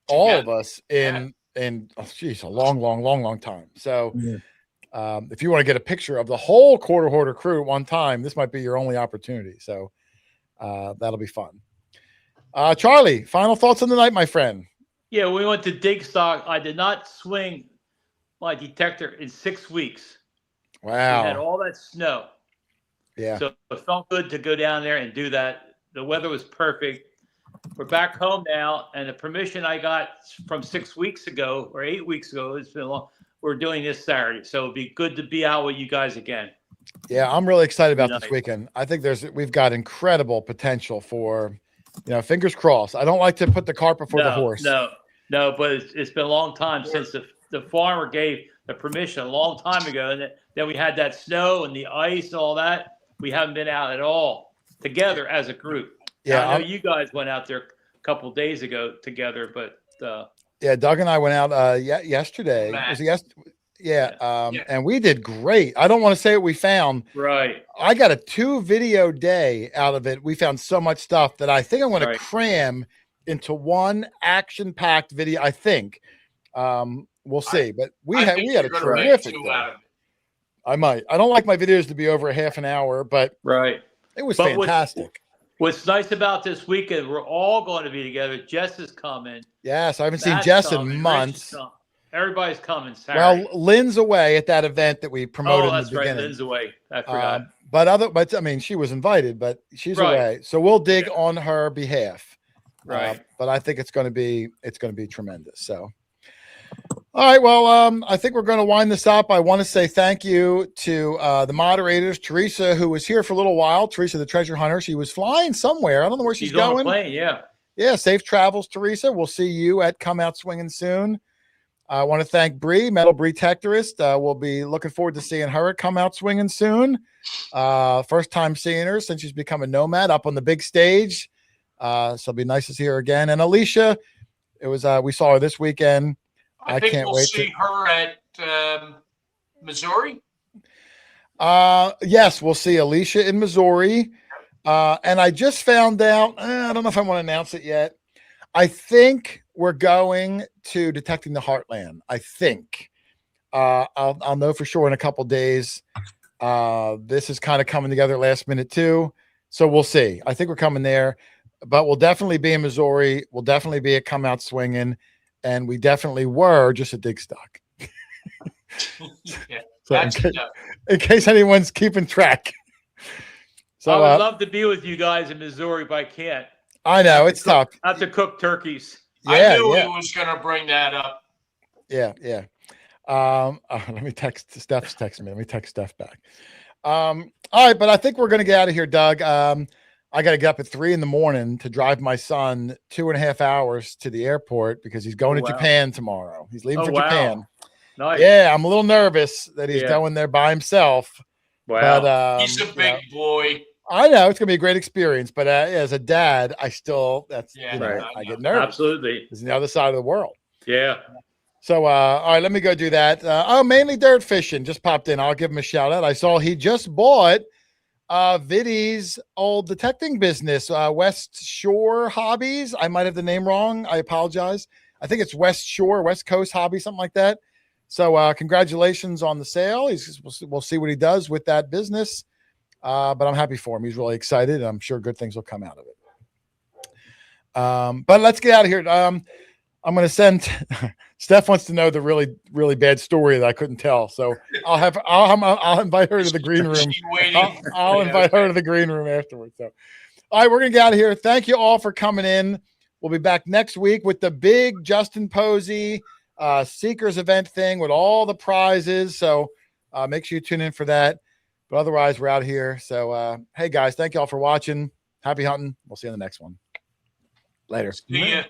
all of us, in a long time. So if you want to get a picture of the whole Quarter Hoarder crew at one time, this might be your only opportunity. So that'll be fun. Charlie, final thoughts on the night, my friend. Yeah, we went to Digstock. I did not swing my detector in 6 weeks. Wow. We had all that snow. Yeah. So it felt good to go down there and do that. The weather was perfect. We're back home now, and the permission I got from 6 weeks ago or 8 weeks ago, it's been long. We're doing this Saturday, so it'd be good to be out with you guys again. Yeah, I'm really excited about Nice. this weekend. I think we've got incredible potential for, fingers crossed. I don't like to put the cart before the horse. No, but it's been a long time since the farmer gave the permission a long time ago, and then we had that snow and the ice and all that. We haven't been out at all together as a group. Yeah, now, I know you guys went out there a couple of days ago together, but yeah, Doug and I went out yesterday. Was it and we did great. I don't want to say what we found. Right. I got a 2-video day out of it. We found so much stuff that I think I'm going to cram into one action-packed video. I think we'll see, but we had a terrific day. I might. I don't like my videos to be over a half an hour, but it was fantastic. What's nice about this weekend, we're all going to be together. Jess is coming. Yes, I haven't seen Jess in months. Everybody's coming Saturday. Well, Lynn's away at that event that we promoted in the beginning. Right. Lynn's away. I forgot. But I mean, she was invited, but she's away. So we'll dig on her behalf. Right. But I think it's going to be tremendous. So, all right. Well, I think we're going to wind this up. I want to say thank you to the moderators, Teresa, who was here for a little while. Teresa, the treasure hunter. She was flying somewhere. I don't know where she's going. On a plane, yeah. Yeah. Safe travels, Teresa. We'll see you at Come Out Swinging soon. I want to thank Bree, Metal Bree Tectorist. We'll be looking forward to seeing her at Come Out Swinging soon. First time seeing her since she's become a nomad up on the big stage. So it'll be nice to see her again. And Alicia, it was we saw her this weekend. I think can't we'll wait see her at Missouri. Yes, we'll see Alicia in Missouri. And I just found out, I don't know if I want to announce it yet. I think we're going to Detecting the Heartland. I think I'll know for sure in a couple days. This is kind of coming together last minute too. So we'll see. I think we're coming there, but we'll definitely be in Missouri. We'll definitely be at Come Out Swinging. And we definitely were just at Digstock. Yeah, so in case anyone's keeping track. So I would love to be with you guys in Missouri, but I can't. I know it's tough. I have to cook turkeys. I knew he was going to bring that up. Yeah. Let me text Steph's texting me. Let me text Steph back. All right, but I think we're going to get out of here, Doug. I got to get up at 3 a.m. to drive my son 2.5 hours to the airport because he's going to Japan tomorrow. He's leaving for Japan. Nice. Yeah, I'm a little nervous that he's going there by himself. Wow. But, he's a big boy. I know it's gonna be a great experience, but as a dad, I still Yeah, Right. I get nervous. Absolutely. It's the other side of the world. Yeah. So, all right, let me go do that. Mainly dirt fishing. Just popped in. I'll give him a shout out. I saw he just bought Viddy's old detecting business, West Shore Hobbies. I might have the name wrong. I apologize. I think it's West Coast Hobby, something like that. So, congratulations on the sale. We'll see what he does with that business. But I'm happy for him. He's really excited. And I'm sure good things will come out of it. But let's get out of here. I'm going to send. Steph wants to know the really, really bad story that I couldn't tell. So I'll invite her to the green room. She's waiting. I'll invite her to the green room afterwards. So, all right, we're going to get out of here. Thank you all for coming in. We'll be back next week with the big Justin Posey Seekers event thing with all the prizes. So make sure you tune in for that. But otherwise, we're out here. So, hey, guys, thank you all for watching. Happy hunting. We'll see you in the next one. Later. See ya.